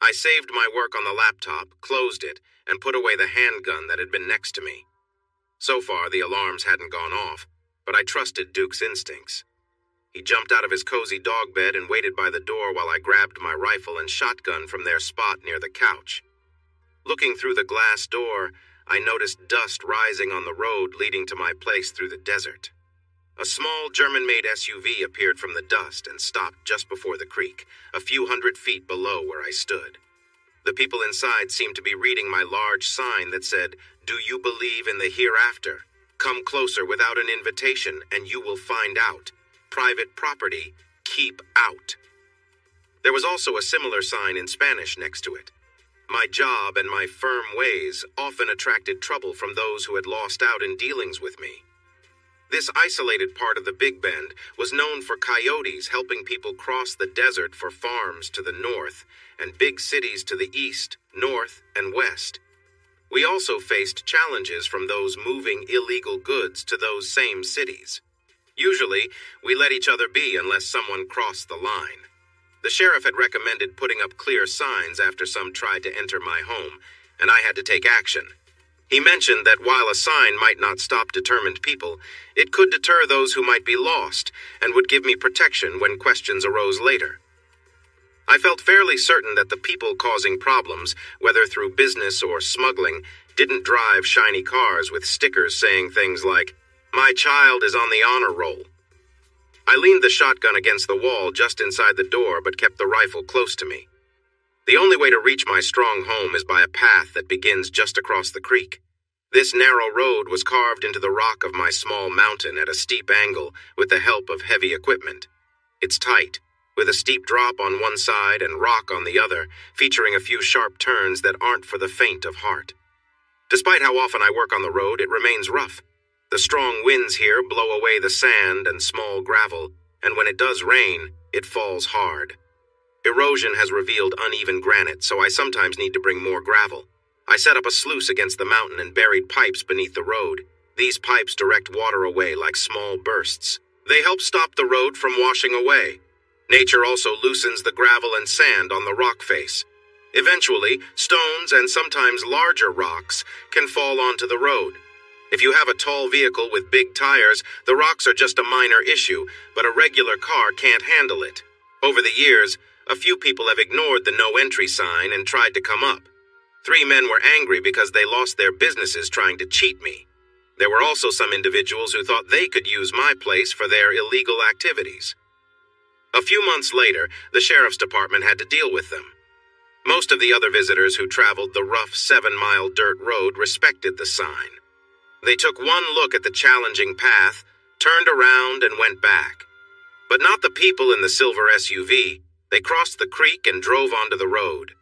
I saved my work on the laptop, closed it, and put away the handgun that had been next to me. So far, the alarms hadn't gone off, but I trusted Duke's instincts. He jumped out of his cozy dog bed and waited by the door while I grabbed my rifle and shotgun from their spot near the couch. Looking through the glass door, I noticed dust rising on the road leading to my place through the desert. A small German-made SUV appeared from the dust and stopped just before the creek, a few hundred feet below where I stood. The people inside seemed to be reading my large sign that said, "Do you believe in the hereafter? Come closer without an invitation and you will find out. Private property, keep out." There was also a similar sign in Spanish next to it. My job and my firm ways often attracted trouble from those who had lost out in dealings with me. This isolated part of the Big Bend was known for coyotes helping people cross the desert for farms to the north and big cities to the east, north, and west. We also faced challenges from those moving illegal goods to those same cities. Usually, we let each other be unless someone crossed the line. The sheriff had recommended putting up clear signs after some tried to enter my home, and I had to take action. He mentioned that while a sign might not stop determined people, it could deter those who might be lost and would give me protection when questions arose later. I felt fairly certain that the people causing problems, whether through business or smuggling, didn't drive shiny cars with stickers saying things like, "My child is on the honor roll." I leaned the shotgun against the wall just inside the door but kept the rifle close to me. The only way to reach my strong home is by a path that begins just across the creek. This narrow road was carved into the rock of my small mountain at a steep angle with the help of heavy equipment. It's tight, with a steep drop on one side and rock on the other, featuring a few sharp turns that aren't for the faint of heart. Despite how often I work on the road, it remains rough. The strong winds here blow away the sand and small gravel, and when it does rain, it falls hard. Erosion has revealed uneven granite, so I sometimes need to bring more gravel. I set up a sluice against the mountain and buried pipes beneath the road. These pipes direct water away like small bursts. They help stop the road from washing away. Nature also loosens the gravel and sand on the rock face. Eventually, stones and sometimes larger rocks can fall onto the road. If you have a tall vehicle with big tires, the rocks are just a minor issue, but a regular car can't handle it. Over the years, a few people have ignored the no entry sign and tried to come up. 3 men were angry because they lost their businesses trying to cheat me. There were also some individuals who thought they could use my place for their illegal activities. A few months later, the sheriff's department had to deal with them. Most of the other visitors who traveled the rough 7-mile dirt road respected the sign. They took one look at the challenging path, turned around, and went back. But not the people in the silver SUV. They crossed the creek and drove onto the road.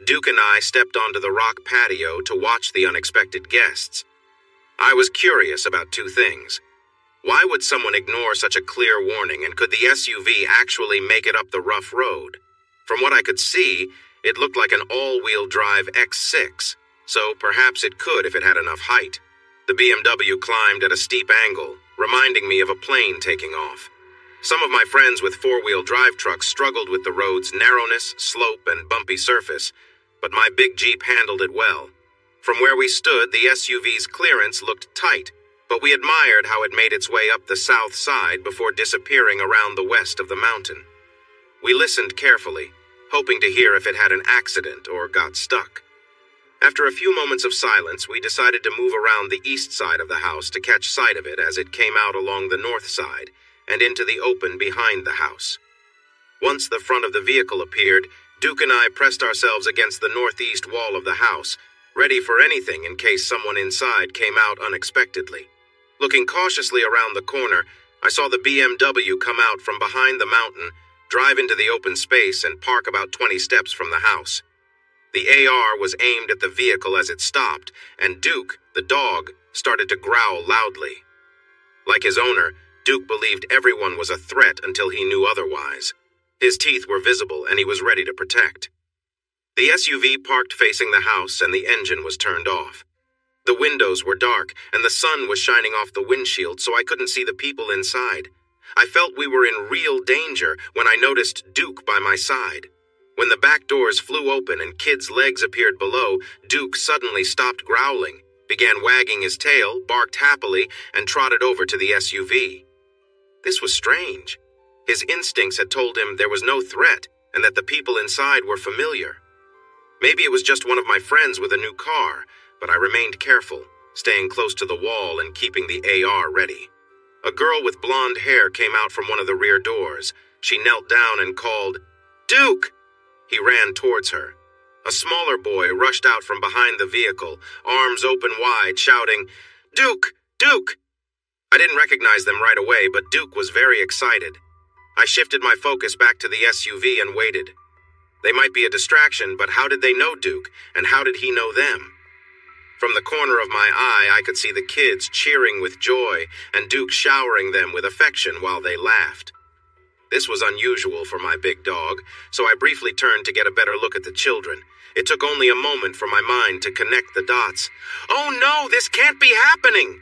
Duke and I stepped onto the rock patio to watch the unexpected guests. I was curious about 2 things. Why would someone ignore such a clear warning, and could the SUV actually make it up the rough road? From what I could see, it looked like an all-wheel drive X6, so perhaps it could if it had enough height. The BMW climbed at a steep angle, reminding me of a plane taking off. Some of my friends with 4-wheel drive trucks struggled with the road's narrowness, slope, and bumpy surface, but my big Jeep handled it well. From where we stood, the SUV's clearance looked tight, but we admired how it made its way up the south side before disappearing around the west of the mountain. We listened carefully, hoping to hear if it had an accident or got stuck. After a few moments of silence, we decided to move around the east side of the house to catch sight of it as it came out along the north side and into the open behind the house. Once the front of the vehicle appeared, Duke and I pressed ourselves against the northeast wall of the house, ready for anything in case someone inside came out unexpectedly. Looking cautiously around the corner, I saw the BMW come out from behind the mountain, drive into the open space, and park about 20 steps from the house. The AR was aimed at the vehicle as it stopped, and Duke, the dog, started to growl loudly. Like his owner, Duke believed everyone was a threat until he knew otherwise. His teeth were visible, and he was ready to protect. The SUV parked facing the house, and the engine was turned off. The windows were dark, and the sun was shining off the windshield, so I couldn't see the people inside. I felt we were in real danger when I noticed Duke by my side. When the back doors flew open and Kid's legs appeared below, Duke suddenly stopped growling, began wagging his tail, barked happily, and trotted over to the SUV. This was strange. His instincts had told him there was no threat and that the people inside were familiar. Maybe it was just one of my friends with a new car, but I remained careful, staying close to the wall and keeping the AR ready. A girl with blonde hair came out from one of the rear doors. She knelt down and called, "Duke!" He ran towards her. A smaller boy rushed out from behind the vehicle, arms open wide, shouting, "Duke! Duke!" I didn't recognize them right away, but Duke was very excited. I shifted my focus back to the SUV and waited. They might be a distraction, but how did they know Duke, and how did he know them? From the corner of my eye, I could see the kids cheering with joy and Duke showering them with affection while they laughed. This was unusual for my big dog, so I briefly turned to get a better look at the children. It took only a moment for my mind to connect the dots. "Oh no, this can't be happening!"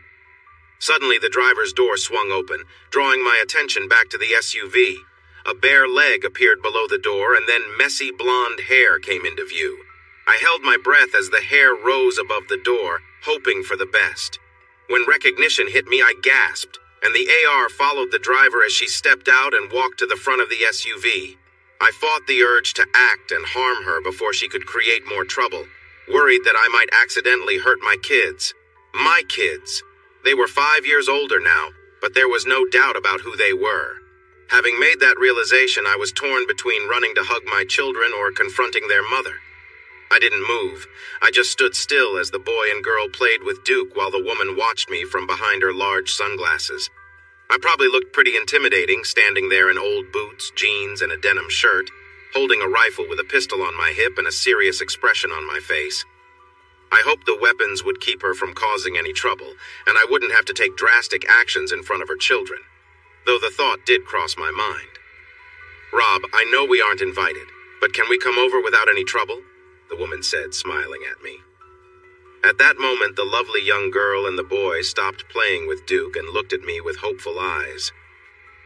Suddenly, the driver's door swung open, drawing my attention back to the SUV. A bare leg appeared below the door, and then messy blonde hair came into view. I held my breath as the hair rose above the door, hoping for the best. When recognition hit me, I gasped, and the AR followed the driver as she stepped out and walked to the front of the SUV. I fought the urge to act and harm her before she could create more trouble, worried that I might accidentally hurt my kids. My kids. They were 5 years older now, but there was no doubt about who they were. Having made that realization, I was torn between running to hug my children or confronting their mother. I didn't move. I just stood still as the boy and girl played with Duke while the woman watched me from behind her large sunglasses. I probably looked pretty intimidating, standing there in old boots, jeans, and a denim shirt, holding a rifle with a pistol on my hip and a serious expression on my face. I hoped the weapons would keep her from causing any trouble, and I wouldn't have to take drastic actions in front of her children, though the thought did cross my mind. "Rob, I know we aren't invited, but can we come over without any trouble?" the woman said, smiling at me. At that moment, the lovely young girl and the boy stopped playing with Duke and looked at me with hopeful eyes.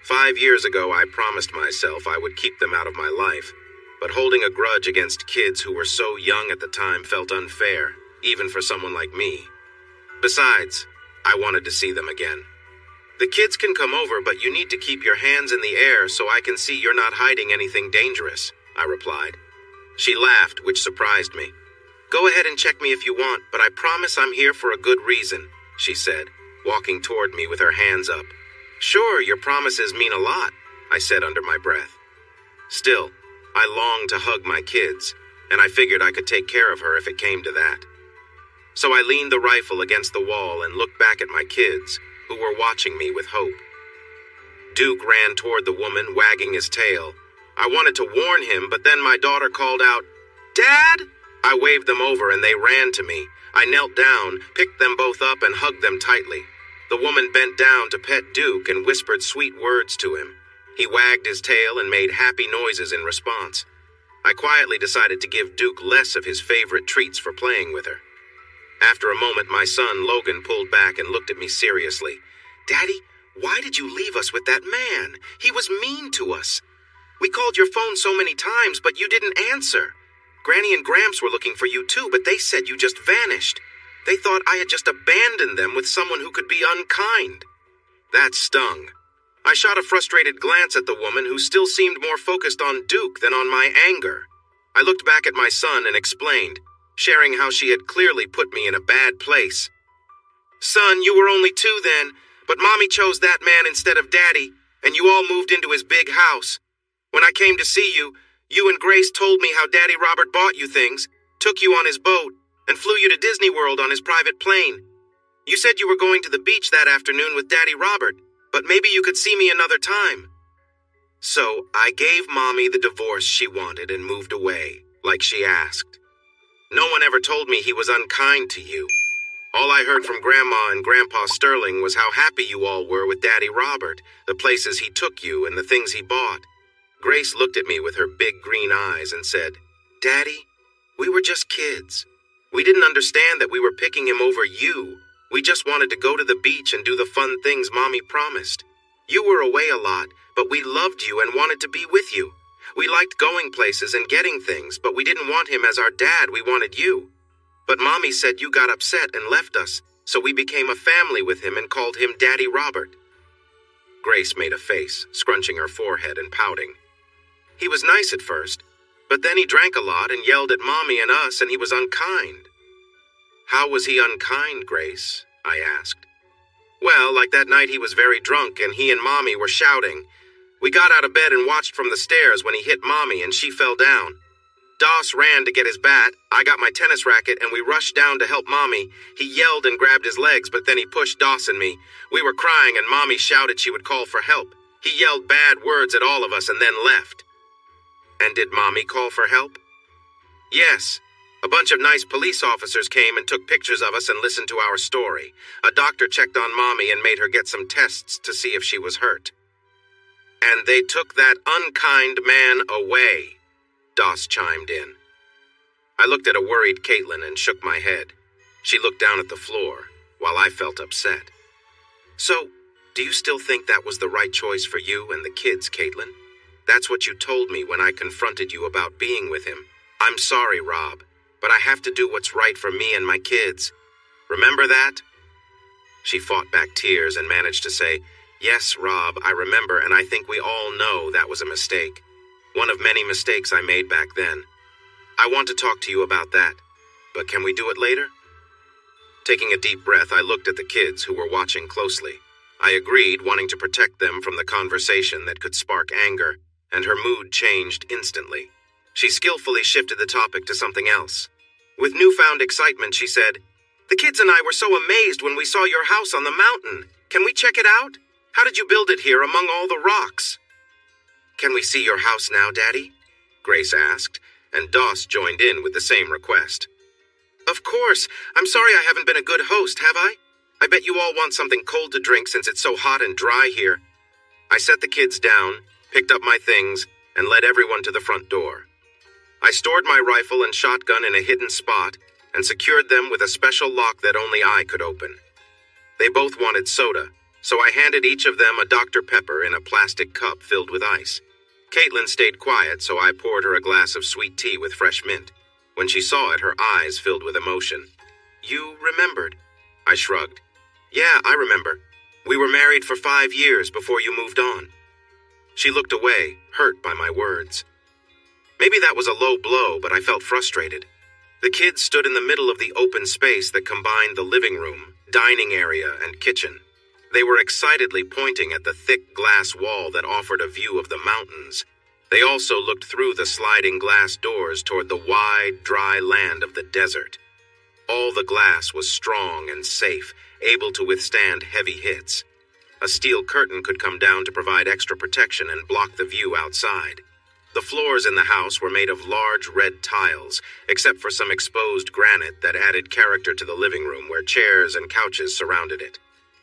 5 years ago, I promised myself I would keep them out of my life, but holding a grudge against kids who were so young at the time felt unfair, even for someone like me. Besides, I wanted to see them again. "The kids can come over, but you need to keep your hands in the air so I can see you're not hiding anything dangerous," I replied. She laughed, which surprised me. "Go ahead and check me if you want, but I promise I'm here for a good reason," she said, walking toward me with her hands up. "Sure, your promises mean a lot," I said under my breath. Still, I longed to hug my kids, and I figured I could take care of her if it came to that. So I leaned the rifle against the wall and looked back at my kids, who were watching me with hope. Duke ran toward the woman, wagging his tail. I wanted to warn him, but then my daughter called out, "Dad!" I waved them over and they ran to me. I knelt down, picked them both up, and hugged them tightly. The woman bent down to pet Duke and whispered sweet words to him. He wagged his tail and made happy noises in response. I quietly decided to give Duke less of his favorite treats for playing with her. After a moment, my son, Logan, pulled back and looked at me seriously. "Daddy, why did you leave us with that man? He was mean to us. We called your phone so many times, but you didn't answer. Granny and Gramps were looking for you too, but they said you just vanished. They thought I had just abandoned them with someone who could be unkind." That stung. I shot a frustrated glance at the woman, who still seemed more focused on Duke than on my anger. I looked back at my son and explained, sharing how she had clearly put me in a bad place. "Son, you were only 2 then, but Mommy chose that man instead of Daddy, and you all moved into his big house. When I came to see you, you and Grace told me how Daddy Robert bought you things, took you on his boat, and flew you to Disney World on his private plane. You said you were going to the beach that afternoon with Daddy Robert, but maybe you could see me another time." So I gave Mommy the divorce she wanted and moved away, like she asked. No one ever told me he was unkind to you. All I heard from Grandma and Grandpa Sterling was how happy you all were with Daddy Robert, the places he took you and the things he bought. Grace looked at me with her big green eyes and said, "Daddy, we were just kids. We didn't understand that we were picking him over you. We just wanted to go to the beach and do the fun things Mommy promised. You were away a lot, but we loved you and wanted to be with you. We liked going places and getting things, but we didn't want him as our dad, we wanted you. But Mommy said you got upset and left us, so we became a family with him and called him Daddy Robert. Grace made a face, scrunching her forehead and pouting. He was nice at first, but then he drank a lot and yelled at Mommy and us, and he was unkind. How was he unkind, Grace? I asked. Well, like that night he was very drunk and he and Mommy were shouting. We got out of bed and watched from the stairs when he hit Mommy and she fell down. Doss ran to get his bat, I got my tennis racket, and we rushed down to help Mommy. He yelled and grabbed his legs, but then he pushed Doss and me. We were crying and Mommy shouted she would call for help. He yelled bad words at all of us and then left. And did Mommy call for help? Yes. A bunch of nice police officers came and took pictures of us and listened to our story. A doctor checked on Mommy and made her get some tests to see if she was hurt. And they took that unkind man away, Doss chimed in. I looked at a worried Caitlin and shook my head. She looked down at the floor, while I felt upset. So, do you still think that was the right choice for you and the kids, Caitlin? That's what you told me when I confronted you about being with him. I'm sorry, Rob, but I have to do what's right for me and my kids. Remember that? She fought back tears and managed to say, Yes, Rob, I remember, and I think we all know that was a mistake. One of many mistakes I made back then. I want to talk to you about that, but can we do it later? Taking a deep breath, I looked at the kids who were watching closely. I agreed, wanting to protect them from the conversation that could spark anger, and her mood changed instantly. She skillfully shifted the topic to something else. With newfound excitement, she said, The kids and I were so amazed when we saw your house on the mountain. Can we check it out? How did you build it here among all the rocks? Can we see your house now, Daddy? Grace asked, and Doss joined in with the same request. Of course. I'm sorry I haven't been a good host, have I? I bet you all want something cold to drink since it's so hot and dry here. I set the kids down, picked up my things, and led everyone to the front door. I stored my rifle and shotgun in a hidden spot and secured them with a special lock that only I could open. They both wanted soda, so I handed each of them a Dr. Pepper in a plastic cup filled with ice. Caitlin stayed quiet, so I poured her a glass of sweet tea with fresh mint. When she saw it, her eyes filled with emotion. You remembered? I shrugged. Yeah, I remember. We were married for 5 years before you moved on. She looked away, hurt by my words. Maybe that was a low blow, but I felt frustrated. The kids stood in the middle of the open space that combined the living room, dining area, and kitchen. They were excitedly pointing at the thick glass wall that offered a view of the mountains. They also looked through the sliding glass doors toward the wide, dry land of the desert. All the glass was strong and safe, able to withstand heavy hits. A steel curtain could come down to provide extra protection and block the view outside. The floors in the house were made of large red tiles, except for some exposed granite that added character to the living room where chairs and couches surrounded it.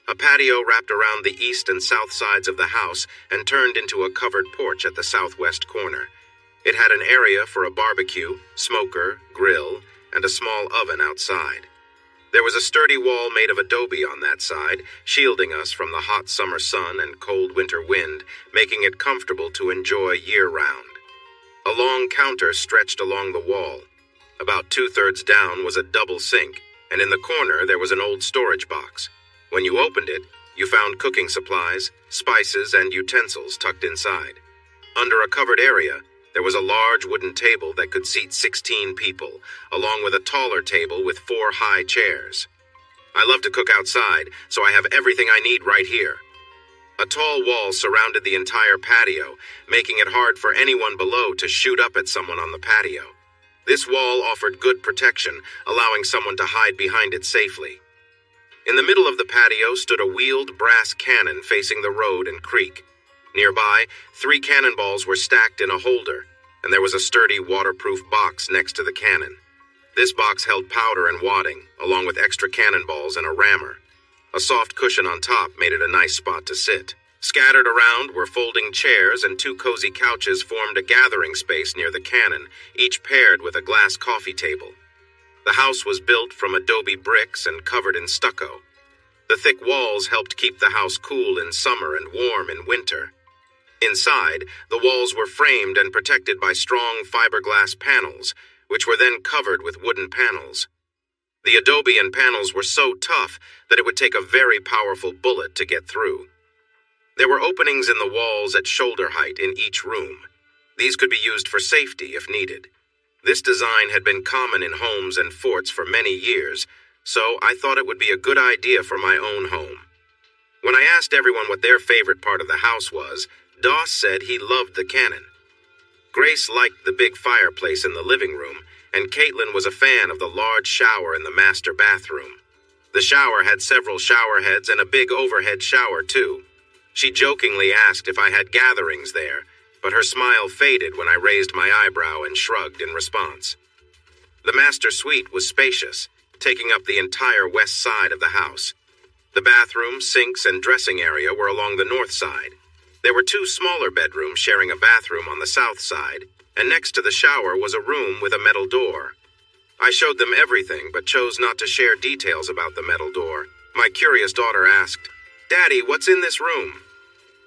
A patio wrapped around the east and south sides of the house and turned into a covered porch at the southwest corner. It had an area for a barbecue, smoker, grill, and a small oven outside. There was a sturdy wall made of adobe on that side, shielding us from the hot summer sun and cold winter wind, making it comfortable to enjoy year-round. A long counter stretched along the wall. About 2/3 down was a double sink, and in the corner there was an old storage box. When you opened it, you found cooking supplies, spices, and utensils tucked inside. Under a covered area, there was a large wooden table that could seat 16 people, along with a taller table with 4 high chairs. I love to cook outside, so I have everything I need right here. A tall wall surrounded the entire patio, making it hard for anyone below to shoot up at someone on the patio. This wall offered good protection, allowing someone to hide behind it safely. In the middle of the patio stood a wheeled brass cannon facing the road and creek. Nearby, 3 cannonballs were stacked in a holder, and there was a sturdy waterproof box next to the cannon. This box held powder and wadding, along with extra cannonballs and a rammer. A soft cushion on top made it a nice spot to sit. Scattered around were folding chairs, and 2 cozy couches formed a gathering space near the cannon, each paired with a glass coffee table. The house was built from adobe bricks and covered in stucco. The thick walls helped keep the house cool in summer and warm in winter. Inside, the walls were framed and protected by strong fiberglass panels, which were then covered with wooden panels. The adobe and panels were so tough that it would take a very powerful bullet to get through. There were openings in the walls at shoulder height in each room. These could be used for safety if needed. This design had been common in homes and forts for many years, so I thought it would be a good idea for my own home. When I asked everyone what their favorite part of the house was, Doss said he loved the cannon. Grace liked the big fireplace in the living room, and Caitlin was a fan of the large shower in the master bathroom. The shower had several shower heads and a big overhead shower, too. She jokingly asked if I had gatherings there, but her smile faded when I raised my eyebrow and shrugged in response. The master suite was spacious, taking up the entire west side of the house. The bathroom, sinks, and dressing area were along the north side. There were 2 smaller bedrooms sharing a bathroom on the south side, and next to the shower was a room with a metal door. I showed them everything, but chose not to share details about the metal door. My curious daughter asked, "Daddy, what's in this room?"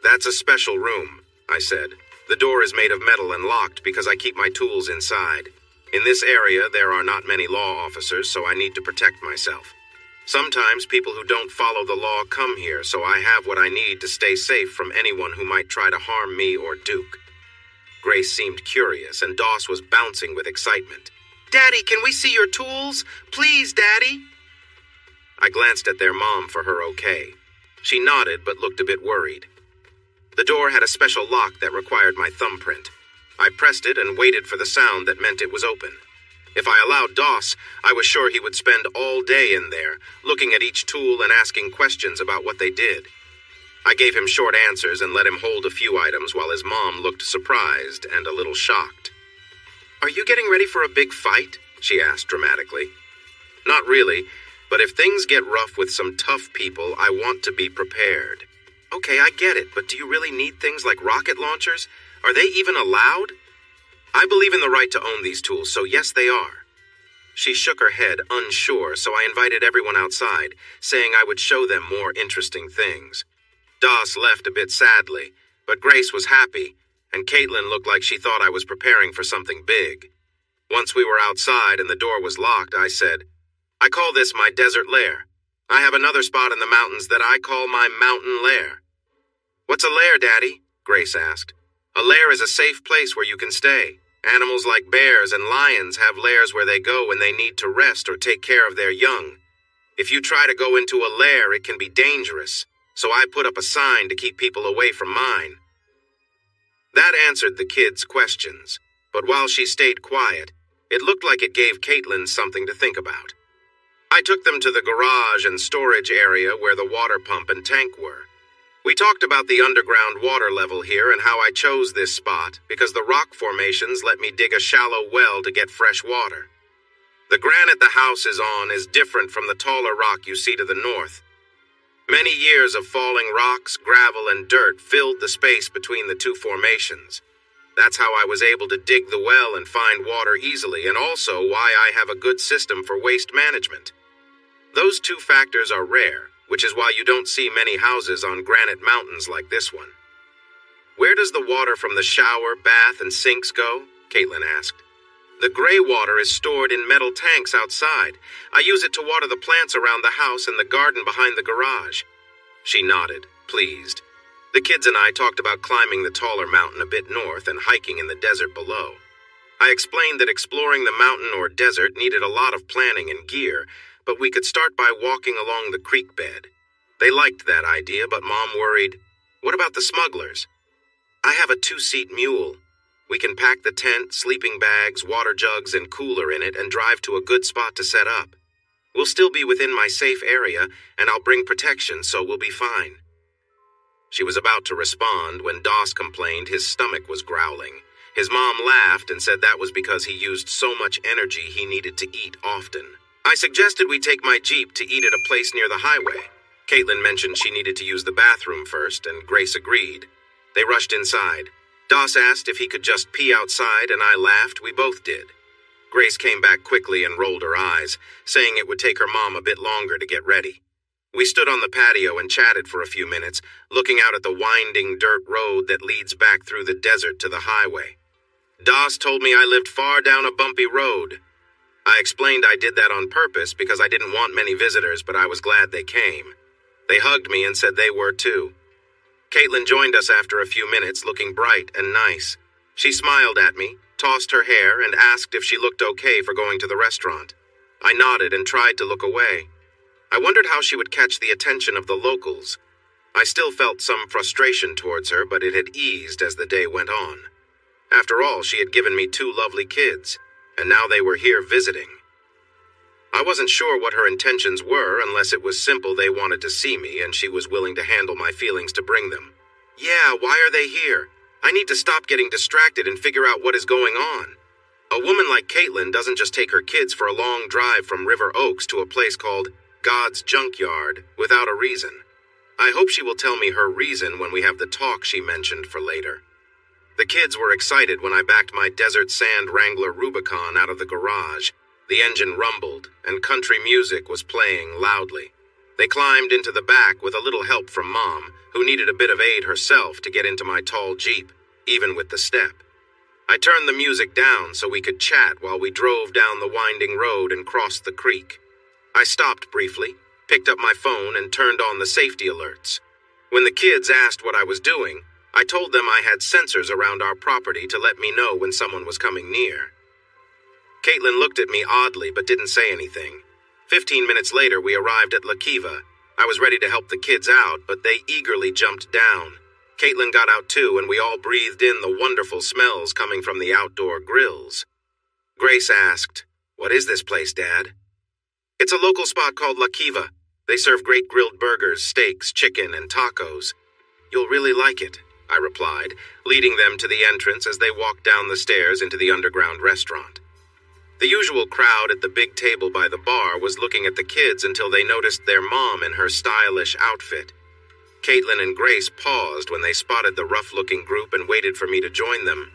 "That's a special room," I said. "The door is made of metal and locked because I keep my tools inside. In this area, there are not many law officers, so I need to protect myself. Sometimes people who don't follow the law come here, so I have what I need to stay safe from anyone who might try to harm me or Duke." Grace seemed curious, and Doss was bouncing with excitement. "Daddy, can we see your tools? Please, Daddy." I glanced at their mom for her okay. She nodded but looked a bit worried. The door had a special lock that required my thumbprint. I pressed it and waited for the sound that meant it was open. If I allowed Doss, I was sure he would spend all day in there, looking at each tool and asking questions about what they did. I gave him short answers and let him hold a few items while his mom looked surprised and a little shocked. "Are you getting ready for a big fight?" she asked dramatically. "Not really, but if things get rough with some tough people, I want to be prepared." "Okay, I get it, but do you really need things like rocket launchers? Are they even allowed?" "I believe in the right to own these tools, so yes, they are." She shook her head, unsure, so I invited everyone outside, saying I would show them more interesting things. Doss left a bit sadly, but Grace was happy, and Caitlin looked like she thought I was preparing for something big. Once we were outside and the door was locked, I said, "I call this my desert lair. I have another spot in the mountains that I call my mountain lair." "What's a lair, Daddy?" Grace asked. "A lair is a safe place where you can stay. Animals like bears and lions have lairs where they go when they need to rest or take care of their young. If you try to go into a lair, it can be dangerous, so I put up a sign to keep people away from mine." That answered the kids' questions, but while she stayed quiet, it looked like it gave Caitlin something to think about. I took them to the garage and storage area where the water pump and tank were. We talked about the underground water level here and how I chose this spot because the rock formations let me dig a shallow well to get fresh water. The granite the house is on is different from the taller rock you see to the north. Many years of falling rocks, gravel, and dirt filled the space between the 2 formations. That's how I was able to dig the well and find water easily, and also why I have a good system for waste management. Those 2 factors are rare, which is why you don't see many houses on granite mountains like this one. "Where does the water from the shower, bath, and sinks go?" Caitlin asked. "The gray water is stored in metal tanks outside. I use it to water the plants around the house and the garden behind the garage." She nodded, pleased. The kids and I talked about climbing the taller mountain a bit north and hiking in the desert below. I explained that exploring the mountain or desert needed a lot of planning and gear, but we could start by walking along the creek bed. They liked that idea, but Mom worried, "What about the smugglers?" "I have a 2-seat mule. We can pack the tent, sleeping bags, water jugs, and cooler in it and drive to a good spot to set up. We'll still be within my safe area, and I'll bring protection, so we'll be fine." She was about to respond when Doss complained his stomach was growling. His mom laughed and said that was because he used so much energy he needed to eat often. I suggested we take my Jeep to eat at a place near the highway. Caitlin mentioned she needed to use the bathroom first, and Grace agreed. They rushed inside. Doss asked if he could just pee outside, and I laughed. We both did. Grace came back quickly and rolled her eyes, saying it would take her mom a bit longer to get ready. We stood on the patio and chatted for a few minutes, looking out at the winding dirt road that leads back through the desert to the highway. Das told me I lived far down a bumpy road. I explained I did that on purpose because I didn't want many visitors, but I was glad they came. They hugged me and said they were too. Caitlin joined us after a few minutes, looking bright and nice. She smiled at me, tossed her hair, and asked if she looked okay for going to the restaurant. I nodded and tried to look away. I wondered how she would catch the attention of the locals. I still felt some frustration towards her, but it had eased as the day went on. After all, she had given me 2 lovely kids, and now they were here visiting. I wasn't sure what her intentions were unless it was simple they wanted to see me and she was willing to handle my feelings to bring them. Yeah, why are they here? I need to stop getting distracted and figure out what is going on. A woman like Caitlin doesn't just take her kids for a long drive from River Oaks to a place called God's Junkyard without a reason. I hope she will tell me her reason when we have the talk she mentioned for later. The kids were excited when I backed my Desert Sand Wrangler Rubicon out of the garage. The engine rumbled, and country music was playing loudly. They climbed into the back with a little help from Mom, who needed a bit of aid herself to get into my tall Jeep, even with the step. I turned the music down so we could chat while we drove down the winding road and crossed the creek. I stopped briefly, picked up my phone, and turned on the safety alerts. When the kids asked what I was doing, I told them I had sensors around our property to let me know when someone was coming near. Caitlin looked at me oddly but didn't say anything. 15 minutes later, we arrived at La Kiva. I was ready to help the kids out, but they eagerly jumped down. Caitlin got out too, and we all breathed in the wonderful smells coming from the outdoor grills. Grace asked, "What is this place, Dad?" "It's a local spot called La Kiva. They serve great grilled burgers, steaks, chicken, and tacos. You'll really like it," I replied, leading them to the entrance as they walked down the stairs into the underground restaurant. The usual crowd at the big table by the bar was looking at the kids until they noticed their mom in her stylish outfit. Caitlin and Grace paused when they spotted the rough-looking group and waited for me to join them.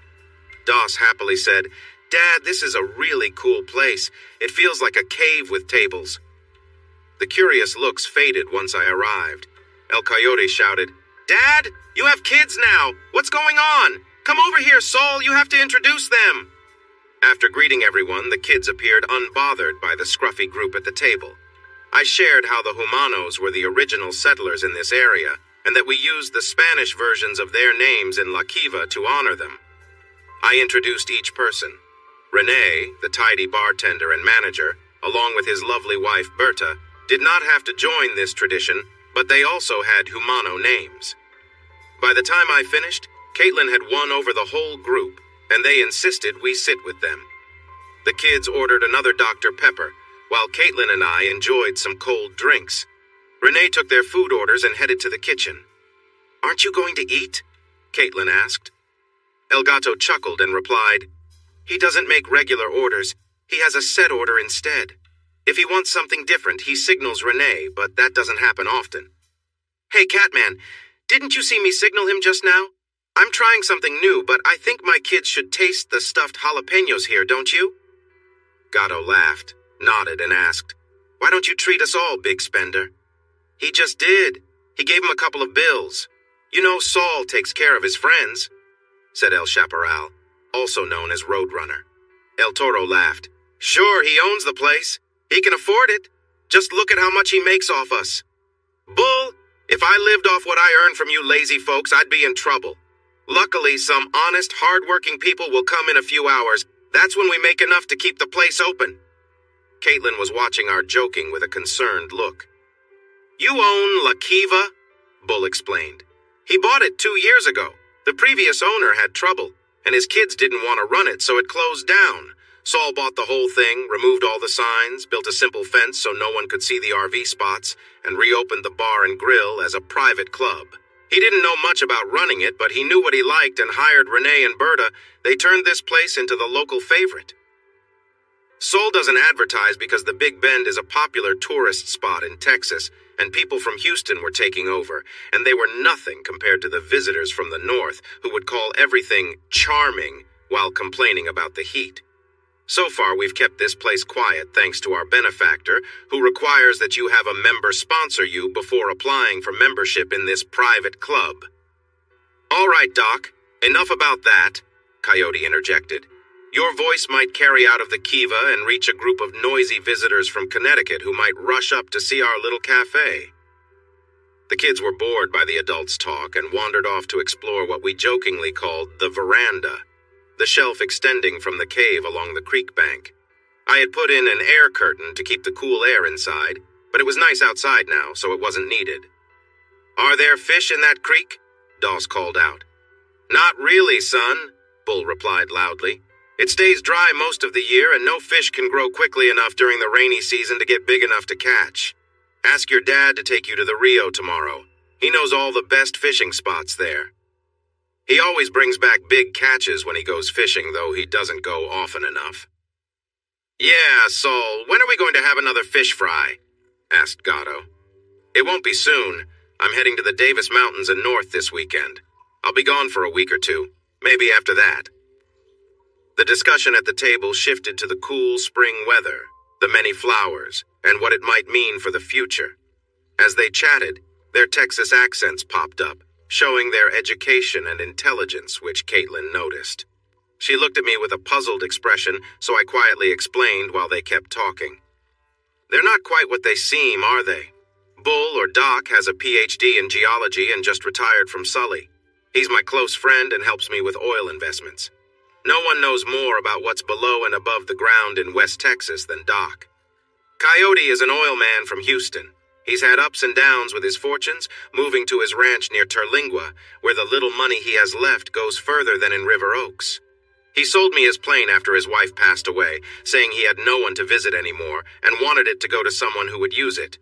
Doss happily said, "Dad, this is a really cool place. It feels like a cave with tables." The curious looks faded once I arrived. El Coyote shouted, "Dad, you have kids now. What's going on? Come over here, Saul. You have to introduce them." After greeting everyone, the kids appeared unbothered by the scruffy group at the table. I shared how the Humanos were the original settlers in this area, and that we used the Spanish versions of their names in La Kiva to honor them. I introduced each person. Rene, the tidy bartender and manager, along with his lovely wife Berta, did not have to join this tradition, but they also had Humano names. By the time I finished, Caitlin had won over the whole group, and they insisted we sit with them. The kids ordered another Dr. Pepper, while Caitlin and I enjoyed some cold drinks. Renee took their food orders and headed to the kitchen. "Aren't you going to eat?" Caitlin asked. El Gato chuckled and replied, "He doesn't make regular orders. He has a set order instead. If he wants something different, he signals Renee, but that doesn't happen often." "Hey, Catman, didn't you see me signal him just now? I'm trying something new, but I think my kids should taste the stuffed jalapenos here, don't you?" Gato laughed, nodded, and asked, "Why don't you treat us all, big spender?" "He just did. He gave him a couple of bills. You know Saul takes care of his friends," said El Chaparral, also known as Roadrunner. El Toro laughed. "Sure, he owns the place. He can afford it. Just look at how much he makes off us." "Bull, if I lived off what I earn from you lazy folks, I'd be in trouble. Luckily, some honest, hard-working people will come in a few hours. That's when we make enough to keep the place open." Caitlin was watching our joking with a concerned look. "You own La Kiva?" Bull explained. "He bought it 2 years ago. The previous owner had trouble, and his kids didn't want to run it, so it closed down. Saul bought the whole thing, removed all the signs, built a simple fence so no one could see the RV spots, and reopened the bar and grill as a private club. He didn't know much about running it, but he knew what he liked and hired Renee and Berta. They turned this place into the local favorite. Saul doesn't advertise because the Big Bend is a popular tourist spot in Texas, and people from Houston were taking over, and they were nothing compared to the visitors from the north who would call everything charming while complaining about the heat. So far, we've kept this place quiet thanks to our benefactor, who requires that you have a member sponsor you before applying for membership in this private club. All right, Doc, enough about that, Coyote interjected. Your voice might carry out of the Kiva and reach a group of noisy visitors from Connecticut who might rush up to see our little cafe. The kids were bored by the adults' talk and wandered off to explore what we jokingly called the veranda, the shelf extending from the cave along the creek bank. I had put in an air curtain to keep the cool air inside, but it was nice outside now, so it wasn't needed. Are there fish in that creek? Doss called out. Not really, son, Bull replied loudly. It stays dry most of the year, and no fish can grow quickly enough during the rainy season to get big enough to catch. Ask your dad to take you to the Rio tomorrow. He knows all the best fishing spots there. He always brings back big catches when he goes fishing, though he doesn't go often enough. Yeah, Saul, when are we going to have another fish fry? Asked Gatto. It won't be soon. I'm heading to the Davis Mountains and north this weekend. I'll be gone for a week or two, maybe after that. The discussion at the table shifted to the cool spring weather, the many flowers, and what it might mean for the future. As they chatted, their Texas accents popped up, showing their education and intelligence, which Caitlin noticed. She looked at me with a puzzled expression, so I quietly explained while they kept talking. They're not quite what they seem, are they? Bull, or Doc, has a PhD in geology and just retired from Sully. He's my close friend and helps me with oil investments. No one knows more about what's below and above the ground in West Texas than Doc. Coyote is an oil man from Houston. He's had ups and downs with his fortunes, moving to his ranch near Terlingua, where the little money he has left goes further than in River Oaks. He sold me his plane after his wife passed away, saying he had no one to visit anymore and wanted it to go to someone who would use it.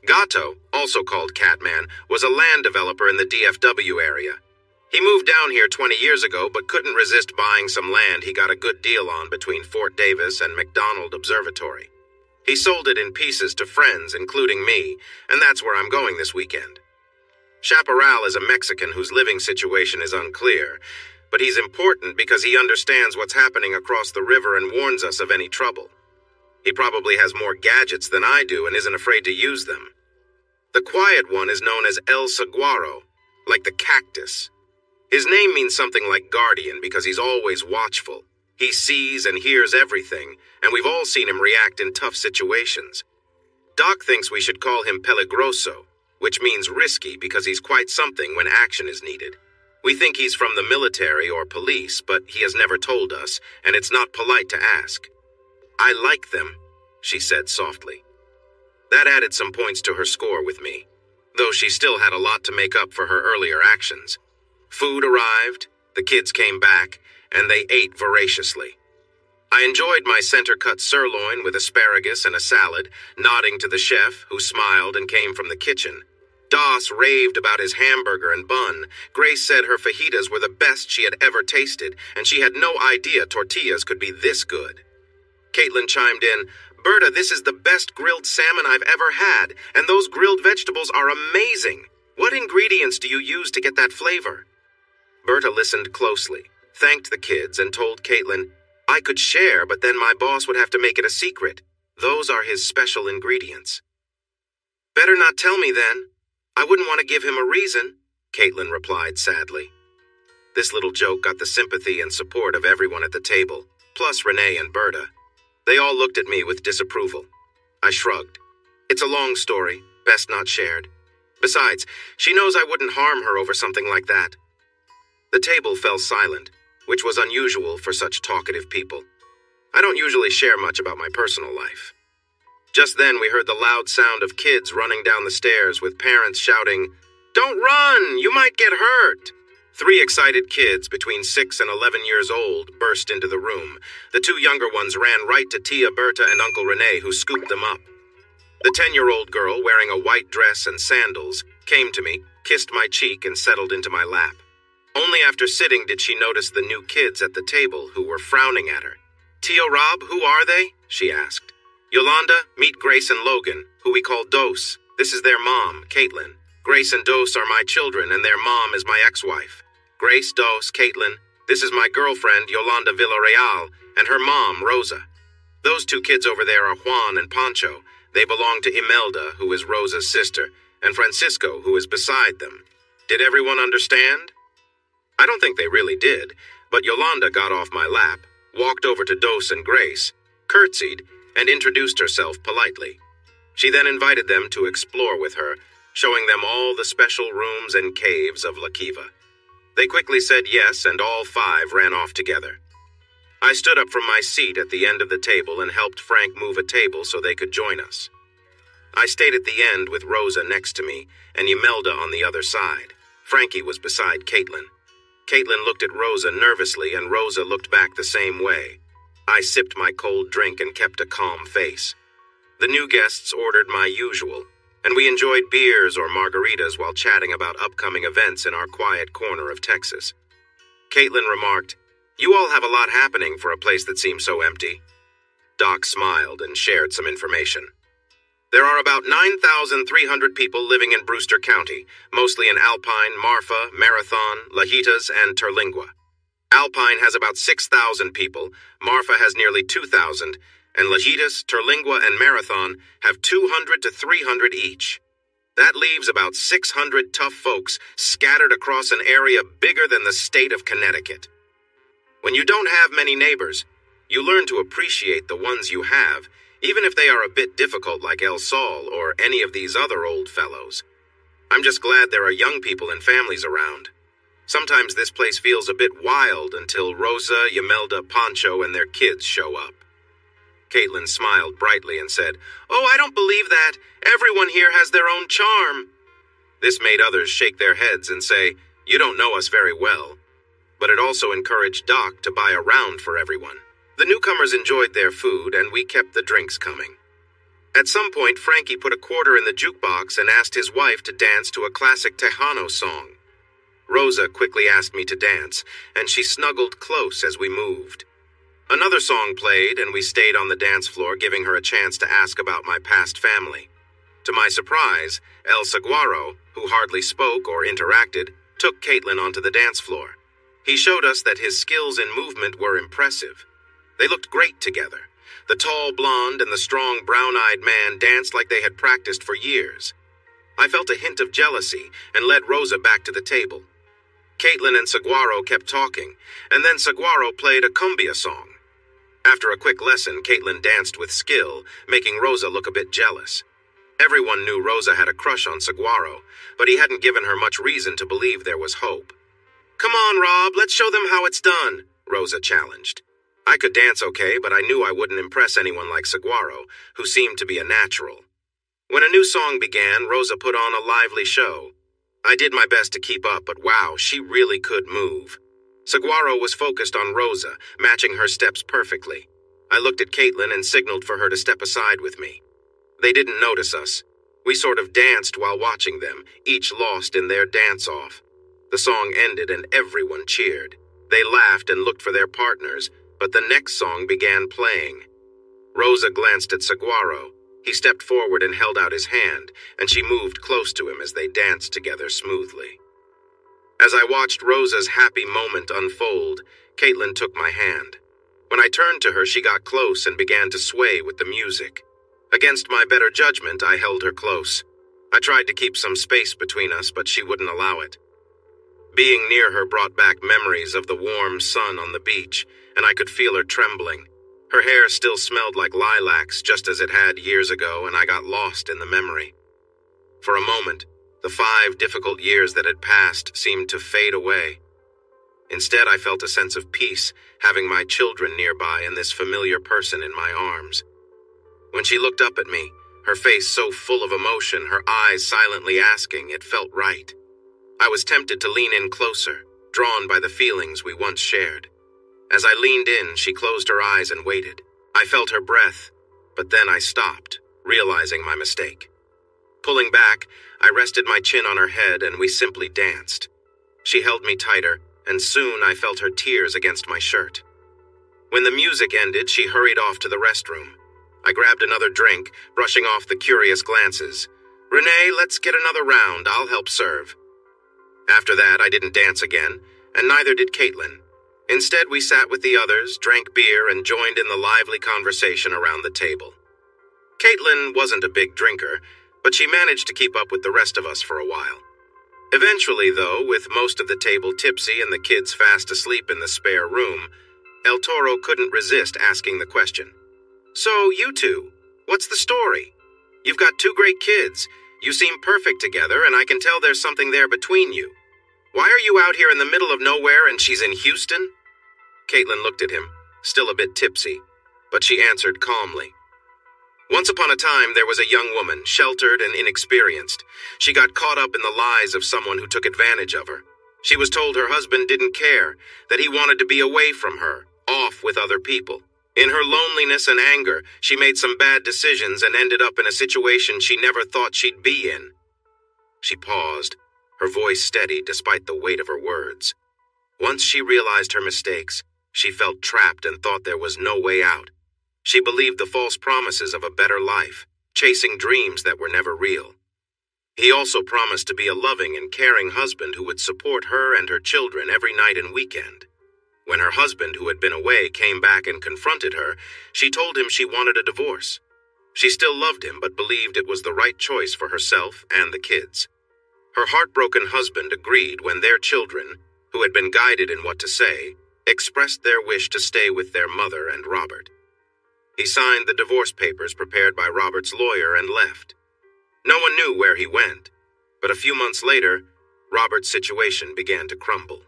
Gatto, also called Catman, was a land developer in the DFW area. He moved down here 20 years ago, but couldn't resist buying some land he got a good deal on between Fort Davis and McDonald Observatory. He sold it in pieces to friends, including me, and that's where I'm going this weekend. Chaparral is a Mexican whose living situation is unclear, but he's important because he understands what's happening across the river and warns us of any trouble. He probably has more gadgets than I do and isn't afraid to use them. The quiet one is known as El Saguaro, like the cactus. His name means something like guardian because he's always watchful. He sees and hears everything, and we've all seen him react in tough situations. Doc thinks we should call him Peligroso, which means risky because he's quite something when action is needed. We think he's from the military or police, but he has never told us, and it's not polite to ask. I like them, she said softly. That added some points to her score with me, though she still had a lot to make up for her earlier actions. Food arrived, the kids came back, and they ate voraciously. I enjoyed my center-cut sirloin with asparagus and a salad, nodding to the chef, who smiled and came from the kitchen. Doss raved about his hamburger and bun. Grace said her fajitas were the best she had ever tasted, and she had no idea tortillas could be this good. Caitlin chimed in, Berta, this is the best grilled salmon I've ever had, and those grilled vegetables are amazing. What ingredients do you use to get that flavor? Berta listened closely, thanked the kids, and told Caitlin, I could share, but then my boss would have to make it a secret. Those are his special ingredients. Better not tell me then. I wouldn't want to give him a reason, Caitlin replied sadly. This little joke got the sympathy and support of everyone at the table, plus Renee and Berta. They all looked at me with disapproval. I shrugged. It's a long story, best not shared. Besides, she knows I wouldn't harm her over something like that. The table fell silent, which was unusual for such talkative people. I don't usually share much about my personal life. Just then we heard the loud sound of kids running down the stairs with parents shouting, Don't run! You might get hurt! 3 excited kids between 6 and 11 years old burst into the room. The 2 younger ones ran right to Tia, Berta, and Uncle Rene, who scooped them up. The 10-year-old girl, wearing a white dress and sandals, came to me, kissed my cheek, and settled into my lap. Only after sitting did she notice the new kids at the table who were frowning at her. Tio Rob, who are they? She asked. Yolanda, meet Grace and Logan, who we call Dos. This is their mom, Caitlin. Grace and Dos are my children, and their mom is my ex-wife. Grace, Dos, Caitlin, this is my girlfriend, Yolanda Villarreal, and her mom, Rosa. Those two kids over there are Juan and Pancho. They belong to Imelda, who is Rosa's sister, and Francisco, who is beside them. Did everyone understand? I don't think they really did, but Yolanda got off my lap, walked over to Dos and Grace, curtsied, and introduced herself politely. She then invited them to explore with her, showing them all the special rooms and caves of La Kiva. They quickly said yes, and all five ran off together. I stood up from my seat at the end of the table and helped Frank move a table so they could join us. I stayed at the end with Rosa next to me and Imelda on the other side. Frankie was beside Caitlin. Caitlin looked at Rosa nervously, and Rosa looked back the same way. I sipped my cold drink and kept a calm face. The new guests ordered my usual, and we enjoyed beers or margaritas while chatting about upcoming events in our quiet corner of Texas. Caitlin remarked, "You all have a lot happening for a place that seems so empty." Doc smiled and shared some information. There are about 9,300 people living in Brewster County, mostly in Alpine, Marfa, Marathon, Lajitas, and Terlingua. Alpine has about 6,000 people, Marfa has nearly 2,000, and Lajitas, Terlingua, and Marathon have 200 to 300 each. That leaves about 600 tough folks scattered across an area bigger than the state of Connecticut. When you don't have many neighbors, you learn to appreciate the ones you have, even if they are a bit difficult like El Sol or any of these other old fellows. I'm just glad there are young people and families around. Sometimes this place feels a bit wild until Rosa, Imelda, Pancho, and their kids show up. Caitlin smiled brightly and said, "Oh, I don't believe that. Everyone here has their own charm." This made others shake their heads and say, "You don't know us very well." But it also encouraged Doc to buy a round for everyone. The newcomers enjoyed their food, and we kept the drinks coming. At some point, Frankie put a quarter in the jukebox and asked his wife to dance to a classic Tejano song. Rosa quickly asked me to dance, and she snuggled close as we moved. Another song played, and we stayed on the dance floor, giving her a chance to ask about my past family. To my surprise, El Saguaro, who hardly spoke or interacted, took Caitlin onto the dance floor. He showed us that his skills in movement were impressive. They looked great together. The tall blonde and the strong brown-eyed man danced like they had practiced for years. I felt a hint of jealousy and led Rosa back to the table. Caitlin and Saguaro kept talking, and then Saguaro played a cumbia song. After a quick lesson, Caitlin danced with skill, making Rosa look a bit jealous. Everyone knew Rosa had a crush on Saguaro, but he hadn't given her much reason to believe there was hope. "Come on, Rob, let's show them how it's done," Rosa challenged. I could dance okay, but I knew I wouldn't impress anyone like Saguaro, who seemed to be a natural. When a new song began, Rosa put on a lively show. I did my best to keep up, but wow, she really could move. Saguaro was focused on Rosa, matching her steps perfectly. I looked at Caitlin and signaled for her to step aside with me. They didn't notice us. We sort of danced while watching them, each lost in their dance-off. The song ended and everyone cheered. They laughed and looked for their partners, but the next song began playing. Rosa glanced at Saguaro. He stepped forward and held out his hand, and she moved close to him as they danced together smoothly. As I watched Rosa's happy moment unfold, Caitlin took my hand. When I turned to her, she got close and began to sway with the music. Against my better judgment, I held her close. I tried to keep some space between us, but she wouldn't allow it. Being near her brought back memories of the warm sun on the beach, and I could feel her trembling. Her hair still smelled like lilacs, just as it had years ago, and I got lost in the memory. For a moment, the 5 difficult years that had passed seemed to fade away. Instead, I felt a sense of peace, having my children nearby and this familiar person in my arms. When she looked up at me, her face so full of emotion, her eyes silently asking, it felt right. I was tempted to lean in closer, drawn by the feelings we once shared. As I leaned in, she closed her eyes and waited. I felt her breath, but then I stopped, realizing my mistake. Pulling back, I rested my chin on her head and we simply danced. She held me tighter, and soon I felt her tears against my shirt. When the music ended, she hurried off to the restroom. I grabbed another drink, brushing off the curious glances. "Renee, let's get another round. I'll help serve." After that, I didn't dance again, and neither did Caitlin. Instead, we sat with the others, drank beer, and joined in the lively conversation around the table. Caitlin wasn't a big drinker, but she managed to keep up with the rest of us for a while. Eventually, though, with most of the table tipsy and the kids fast asleep in the spare room, El Toro couldn't resist asking the question. "So, you two, what's the story? You've got two great kids. You seem perfect together, and I can tell there's something there between you. Why are you out here in the middle of nowhere and she's in Houston?" Caitlin looked at him, still a bit tipsy, but she answered calmly. "Once upon a time, there was a young woman, sheltered and inexperienced. She got caught up in the lies of someone who took advantage of her. She was told her husband didn't care, that he wanted to be away from her, off with other people. In her loneliness and anger, she made some bad decisions and ended up in a situation she never thought she'd be in." She paused, her voice steady despite the weight of her words. Once she realized her mistakes, she felt trapped and thought there was no way out. She believed the false promises of a better life, chasing dreams that were never real. He also promised to be a loving and caring husband who would support her and her children every night and weekend. When her husband, who had been away, came back and confronted her, she told him she wanted a divorce. She still loved him but believed it was the right choice for herself and the kids. Her heartbroken husband agreed when their children, who had been guided in what to say, expressed their wish to stay with their mother and Robert. He signed the divorce papers prepared by Robert's lawyer and left. No one knew where he went, but a few months later, Robert's situation began to crumble.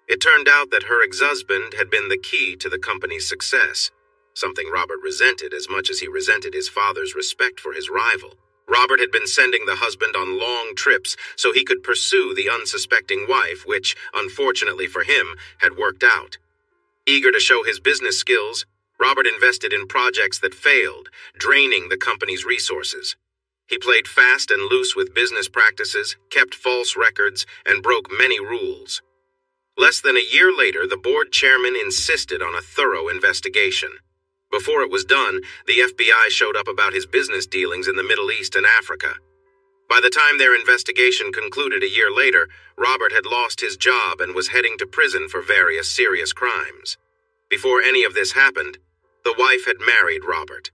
It turned out that her ex-husband had been the key to the company's success, something Robert resented as much as he resented his father's respect for his rival. Robert had been sending the husband on long trips so he could pursue the unsuspecting wife, which, unfortunately for him, had worked out. Eager to show his business skills, Robert invested in projects that failed, draining the company's resources. He played fast and loose with business practices, kept false records, and broke many rules. Less than a year later, the board chairman insisted on a thorough investigation. Before it was done, the FBI showed up about his business dealings in the Middle East and Africa. By the time their investigation concluded a year later, Robert had lost his job and was heading to prison for various serious crimes. Before any of this happened, the wife had married Robert.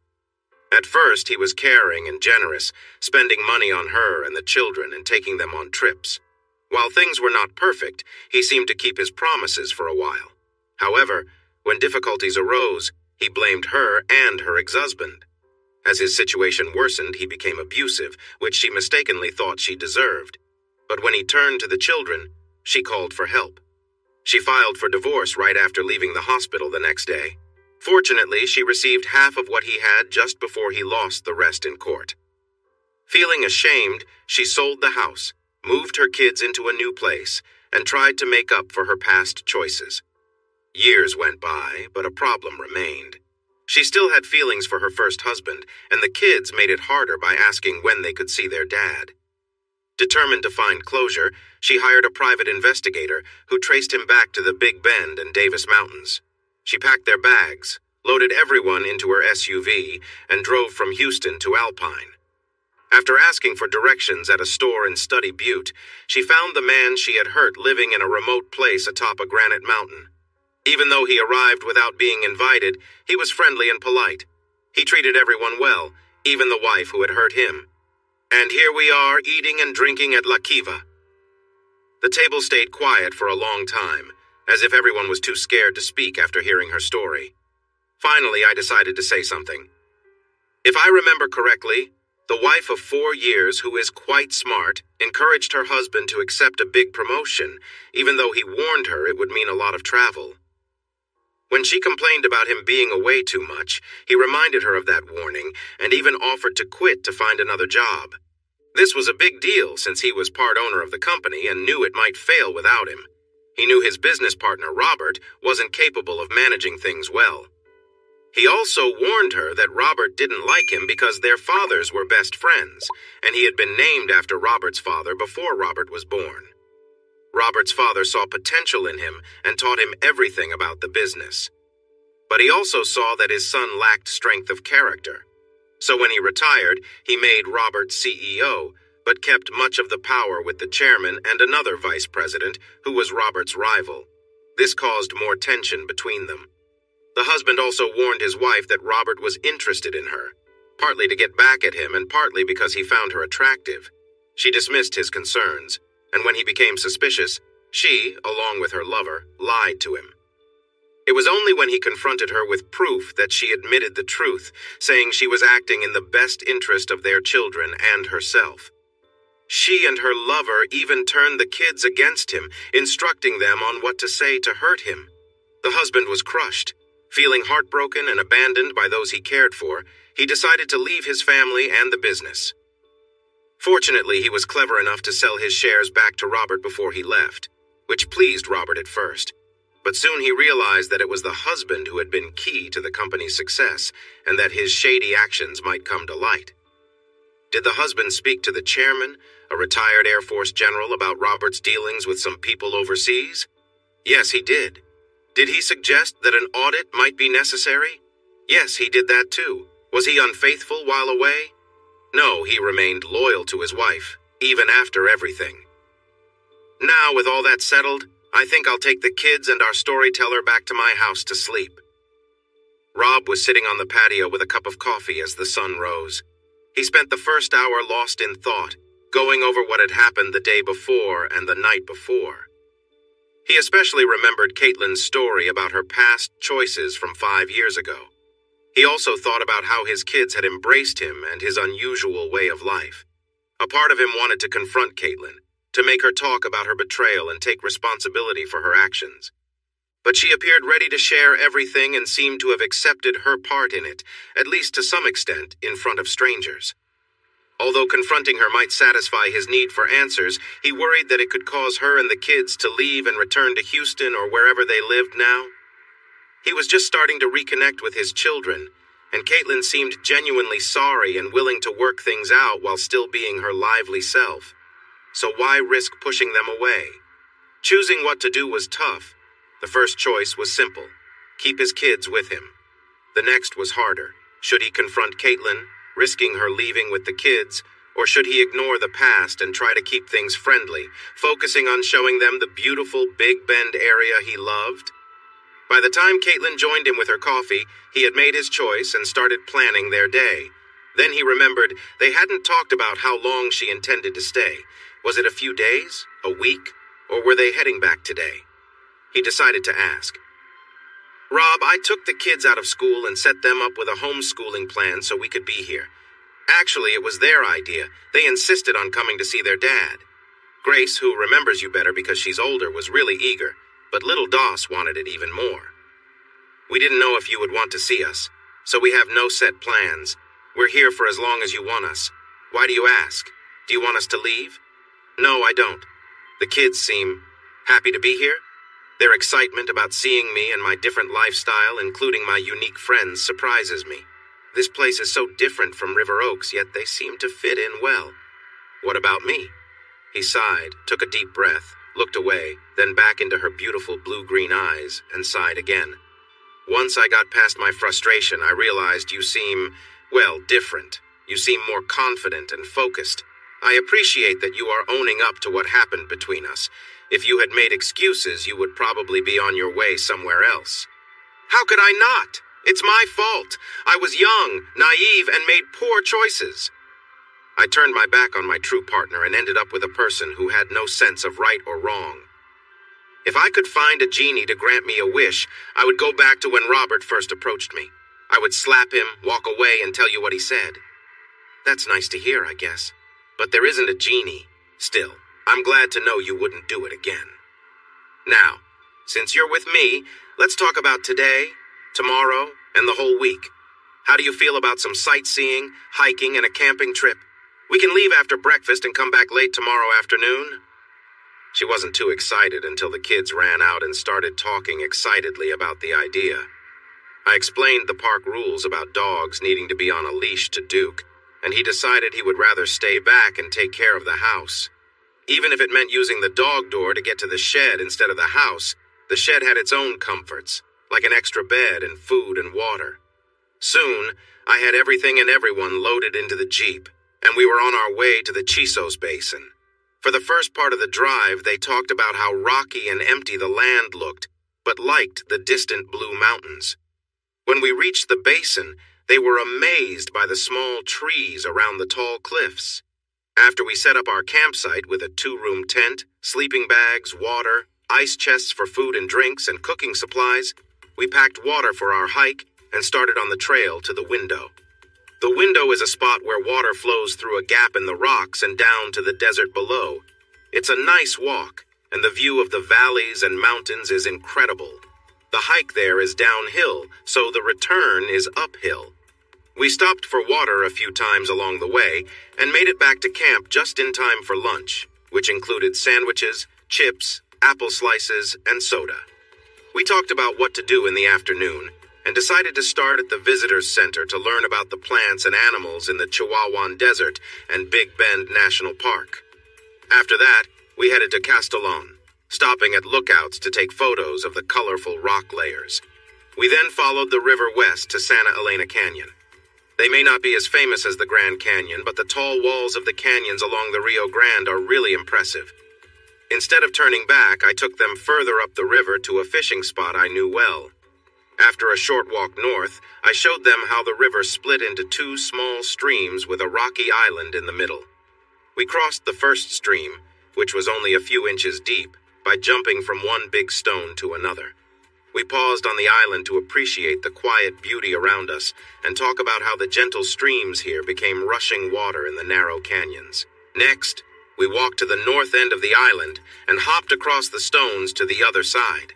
At first, he was caring and generous, spending money on her and the children and taking them on trips. While things were not perfect, he seemed to keep his promises for a while. However, when difficulties arose, he blamed her and her ex-husband. As his situation worsened, he became abusive, which she mistakenly thought she deserved. But when he turned to the children, she called for help. She filed for divorce right after leaving the hospital the next day. Fortunately, she received half of what he had just before he lost the rest in court. Feeling ashamed, she sold the house, moved her kids into a new place, and tried to make up for her past choices. Years went by, but a problem remained. She still had feelings for her first husband, and the kids made it harder by asking when they could see their dad. Determined to find closure, she hired a private investigator who traced him back to the Big Bend and Davis Mountains. She packed their bags, loaded everyone into her SUV, and drove from Houston to Alpine. After asking for directions at a store in Study Butte, she found the man she had hurt living in a remote place atop a granite mountain. Even though he arrived without being invited, he was friendly and polite. He treated everyone well, even the wife who had hurt him. And here we are, eating and drinking at La Kiva. The table stayed quiet for a long time, as if everyone was too scared to speak after hearing her story. Finally, I decided to say something. If I remember correctly, the wife of 4 years, who is quite smart, encouraged her husband to accept a big promotion, even though he warned her it would mean a lot of travel. When she complained about him being away too much, he reminded her of that warning and even offered to quit to find another job. This was a big deal since he was part owner of the company and knew it might fail without him. He knew his business partner, Robert, wasn't capable of managing things well. He also warned her that Robert didn't like him because their fathers were best friends, and he had been named after Robert's father before Robert was born. Robert's father saw potential in him and taught him everything about the business. But he also saw that his son lacked strength of character. So when he retired, he made Robert CEO, but kept much of the power with the chairman and another vice president who was Robert's rival. This caused more tension between them. The husband also warned his wife that Robert was interested in her, partly to get back at him and partly because he found her attractive. She dismissed his concerns, and when he became suspicious, she, along with her lover, lied to him. It was only when he confronted her with proof that she admitted the truth, saying she was acting in the best interest of their children and herself. She and her lover even turned the kids against him, instructing them on what to say to hurt him. The husband was crushed. Feeling heartbroken and abandoned by those he cared for, he decided to leave his family and the business. Fortunately, he was clever enough to sell his shares back to Robert before he left, which pleased Robert at first. But soon he realized that it was the husband who had been key to the company's success, and that his shady actions might come to light. Did the husband speak to the chairman, a retired Air Force general, about Robert's dealings with some people overseas? Yes, he did. Did he suggest that an audit might be necessary? Yes, he did that too. Was he unfaithful while away? No, he remained loyal to his wife, even after everything. Now, with all that settled, I think I'll take the kids and our storyteller back to my house to sleep. Rob was sitting on the patio with a cup of coffee as the sun rose. He spent the first hour lost in thought, going over what had happened the day before and the night before. He especially remembered Caitlin's story about her past choices from 5 years ago. He also thought about how his kids had embraced him and his unusual way of life. A part of him wanted to confront Caitlin, to make her talk about her betrayal and take responsibility for her actions. But she appeared ready to share everything and seemed to have accepted her part in it, at least to some extent, in front of strangers. Although confronting her might satisfy his need for answers, he worried that it could cause her and the kids to leave and return to Houston or wherever they lived now. He was just starting to reconnect with his children, and Caitlin seemed genuinely sorry and willing to work things out while still being her lively self. So why risk pushing them away? Choosing what to do was tough. The first choice was simple: keep his kids with him. The next was harder. Should he confront Caitlin, risking her leaving with the kids, or should he ignore the past and try to keep things friendly, focusing on showing them the beautiful Big Bend area he loved? By the time Caitlin joined him with her coffee, he had made his choice and started planning their day. Then he remembered they hadn't talked about how long she intended to stay. Was it a few days, a week, or were they heading back today? He decided to ask. Rob, I took the kids out of school and set them up with a homeschooling plan so we could be here. Actually, it was their idea. They insisted on coming to see their dad. Grace, who remembers you better because she's older, was really eager, but little Doss wanted it even more. We didn't know if you would want to see us, so we have no set plans. We're here for as long as you want us. Why do you ask? Do you want us to leave? No, I don't. The kids seem happy to be here. Their excitement about seeing me and my different lifestyle, including my unique friends, surprises me. This place is so different from River Oaks, yet they seem to fit in well. What about me? He sighed, took a deep breath, looked away, then back into her beautiful blue-green eyes, and sighed again. Once I got past my frustration, I realized you seem, well, different. You seem more confident and focused. I appreciate that you are owning up to what happened between us. If you had made excuses, you would probably be on your way somewhere else. How could I not? It's my fault. I was young, naive, and made poor choices. I turned my back on my true partner and ended up with a person who had no sense of right or wrong. If I could find a genie to grant me a wish, I would go back to when Robert first approached me. I would slap him, walk away, and tell you what he said. That's nice to hear, I guess. But there isn't a genie. Still, I'm glad to know you wouldn't do it again. Now, since you're with me, let's talk about today, tomorrow, and the whole week. How do you feel about some sightseeing, hiking, and a camping trip? We can leave after breakfast and come back late tomorrow afternoon. She wasn't too excited until the kids ran out and started talking excitedly about the idea. I explained the park rules about dogs needing to be on a leash to Duke, and he decided he would rather stay back and take care of the house. Even if it meant using the dog door to get to the shed instead of the house, the shed had its own comforts, like an extra bed and food and water. Soon, I had everything and everyone loaded into the Jeep, and we were on our way to the Chisos Basin. For the first part of the drive, they talked about how rocky and empty the land looked, but liked the distant blue mountains. When we reached the basin, they were amazed by the small trees around the tall cliffs. After we set up our campsite with a 2-room tent, sleeping bags, water, ice chests for food and drinks, and cooking supplies, we packed water for our hike and started on the trail to the window. The window is a spot where water flows through a gap in the rocks and down to the desert below. It's a nice walk, and the view of the valleys and mountains is incredible. The hike there is downhill, so the return is uphill. We stopped for water a few times along the way and made it back to camp just in time for lunch, which included sandwiches, chips, apple slices, and soda. We talked about what to do in the afternoon and decided to start at the Visitors Center to learn about the plants and animals in the Chihuahuan Desert and Big Bend National Park. After that, we headed to Castellon, stopping at lookouts to take photos of the colorful rock layers. We then followed the river west to Santa Elena Canyon. They may not be as famous as the Grand Canyon, but the tall walls of the canyons along the Rio Grande are really impressive. Instead of turning back, I took them further up the river to a fishing spot I knew well. After a short walk north, I showed them how the river split into 2 small streams with a rocky island in the middle. We crossed the first stream, which was only a few inches deep, by jumping from one big stone to another. We paused on the island to appreciate the quiet beauty around us and talk about how the gentle streams here became rushing water in the narrow canyons. Next, we walked to the north end of the island and hopped across the stones to the other side.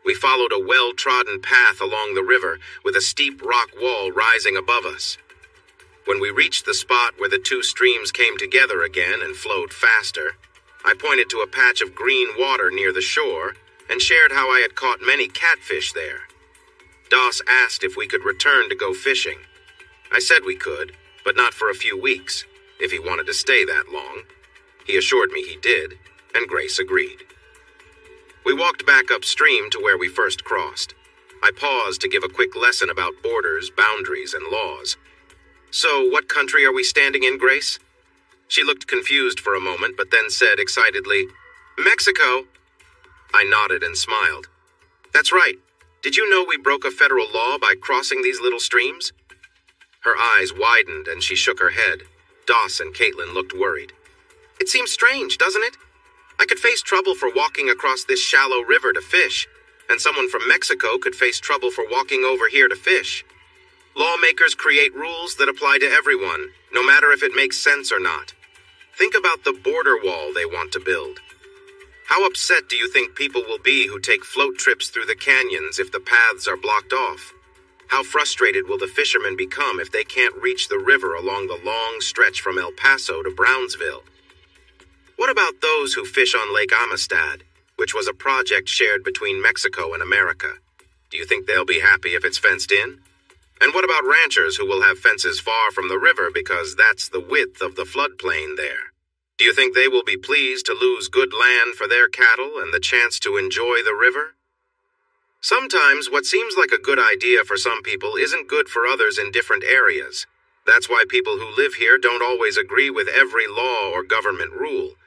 We followed a well-trodden path along the river with a steep rock wall rising above us. When we reached the spot where the 2 streams came together again and flowed faster, I pointed to a patch of green water near the shore and shared how I had caught many catfish there. Doss asked if we could return to go fishing. I said we could, but not for a few weeks, if he wanted to stay that long. He assured me he did, and Grace agreed. We walked back upstream to where we first crossed. I paused to give a quick lesson about borders, boundaries, and laws. "So, what country are we standing in, Grace?" She looked confused for a moment, but then said excitedly, "Mexico." I nodded and smiled. "That's right. Did you know we broke a federal law by crossing these little streams?" Her eyes widened and she shook her head. Doss and Caitlin looked worried. "It seems strange, doesn't it? I could face trouble for walking across this shallow river to fish, and someone from Mexico could face trouble for walking over here to fish. Lawmakers create rules that apply to everyone, no matter if it makes sense or not. Think about the border wall they want to build. How upset do you think people will be who take float trips through the canyons if the paths are blocked off? How frustrated will the fishermen become if they can't reach the river along the long stretch from El Paso to Brownsville? What about those who fish on Lake Amistad, which was a project shared between Mexico and America? Do you think they'll be happy if it's fenced in? And what about ranchers who will have fences far from the river because that's the width of the floodplain there? Do you think they will be pleased to lose good land for their cattle and the chance to enjoy the river? Sometimes what seems like a good idea for some people isn't good for others in different areas. That's why people who live here don't always agree with every law or government rule.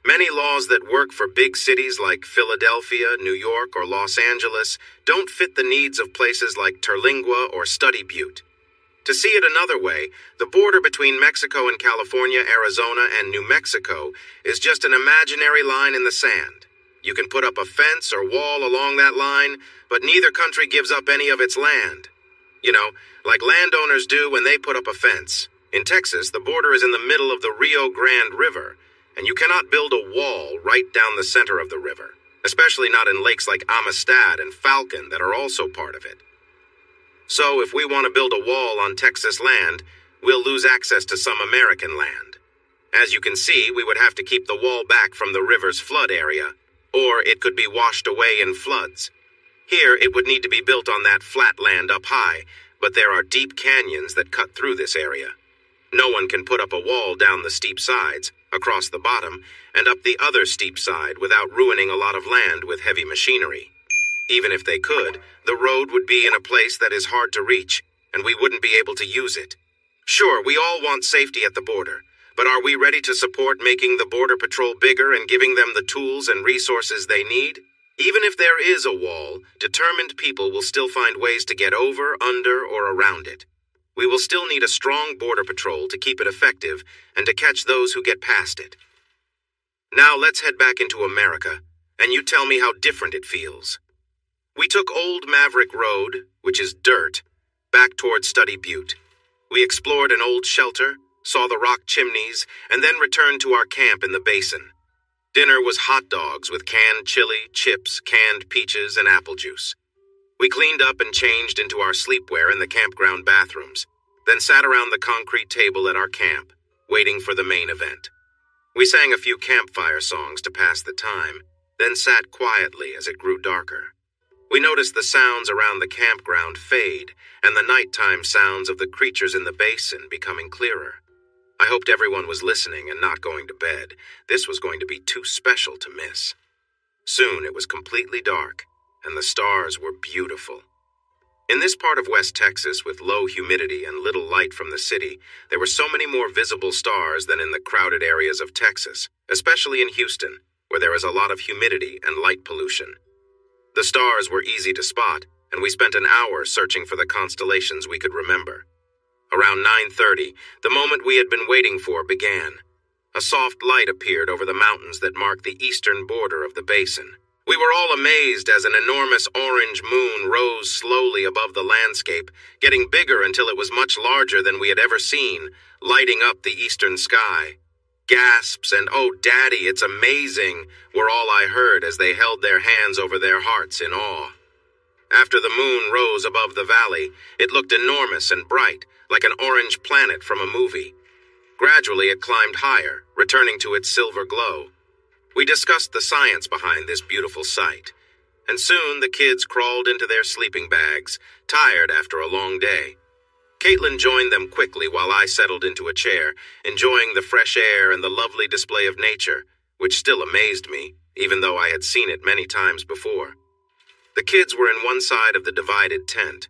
Many laws that work for big cities like Philadelphia, New York, or Los Angeles don't fit the needs of places like Terlingua or Study Butte. To see it another way, the border between Mexico and California, Arizona, and New Mexico is just an imaginary line in the sand. You can put up a fence or wall along that line, but neither country gives up any of its land. You know, like landowners do when they put up a fence. In Texas, the border is in the middle of the Rio Grande River, and you cannot build a wall right down the center of the river, especially not in lakes like Amistad and Falcon that are also part of it. So if we want to build a wall on Texas land, we'll lose access to some American land. As you can see, we would have to keep the wall back from the river's flood area, or it could be washed away in floods. Here, it would need to be built on that flat land up high, but there are deep canyons that cut through this area. No one can put up a wall down the steep sides, across the bottom, and up the other steep side without ruining a lot of land with heavy machinery. Even if they could, the road would be in a place that is hard to reach, and we wouldn't be able to use it. Sure, we all want safety at the border, but are we ready to support making the Border Patrol bigger and giving them the tools and resources they need? Even if there is a wall, determined people will still find ways to get over, under, or around it. We will still need a strong border patrol to keep it effective and to catch those who get past it. Now let's head back into America, and you tell me how different it feels. We took Old Maverick Road, which is dirt, back toward Study Butte. We explored an old shelter, saw the rock chimneys, and then returned to our camp in the basin. Dinner was hot dogs with canned chili, chips, canned peaches, and apple juice. We cleaned up and changed into our sleepwear in the campground bathrooms, then sat around the concrete table at our camp, waiting for the main event. We sang a few campfire songs to pass the time, then sat quietly as it grew darker. We noticed the sounds around the campground fade, and the nighttime sounds of the creatures in the basin becoming clearer. I hoped everyone was listening and not going to bed. This was going to be too special to miss. Soon it was completely dark, and the stars were beautiful. In this part of West Texas, with low humidity and little light from the city, there were so many more visible stars than in the crowded areas of Texas, especially in Houston, where there is a lot of humidity and light pollution. The stars were easy to spot, and we spent an hour searching for the constellations we could remember. Around 9:30, the moment we had been waiting for began. A soft light appeared over the mountains that marked the eastern border of the basin. We were all amazed as an enormous orange moon rose slowly above the landscape, getting bigger until it was much larger than we had ever seen, lighting up the eastern sky. Gasps and "Oh, Daddy, it's amazing" were all I heard as they held their hands over their hearts in awe. After the moon rose above the valley, it looked enormous and bright, like an orange planet from a movie. Gradually it climbed higher, returning to its silver glow. We discussed the science behind this beautiful sight, and soon the kids crawled into their sleeping bags, tired after a long day. Caitlin joined them quickly while I settled into a chair, enjoying the fresh air and the lovely display of nature, which still amazed me, even though I had seen it many times before. The kids were in one side of the divided tent.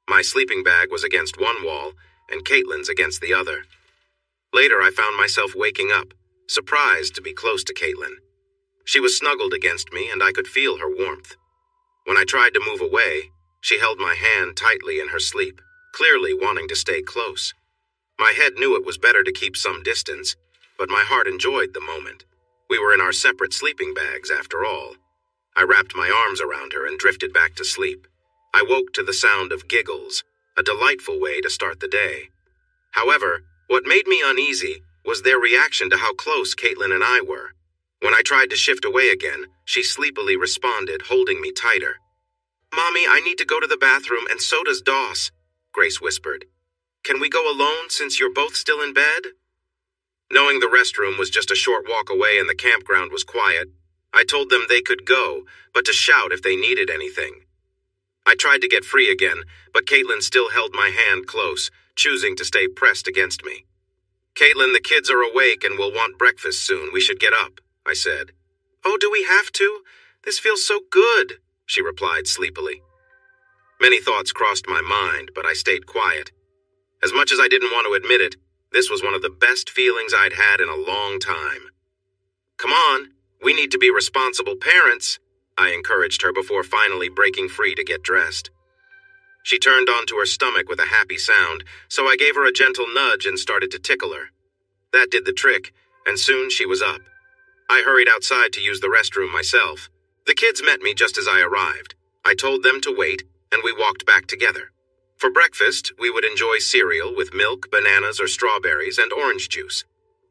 My sleeping bag was against one wall, and Caitlin's against the other. Later, I found myself waking up, surprised to be close to Caitlin. She was snuggled against me, and I could feel her warmth. When I tried to move away, she held my hand tightly in her sleep, clearly wanting to stay close. My head knew it was better to keep some distance, but my heart enjoyed the moment. We were in our separate sleeping bags, after all. I wrapped my arms around her and drifted back to sleep. I woke to the sound of giggles, a delightful way to start the day. However, what made me uneasy was their reaction to how close Caitlin and I were. When I tried to shift away again, she sleepily responded, holding me tighter. "Mommy, I need to go to the bathroom, and so does Doss," Grace whispered. "Can we go alone since you're both still in bed?" Knowing the restroom was just a short walk away and the campground was quiet, I told them they could go, but to shout if they needed anything. I tried to get free again, but Caitlin still held my hand close, choosing to stay pressed against me. "Caitlin, the kids are awake and will want breakfast soon. We should get up," I said. "Oh, do we have to? This feels so good," she replied sleepily. Many thoughts crossed my mind, but I stayed quiet. As much as I didn't want to admit it, this was one of the best feelings I'd had in a long time. "Come on, we need to be responsible parents," I encouraged her before finally breaking free to get dressed. She turned onto her stomach with a happy sound, so I gave her a gentle nudge and started to tickle her. That did the trick, and soon she was up. I hurried outside to use the restroom myself. The kids met me just as I arrived. I told them to wait, and we walked back together. For breakfast, we would enjoy cereal with milk, bananas, or strawberries, and orange juice.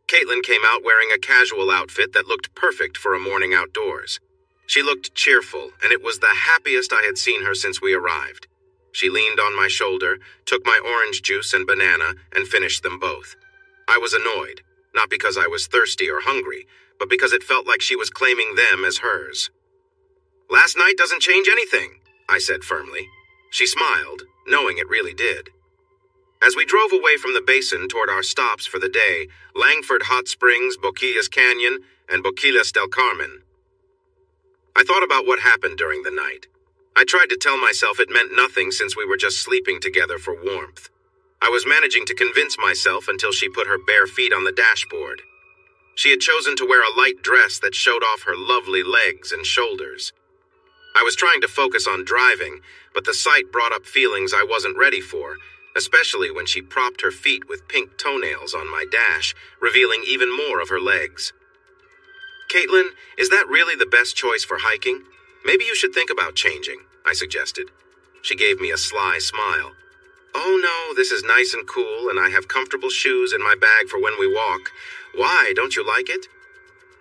Caitlin came out wearing a casual outfit that looked perfect for a morning outdoors. She looked cheerful, and it was the happiest I had seen her since we arrived. She leaned on my shoulder, took my orange juice and banana, and finished them both. I was annoyed, not because I was thirsty or hungry, but because it felt like she was claiming them as hers. "Last night doesn't change anything," I said firmly. She smiled, knowing it really did. As we drove away from the basin toward our stops for the day, Langford Hot Springs, Boquillas Canyon, and Boquillas del Carmen, I thought about what happened during the night. I tried to tell myself it meant nothing since we were just sleeping together for warmth. I was managing to convince myself until she put her bare feet on the dashboard. She had chosen to wear a light dress that showed off her lovely legs and shoulders. I was trying to focus on driving, but the sight brought up feelings I wasn't ready for, especially when she propped her feet with pink toenails on my dash, revealing even more of her legs. "Caitlin, is that really the best choice for hiking? Maybe you should think about changing," I suggested. She gave me a sly smile. "Oh no, this is nice and cool, and I have comfortable shoes in my bag for when we walk. Why, don't you like it?"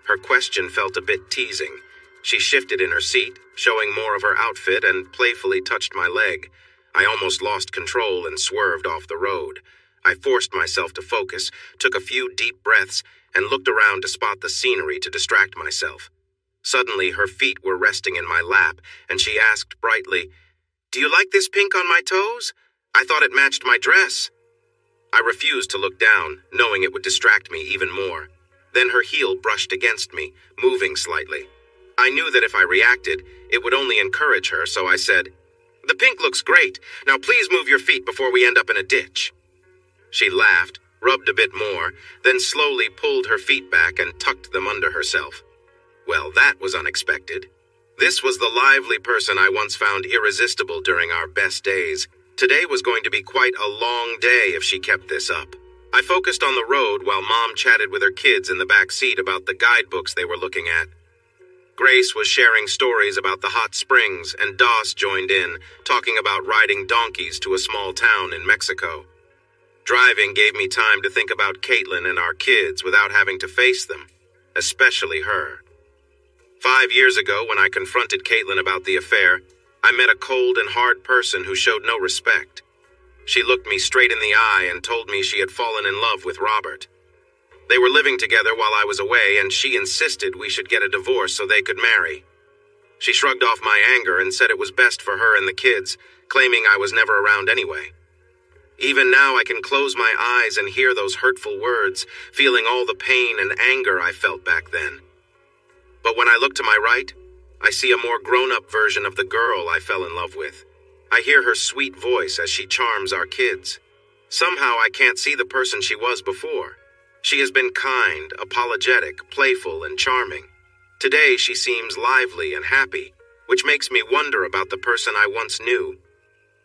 Her question felt a bit teasing. She shifted in her seat, showing more of her outfit, and playfully touched my leg. I almost lost control and swerved off the road. I forced myself to focus, took a few deep breaths, and looked around to spot the scenery to distract myself. Suddenly, her feet were resting in my lap, and she asked brightly, "Do you like this pink on my toes? I thought it matched my dress." I refused to look down, knowing it would distract me even more. Then her heel brushed against me, moving slightly. I knew that if I reacted, it would only encourage her, so I said, "The pink looks great. Now please move your feet before we end up in a ditch." She laughed, rubbed a bit more, then slowly pulled her feet back and tucked them under herself. Well, that was unexpected. This was the lively person I once found irresistible during our best days. Today was going to be quite a long day if she kept this up. I focused on the road while Mom chatted with her kids in the back seat about the guidebooks they were looking at. Grace was sharing stories about the hot springs, and Doss joined in, talking about riding donkeys to a small town in Mexico. Driving gave me time to think about Caitlin and our kids without having to face them, especially her. 5 years ago, when I confronted Caitlin about the affair, I met a cold and hard person who showed no respect. She looked me straight in the eye and told me she had fallen in love with Robert. They were living together while I was away, and she insisted we should get a divorce so they could marry. She shrugged off my anger and said it was best for her and the kids, claiming I was never around anyway. Even now I can close my eyes and hear those hurtful words, feeling all the pain and anger I felt back then. But when I look to my right, I see a more grown-up version of the girl I fell in love with. I hear her sweet voice as she charms our kids. Somehow I can't see the person she was before. She has been kind, apologetic, playful, and charming. Today she seems lively and happy, which makes me wonder about the person I once knew.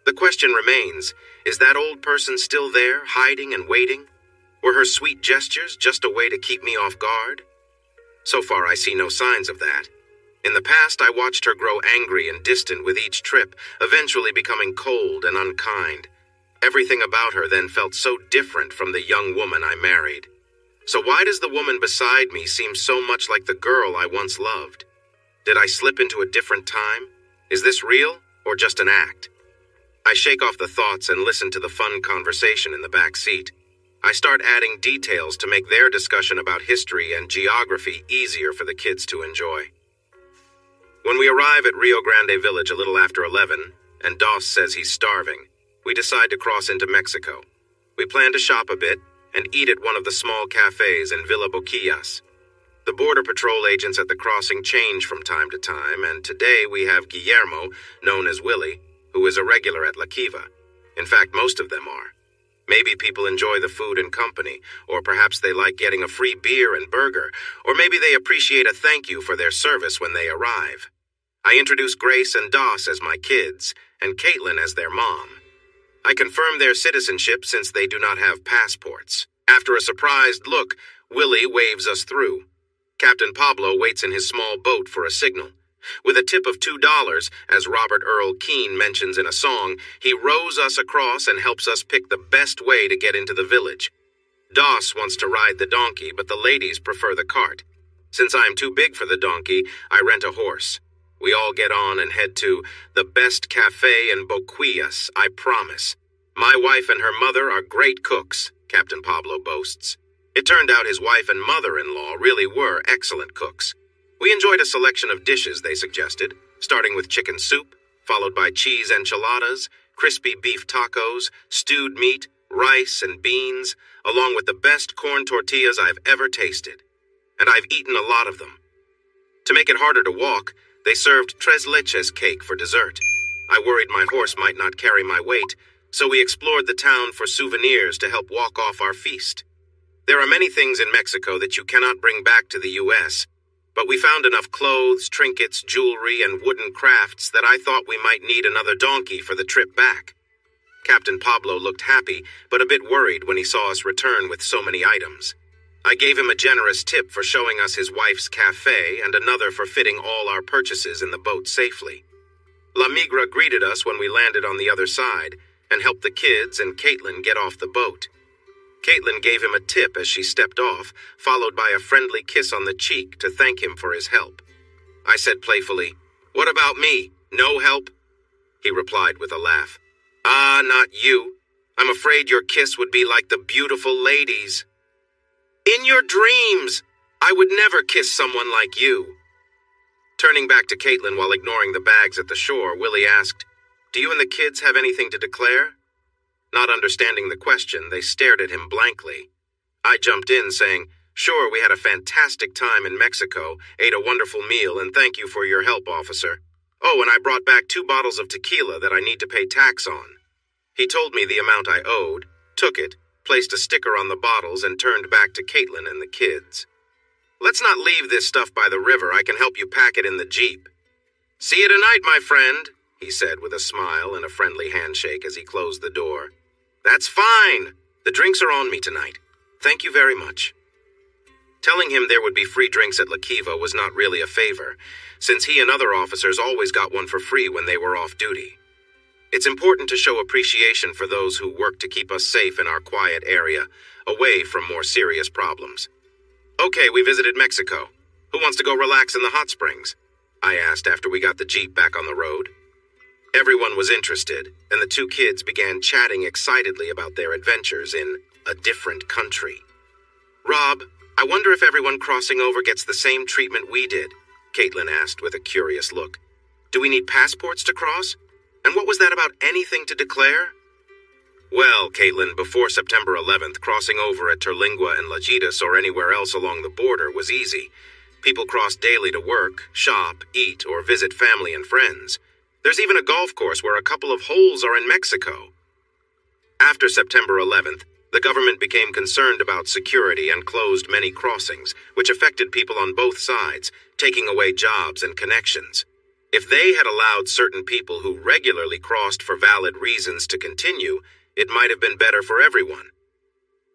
The question remains, is that old person still there, hiding and waiting? Were her sweet gestures just a way to keep me off guard? So far I see no signs of that. In the past I watched her grow angry and distant with each trip, eventually becoming cold and unkind. Everything about her then felt so different from the young woman I married. So why does the woman beside me seem so much like the girl I once loved? Did I slip into a different time? Is this real or just an act? I shake off the thoughts and listen to the fun conversation in the back seat. I start adding details to make their discussion about history and geography easier for the kids to enjoy. When we arrive at Rio Grande Village a little after 11, and Doss says he's starving, we decide to cross into Mexico. We plan to shop a bit and eat at one of the small cafes in Villa Boquillas. The Border Patrol agents at the crossing change from time to time, and today we have Guillermo, known as Willie, who is a regular at La Kiva. In fact, most of them are. Maybe people enjoy the food and company, or perhaps they like getting a free beer and burger, or maybe they appreciate a thank you for their service when they arrive. I introduce Grace and Doss as my kids, and Caitlin as their mom. I confirm their citizenship since they do not have passports. After a surprised look, Willie waves us through. Captain Pablo waits in his small boat for a signal. With a tip of $2, as Robert Earl Keen mentions in a song, he rows us across and helps us pick the best way to get into the village. Doss wants to ride the donkey, but the ladies prefer the cart. Since I am too big for the donkey, I rent a horse. We all get on and head to the best cafe in Boquillas, I promise. My wife and her mother are great cooks, Captain Pablo boasts. It turned out his wife and mother-in-law really were excellent cooks. We enjoyed a selection of dishes they suggested, starting with chicken soup, followed by cheese enchiladas, crispy beef tacos, stewed meat, rice and beans, along with the best corn tortillas I've ever tasted. And I've eaten a lot of them. To make it harder to walk, they served tres leches cake for dessert. I worried my horse might not carry my weight, so we explored the town for souvenirs to help walk off our feast. There are many things in Mexico that you cannot bring back to the U.S., But we found enough clothes, trinkets, jewelry, and wooden crafts that I thought we might need another donkey for the trip back. Captain Pablo looked happy, but a bit worried when he saw us return with so many items. I gave him a generous tip for showing us his wife's cafe and another for fitting all our purchases in the boat safely. La Migra greeted us when we landed on the other side and helped the kids and Caitlin get off the boat. Caitlin gave him a tip as she stepped off, followed by a friendly kiss on the cheek to thank him for his help. I said playfully, "What about me? No help?" He replied with a laugh, "Ah, not you. I'm afraid your kiss would be like the beautiful ladies." "In your dreams! I would never kiss someone like you." Turning back to Caitlin while ignoring the bags at the shore, Willie asked, "Do you and the kids have anything to declare?" Not understanding the question, they stared at him blankly. I jumped in, saying, "Sure, we had a fantastic time in Mexico, ate a wonderful meal, and thank you for your help, officer. Oh, and I brought back 2 bottles of tequila that I need to pay tax on." He told me the amount I owed, took it, placed a sticker on the bottles, and turned back to Caitlin and the kids. "Let's not leave this stuff by the river. I can help you pack it in the Jeep." "See you tonight, my friend," he said with a smile and a friendly handshake as he closed the door. "That's fine. The drinks are on me tonight. Thank you very much." Telling him there would be free drinks at La Kiva was not really a favor, since he and other officers always got one for free when they were off duty. It's important to show appreciation for those who work to keep us safe in our quiet area, away from more serious problems. "Okay, we visited Mexico. Who wants to go relax in the hot springs?" I asked after we got the Jeep back on the road. Everyone was interested, and the 2 kids began chatting excitedly about their adventures in a different country. "Rob, I wonder if everyone crossing over gets the same treatment we did," Caitlin asked with a curious look. "Do we need passports to cross? And what was that about anything to declare?" "Well, Caitlin, before September 11th, crossing over at Terlingua and Lajitas or anywhere else along the border was easy. People crossed daily to work, shop, eat, or visit family and friends. There's even a golf course where a couple of holes are in Mexico." After September 11th, the government became concerned about security and closed many crossings, which affected people on both sides, taking away jobs and connections. If they had allowed certain people who regularly crossed for valid reasons to continue, it might have been better for everyone.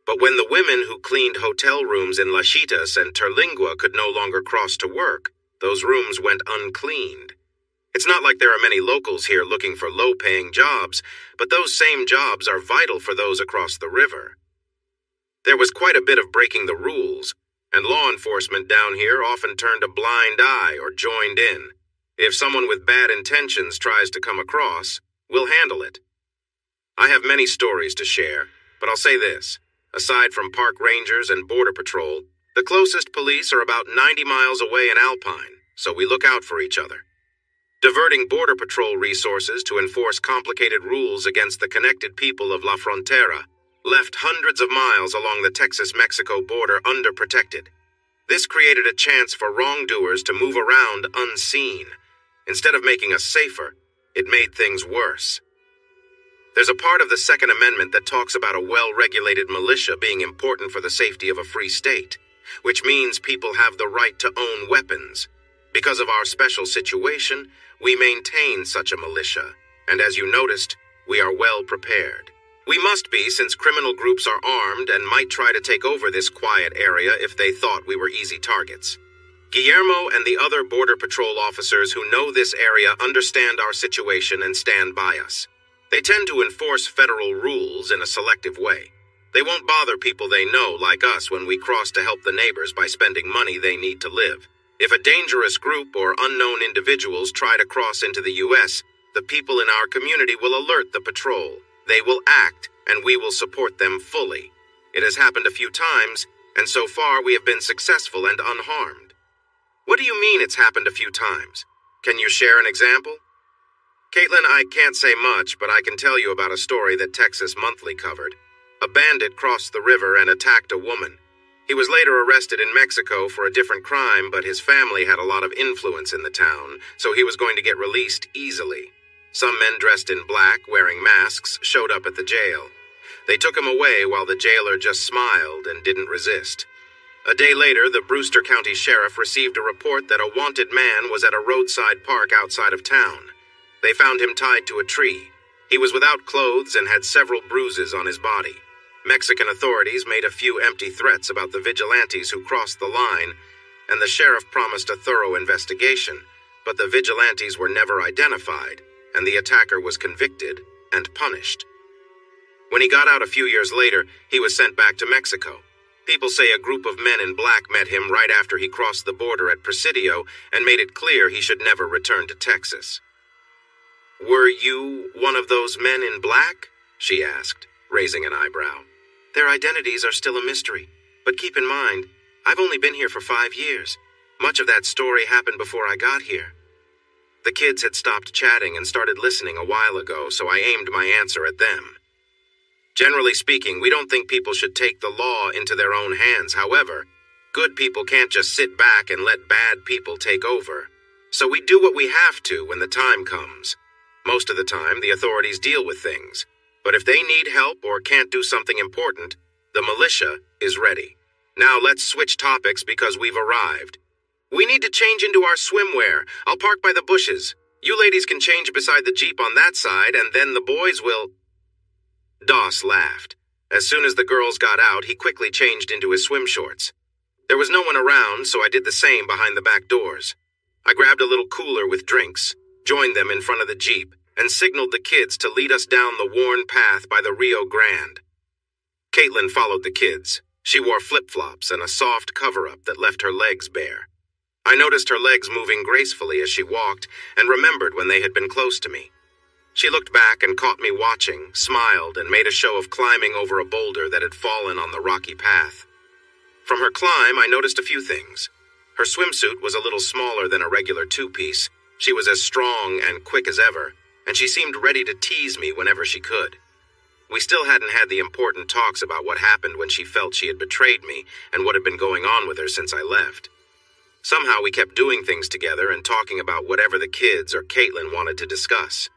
But when the women who cleaned hotel rooms in Lajitas and Terlingua could no longer cross to work, those rooms went uncleaned. It's not like there are many locals here looking for low-paying jobs, but those same jobs are vital for those across the river. There was quite a bit of breaking the rules, and law enforcement down here often turned a blind eye or joined in. If someone with bad intentions tries to come across, we'll handle it. I have many stories to share, but I'll say this. Aside from park rangers and border patrol, the closest police are about 90 miles away in Alpine, so we look out for each other. Diverting border patrol resources to enforce complicated rules against the connected people of La Frontera left hundreds of miles along the Texas-Mexico border underprotected. This created a chance for wrongdoers to move around unseen. Instead of making us safer, it made things worse. There's a part of the Second Amendment that talks about a well-regulated militia being important for the safety of a free state, which means people have the right to own weapons. Because of our special situation, we maintain such a militia, and as you noticed, we are well prepared. We must be, since criminal groups are armed and might try to take over this quiet area if they thought we were easy targets. Guillermo and the other Border Patrol officers who know this area understand our situation and stand by us. They tend to enforce federal rules in a selective way. They won't bother people they know, like us, when we cross to help the neighbors by spending money they need to live. If a dangerous group or unknown individuals try to cross into the U.S., the people in our community will alert the patrol. They will act, and we will support them fully. It has happened a few times, and so far we have been successful and unharmed. What do you mean it's happened a few times? Can you share an example? Caitlin, I can't say much, but I can tell you about a story that Texas Monthly covered. A bandit crossed the river and attacked a woman. He was later arrested in Mexico for a different crime, but his family had a lot of influence in the town, so he was going to get released easily. Some men dressed in black, wearing masks, showed up at the jail. They took him away while the jailer just smiled and didn't resist. A day later, the Brewster County Sheriff received a report that a wanted man was at a roadside park outside of town. They found him tied to a tree. He was without clothes and had several bruises on his body. Mexican authorities made a few empty threats about the vigilantes who crossed the line, and the sheriff promised a thorough investigation, but the vigilantes were never identified, and the attacker was convicted and punished. When he got out a few years later, he was sent back to Mexico. People say a group of men in black met him right after he crossed the border at Presidio and made it clear he should never return to Texas. "Were you one of those men in black?" she asked, raising an eyebrow. "Their identities are still a mystery, but keep in mind, I've only been here for 5 years. Much of that story happened before I got here." The kids had stopped chatting and started listening a while ago, so I aimed my answer at them. "Generally speaking, we don't think people should take the law into their own hands. However, good people can't just sit back and let bad people take over. So we do what we have to when the time comes. Most of the time, the authorities deal with things. But if they need help or can't do something important, the militia is ready. Now let's switch topics because we've arrived. We need to change into our swimwear. I'll park by the bushes. You ladies can change beside the Jeep on that side, and then the boys will..." Doss laughed. As soon as the girls got out, he quickly changed into his swim shorts. There was no one around, so I did the same behind the back doors. I grabbed a little cooler with drinks, joined them in front of the Jeep, and signaled the kids to lead us down the worn path by the Rio Grande. Caitlin followed the kids. She wore flip-flops and a soft cover-up that left her legs bare. I noticed her legs moving gracefully as she walked, and remembered when they had been close to me. She looked back and caught me watching, smiled, and made a show of climbing over a boulder that had fallen on the rocky path. From her climb, I noticed a few things. Her swimsuit was a little smaller than a regular two-piece. She was as strong and quick as ever, and she seemed ready to tease me whenever she could. We still hadn't had the important talks about what happened when she felt she had betrayed me and what had been going on with her since I left. Somehow we kept doing things together and talking about whatever the kids or Caitlin wanted to discuss.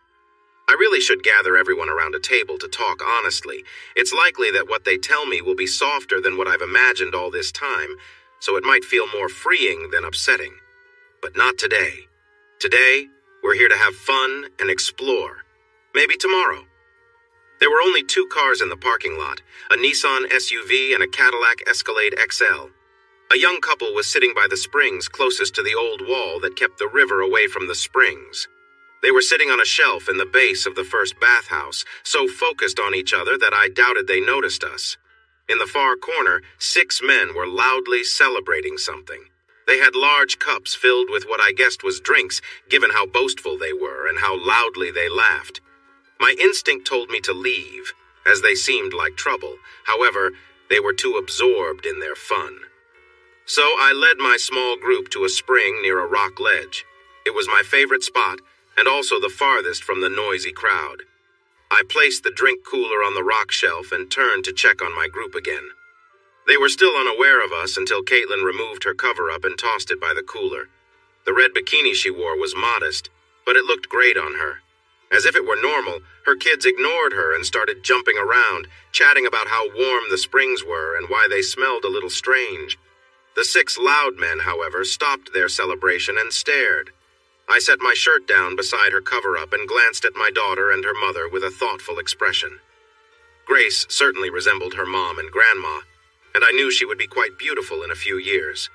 I really should gather everyone around a table to talk honestly. It's likely that what they tell me will be softer than what I've imagined all this time, so it might feel more freeing than upsetting. But not today. Today, we're here to have fun and explore. Maybe tomorrow. There were only 2 cars in the parking lot, a Nissan SUV and a Cadillac Escalade XL. A young couple was sitting by the springs closest to the old wall that kept the river away from the springs. They were sitting on a shelf in the base of the first bathhouse, so focused on each other that I doubted they noticed us. In the far corner, 6 men were loudly celebrating something. They had large cups filled with what I guessed was drinks, given how boastful they were and how loudly they laughed. My instinct told me to leave, as they seemed like trouble. However, they were too absorbed in their fun. So I led my small group to a spring near a rock ledge. It was my favorite spot, and also the farthest from the noisy crowd. I placed the drink cooler on the rock shelf and turned to check on my group again. They were still unaware of us until Caitlin removed her cover-up and tossed it by the cooler. The red bikini she wore was modest, but it looked great on her. As if it were normal, her kids ignored her and started jumping around, chatting about how warm the springs were and why they smelled a little strange. The 6 loud men, however, stopped their celebration and stared. I set my shirt down beside her cover-up and glanced at my daughter and her mother with a thoughtful expression. Grace certainly resembled her mom and grandma, and I knew she would be quite beautiful in a few years.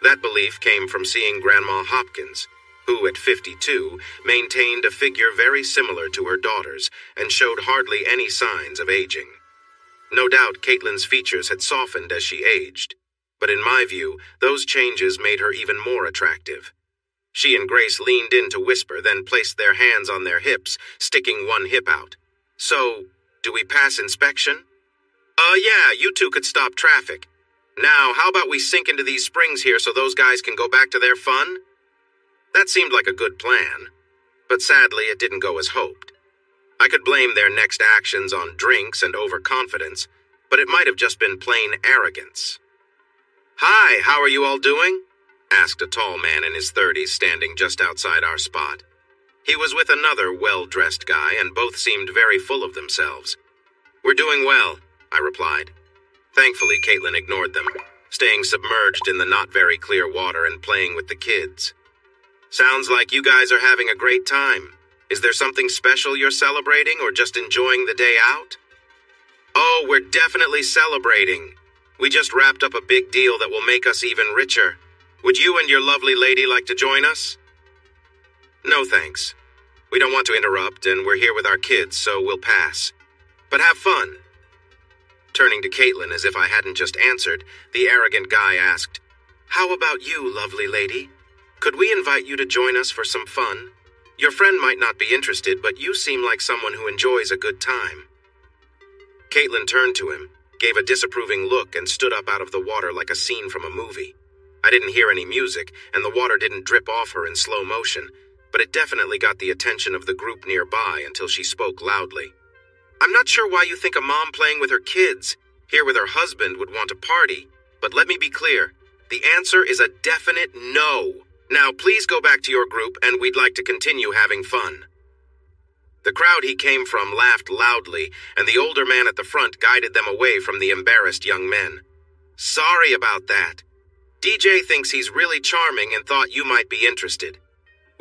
That belief came from seeing Grandma Hopkins, who, at 52, maintained a figure very similar to her daughter's and showed hardly any signs of aging. No doubt Caitlin's features had softened as she aged, but in my view, those changes made her even more attractive. She and Grace leaned in to whisper, then placed their hands on their hips, sticking one hip out. "So, do we pass inspection?" Yeah, you 2 could stop traffic. Now, how about we sink into these springs here so those guys can go back to their fun?" That seemed like a good plan, but sadly it didn't go as hoped. I could blame their next actions on drinks and overconfidence, but it might have just been plain arrogance. "Hi, how are you all doing?" asked a tall man in his 30s standing just outside our spot. He was with another well-dressed guy, and both seemed very full of themselves. "We're doing well," I replied. Thankfully, Caitlin ignored them. staying submerged in the not very clear water and playing with the kids. Sounds like you guys are having a great time. Is there something special you're celebrating or just enjoying the day out? Oh, we're definitely celebrating. We just wrapped up a big deal that will make us even richer. Would you and your lovely lady like to join us? No, thanks. We don't want to interrupt, and we're here with our kids, so we'll pass. But have fun. Turning to Caitlin as if I hadn't just answered, the arrogant guy asked, How about you, lovely lady? Could we invite you to join us for some fun? Your friend might not be interested, but you seem like someone who enjoys a good time. Caitlin turned to him, gave a disapproving look, and stood up out of the water like a scene from a movie. I didn't hear any music, and the water didn't drip off her in slow motion, but it definitely got the attention of the group nearby until she spoke loudly. I'm not sure why you think a mom playing with her kids, here with her husband, would want to party, but let me be clear. The answer is a definite no. Now, please go back to your group, and we'd like to continue having fun. The crowd he came from laughed loudly, and the older man at the front guided them away from the embarrassed young men. Sorry about that. DJ thinks he's really charming and thought you might be interested.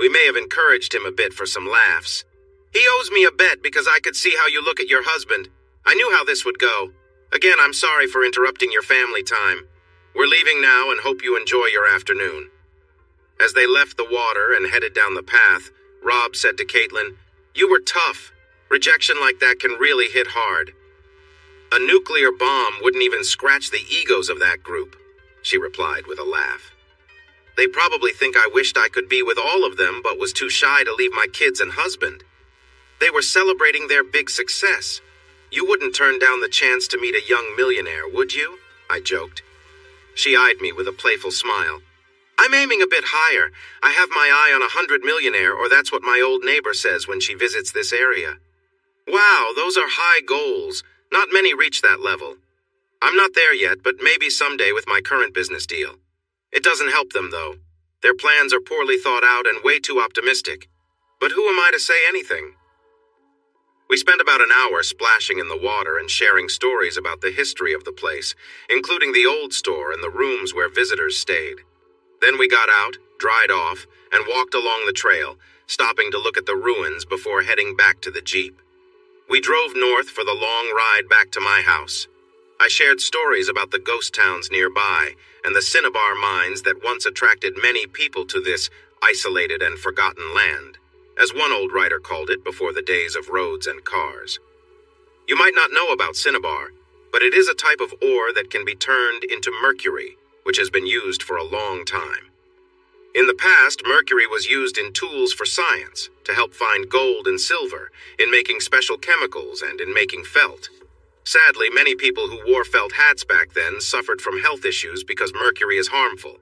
We may have encouraged him a bit for some laughs. He owes me a bet because I could see how you look at your husband. I knew how this would go. Again, I'm sorry for interrupting your family time. We're leaving now and hope you enjoy your afternoon. As they left the water and headed down the path, Rob said to Caitlin, You were tough. Rejection like that can really hit hard. A nuclear bomb wouldn't even scratch the egos of that group, she replied with a laugh. They probably think I wished I could be with all of them but was too shy to leave my kids and husband. They were celebrating their big success. You wouldn't turn down the chance to meet a young millionaire, would you? I joked. She eyed me with a playful smile. I'm aiming a bit higher. I have my eye on 100 millionaire, or that's what my old neighbor says when she visits this area. Wow, those are high goals. Not many reach that level. I'm not there yet, but maybe someday with my current business deal. It doesn't help them, though. Their plans are poorly thought out and way too optimistic. But who am I to say anything? We spent about an hour splashing in the water and sharing stories about the history of the place, including the old store and the rooms where visitors stayed. Then we got out, dried off, and walked along the trail, stopping to look at the ruins before heading back to the Jeep. We drove north for the long ride back to my house. I shared stories about the ghost towns nearby and the cinnabar mines that once attracted many people to this isolated and forgotten land, as one old writer called it before the days of roads and cars. You might not know about cinnabar, but it is a type of ore that can be turned into mercury, which has been used for a long time. In the past, mercury was used in tools for science to help find gold and silver, in making special chemicals, and in making felt. Sadly, many people who wore felt hats back then suffered from health issues because mercury is harmful.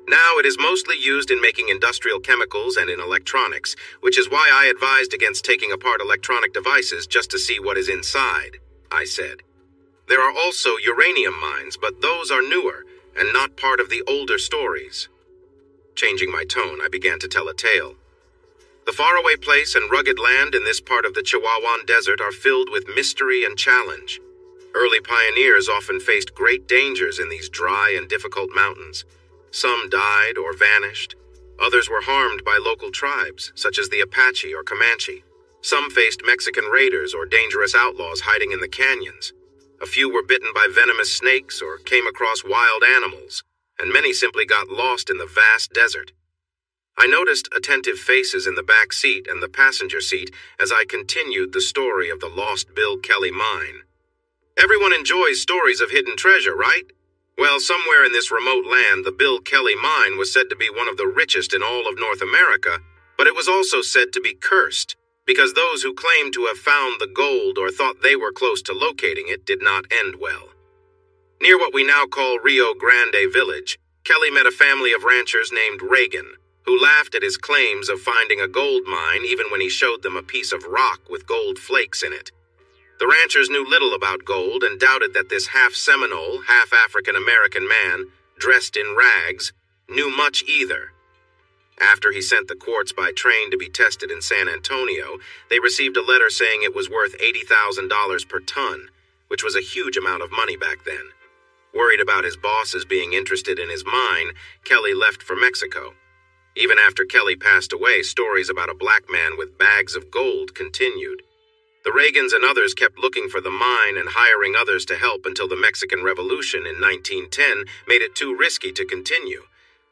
Now it is mostly used in making industrial chemicals and in electronics, which is why I advised against taking apart electronic devices just to see what is inside, I said. There are also uranium mines, but those are newer and not part of the older stories. Changing my tone, I began to tell a tale. The faraway place and rugged land in this part of the Chihuahuan Desert are filled with mystery and challenge. Early pioneers often faced great dangers in these dry and difficult mountains. Some died or vanished. Others were harmed by local tribes, such as the Apache or Comanche. Some faced Mexican raiders or dangerous outlaws hiding in the canyons. A few were bitten by venomous snakes or came across wild animals, and many simply got lost in the vast desert. I noticed attentive faces in the back seat and the passenger seat as I continued the story of the lost Bill Kelly mine. Everyone enjoys stories of hidden treasure, right? Well, somewhere in this remote land, the Bill Kelly mine was said to be one of the richest in all of North America, but it was also said to be cursed, because those who claimed to have found the gold or thought they were close to locating it did not end well. Near what we now call Rio Grande Village, Kelly met a family of ranchers named Reagan, who laughed at his claims of finding a gold mine even when he showed them a piece of rock with gold flakes in it. The ranchers knew little about gold and doubted that this half-Seminole, half-African-American man, dressed in rags, knew much either. After he sent the quartz by train to be tested in San Antonio, they received a letter saying it was worth $80,000 per ton, which was a huge amount of money back then. Worried worried about his bosses being interested in his mine, Kelly left for Mexico. Even after Kelly passed away, stories about a black man with bags of gold continued. The Reagans and others kept looking for the mine and hiring others to help until the Mexican Revolution in 1910 made it too risky to continue.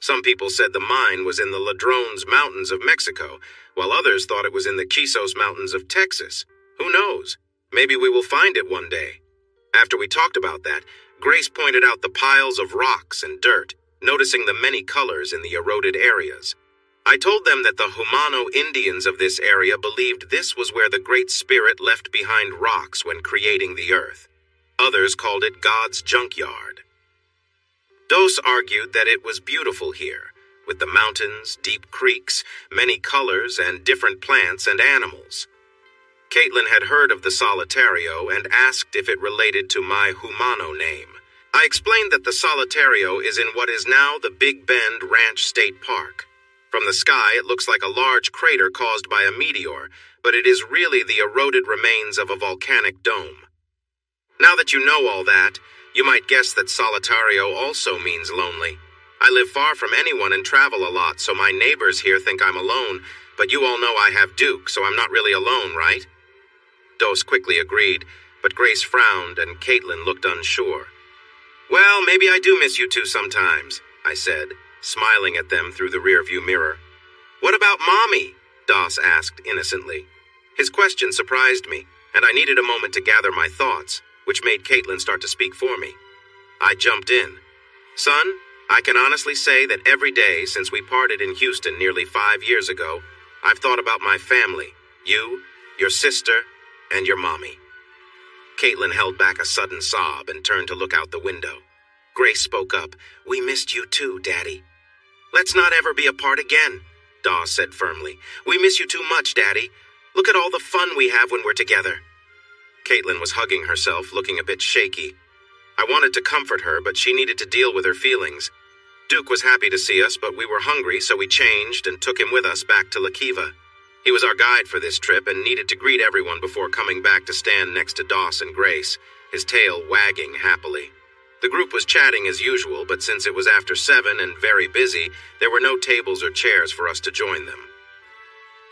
Some people said the mine was in the Ladrones Mountains of Mexico, while others thought it was in the Quizos Mountains of Texas. Who knows? Maybe we will find it one day. After we talked about that, Grace pointed out the piles of rocks and dirt, noticing the many colors in the eroded areas. I told them that the Jumano Indians of this area believed this was where the Great Spirit left behind rocks when creating the earth. Others called it God's junkyard. Dos argued that it was beautiful here, with the mountains, deep creeks, many colors, and different plants and animals. Caitlin had heard of the Solitario and asked if it related to my Jumano name. I explained that the Solitario is in what is now the Big Bend Ranch State Park. From the sky, it looks like a large crater caused by a meteor, but it is really the eroded remains of a volcanic dome. Now that you know all that, you might guess that Solitario also means lonely. I live far from anyone and travel a lot, so my neighbors here think I'm alone, but you all know I have Duke, so I'm not really alone, right? Dos quickly agreed, but Grace frowned and Caitlin looked unsure. Well, maybe I do miss you two sometimes, I said, smiling at them through the rearview mirror. What about Mommy? Dos asked innocently. His question surprised me, and I needed a moment to gather my thoughts, which made Caitlin start to speak for me. I jumped in. Son, I can honestly say that every day since we parted in Houston nearly 5 years ago, I've thought about my family, you, your sister, and your mommy. Caitlin held back a sudden sob and turned to look out the window. Grace spoke up. We missed you too, Daddy. Let's not ever be apart again, Dawes said firmly. We miss you too much, Daddy. Look at all the fun we have when we're together. Caitlin was hugging herself, looking a bit shaky. I wanted to comfort her, but she needed to deal with her feelings. Duke was happy to see us, but we were hungry, so we changed and took him with us back to La Kiva. He was our guide for this trip and needed to greet everyone before coming back to stand next to Doss and Grace, his tail wagging happily. The group was chatting as usual, but since it was after 7 and very busy, there were no tables or chairs for us to join them.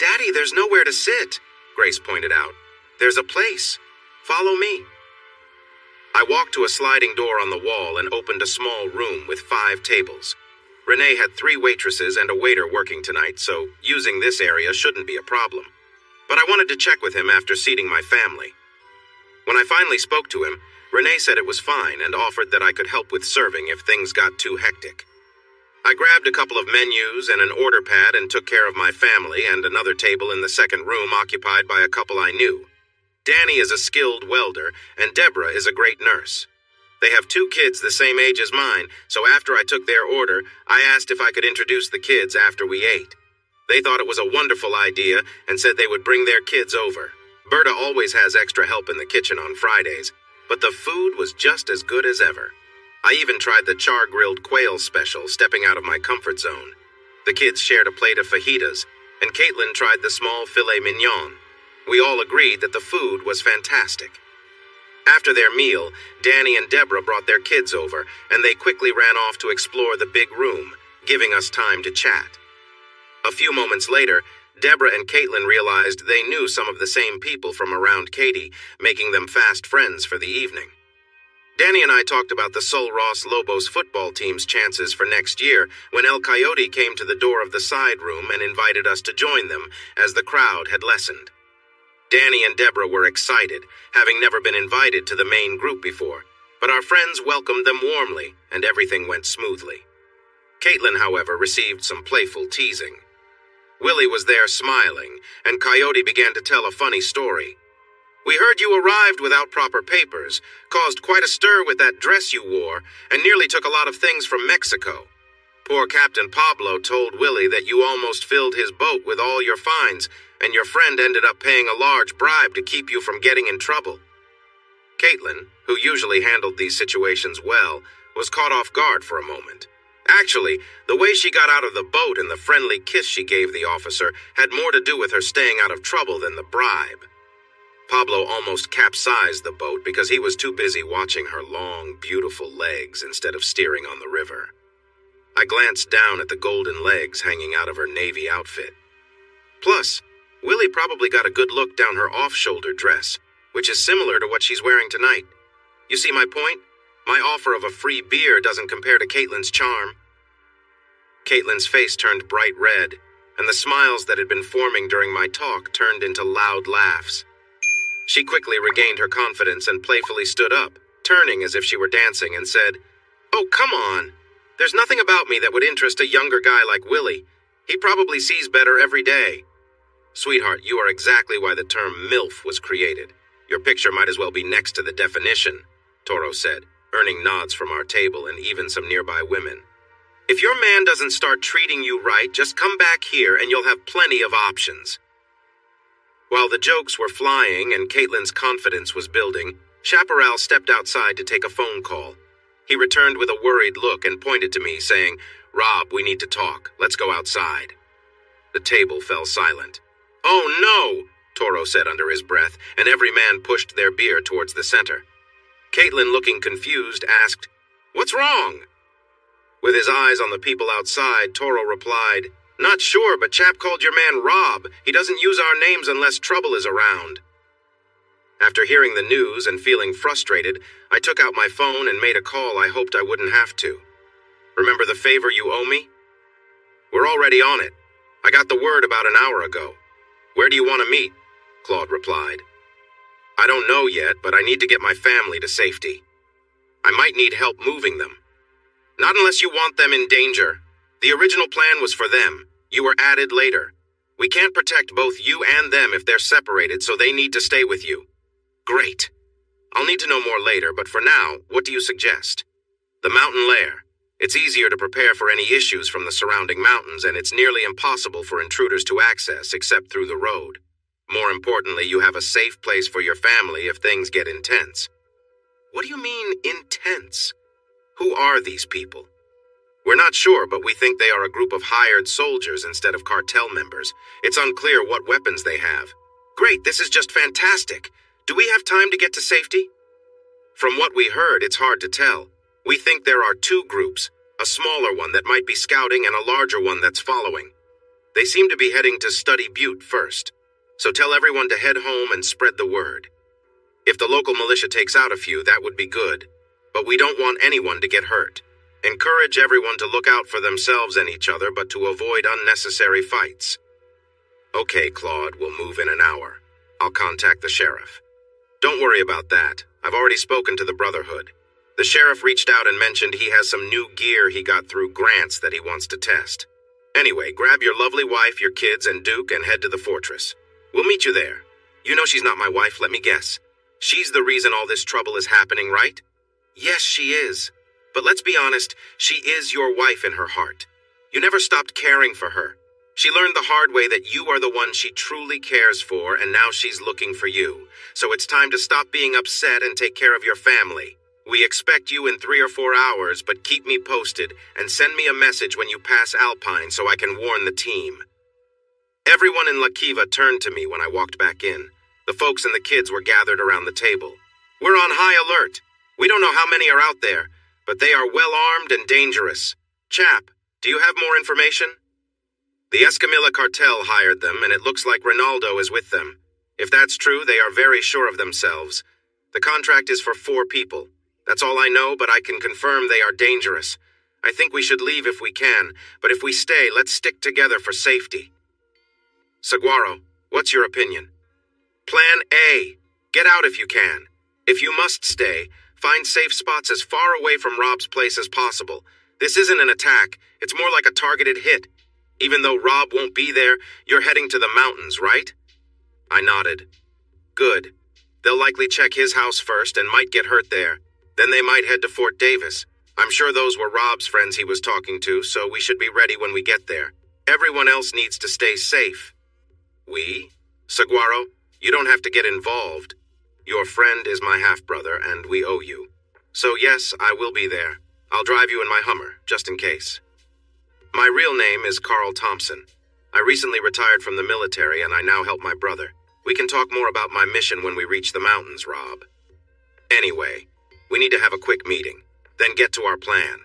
Daddy, there's nowhere to sit, Grace pointed out. There's a place. Follow me. I walked to a sliding door on the wall and opened a small room with 5 tables. Renee had 3 waitresses and a waiter working tonight, so using this area shouldn't be a problem. But I wanted to check with him after seating my family. When I finally spoke to him, Renee said it was fine and offered that I could help with serving if things got too hectic. I grabbed a couple of menus and an order pad and took care of my family and another table in the second room occupied by a couple I knew. Danny is a skilled welder, and Deborah is a great nurse. They have 2 kids the same age as mine, so after I took their order, I asked if I could introduce the kids after we ate. They thought it was a wonderful idea and said they would bring their kids over. Berta always has extra help in the kitchen on Fridays, but the food was just as good as ever. I even tried the char-grilled quail special, stepping out of my comfort zone. The kids shared a plate of fajitas, and Caitlin tried the small filet mignon. We all agreed that the food was fantastic. After their meal, Danny and Deborah brought their kids over, and they quickly ran off to explore the big room, giving us time to chat. A few moments later, Deborah and Caitlin realized they knew some of the same people from around Katy, making them fast friends for the evening. Danny and I talked about the Sul Ross Lobos football team's chances for next year when El Coyote came to the door of the side room and invited us to join them as the crowd had lessened. Danny and Deborah were excited, having never been invited to the main group before, but our friends welcomed them warmly and everything went smoothly. Caitlin, however, received some playful teasing. Willie was there smiling, and Coyote began to tell a funny story. We heard you arrived without proper papers, caused quite a stir with that dress you wore, and nearly took a lot of things from Mexico. Poor Captain Pablo told Willie that you almost filled his boat with all your fines, and your friend ended up paying a large bribe to keep you from getting in trouble. Caitlin, who usually handled these situations well, was caught off guard for a moment. Actually, the way she got out of the boat and the friendly kiss she gave the officer had more to do with her staying out of trouble than the bribe. Pablo almost capsized the boat because he was too busy watching her long, beautiful legs instead of steering on the river. I glanced down at the golden legs hanging out of her navy outfit. Plus, Willie probably got a good look down her off-shoulder dress, which is similar to what she's wearing tonight. You see my point? My offer of a free beer doesn't compare to Caitlin's charm. Caitlin's face turned bright red, and the smiles that had been forming during my talk turned into loud laughs. She quickly regained her confidence and playfully stood up, turning as if she were dancing, and said, "Oh, come on. There's nothing about me that would interest a younger guy like Willie. He probably sees better every day." "Sweetheart, you are exactly why the term MILF was created. Your picture might as well be next to the definition," Toro said, earning nods from our table and even some nearby women. "If your man doesn't start treating you right, just come back here and you'll have plenty of options." While the jokes were flying and Caitlin's confidence was building, Chaparral stepped outside to take a phone call. He returned with a worried look and pointed to me, saying, "Rob, we need to talk. Let's go outside." The table fell silent. "Oh no," Toro said under his breath, and every man pushed their beer towards the center. Caitlin, looking confused, asked, "What's wrong?" With his eyes on the people outside, Toro replied, "Not sure, but Chap called your man Rob. He doesn't use our names unless trouble is around." After hearing the news and feeling frustrated, I took out my phone and made a call I hoped I wouldn't have to. "Remember the favor you owe me?" "We're already on it. I got the word about an hour ago." "Where do you want to meet?" Claude replied. "I don't know yet, but I need to get my family to safety. I might need help moving them." "Not unless you want them in danger. The original plan was for them. You were added later. We can't protect both you and them if they're separated, so they need to stay with you." "Great. I'll need to know more later, but for now, what do you suggest?" "The mountain lair. It's easier to prepare for any issues from the surrounding mountains, and it's nearly impossible for intruders to access except through the road. More importantly, you have a safe place for your family if things get intense." "What do you mean, intense? Who are these people?" "We're not sure, but we think they are a group of hired soldiers instead of cartel members. It's unclear what weapons they have." "Great, this is just fantastic. Do we have time to get to safety?" "From what we heard, it's hard to tell. We think there are two groups, a smaller one that might be scouting and a larger one that's following. They seem to be heading to Study Butte first, so tell everyone to head home and spread the word. If the local militia takes out a few, that would be good, but we don't want anyone to get hurt. Encourage everyone to look out for themselves and each other, but to avoid unnecessary fights." "Okay, Claude, we'll move in an hour. I'll contact the sheriff." "Don't worry about that. I've already spoken to the Brotherhood. The sheriff reached out and mentioned he has some new gear he got through grants that he wants to test. Anyway, grab your lovely wife, your kids, and Duke and head to the fortress. We'll meet you there. You know she's not my wife, let me guess. She's the reason all this trouble is happening, right?" "Yes, she is. But let's be honest, she is your wife in her heart. You never stopped caring for her. She learned the hard way that you are the one she truly cares for, and now she's looking for you. So it's time to stop being upset and take care of your family. We expect you in 3 or 4 hours, but keep me posted and send me a message when you pass Alpine so I can warn the team." Everyone in La Kiva turned to me when I walked back in. The folks and the kids were gathered around the table. "We're on high alert. We don't know how many are out there, but they are well armed and dangerous. Chap, do you have more information?" "The Escamilla cartel hired them, and it looks like Ronaldo is with them. If that's true, they are very sure of themselves. The contract is for 4 people. That's all I know, but I can confirm they are dangerous. I think we should leave if we can, but if we stay, let's stick together for safety." "Saguaro, what's your opinion?" "Plan A. Get out if you can. If you must stay, find safe spots as far away from Rob's place as possible. This isn't an attack, it's more like a targeted hit. Even though Rob won't be there, you're heading to the mountains, right?" I nodded. "Good. They'll likely check his house first and might get hurt there. Then they might head to Fort Davis. I'm sure those were Rob's friends he was talking to, so we should be ready when we get there. Everyone else needs to stay safe." "We? Saguaro, you don't have to get involved. Your friend is my half-brother, and we owe you. So yes, I will be there. I'll drive you in my Hummer, just in case." "My real name is Carl Thompson. I recently retired from the military, and I now help my brother. We can talk more about my mission when we reach the mountains, Rob. Anyway, we need to have a quick meeting, then get to our plan.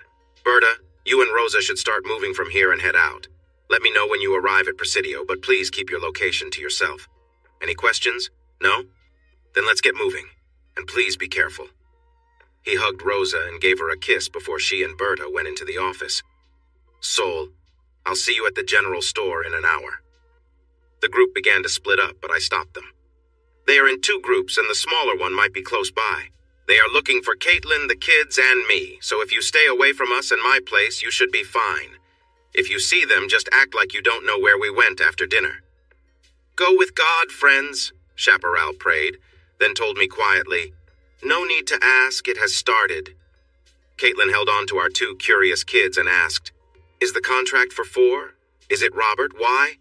Berta, you and Rosa should start moving from here and head out. Let me know when you arrive at Presidio, but please keep your location to yourself. Any questions? No? Then let's get moving. And please be careful. He hugged Rosa and gave her a kiss before she and Berta went into the office. Sol, I'll see you at the general store in an hour. The group began to split up, but I stopped them. They are in two groups, and the smaller one might be close by. They are looking for Caitlin, the kids, and me, so if you stay away from us and my place, you should be fine. If you see them, just act like you don't know where we went after dinner. Go with God, friends, Chaparral prayed, then told me quietly, No need to ask, it has started. Caitlin held on to our two curious kids and asked, Is the contract for 4? Is it Robert? Why?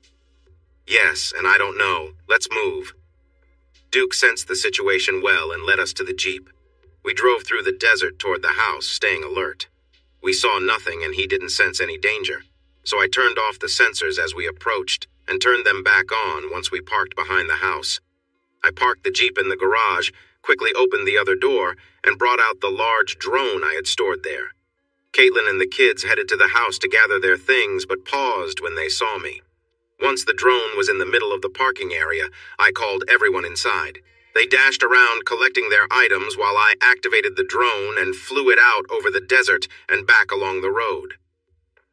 Yes, and I don't know. Let's move. Duke sensed the situation well and led us to the Jeep. We drove through the desert toward the house, staying alert. We saw nothing and he didn't sense any danger, so I turned off the sensors as we approached and turned them back on once we parked behind the house. I parked the Jeep in the garage, quickly opened the other door, and brought out the large drone I had stored there. Caitlin and the kids headed to the house to gather their things, but paused when they saw me. Once the drone was in the middle of the parking area, I called everyone inside. They dashed around collecting their items while I activated the drone and flew it out over the desert and back along the road.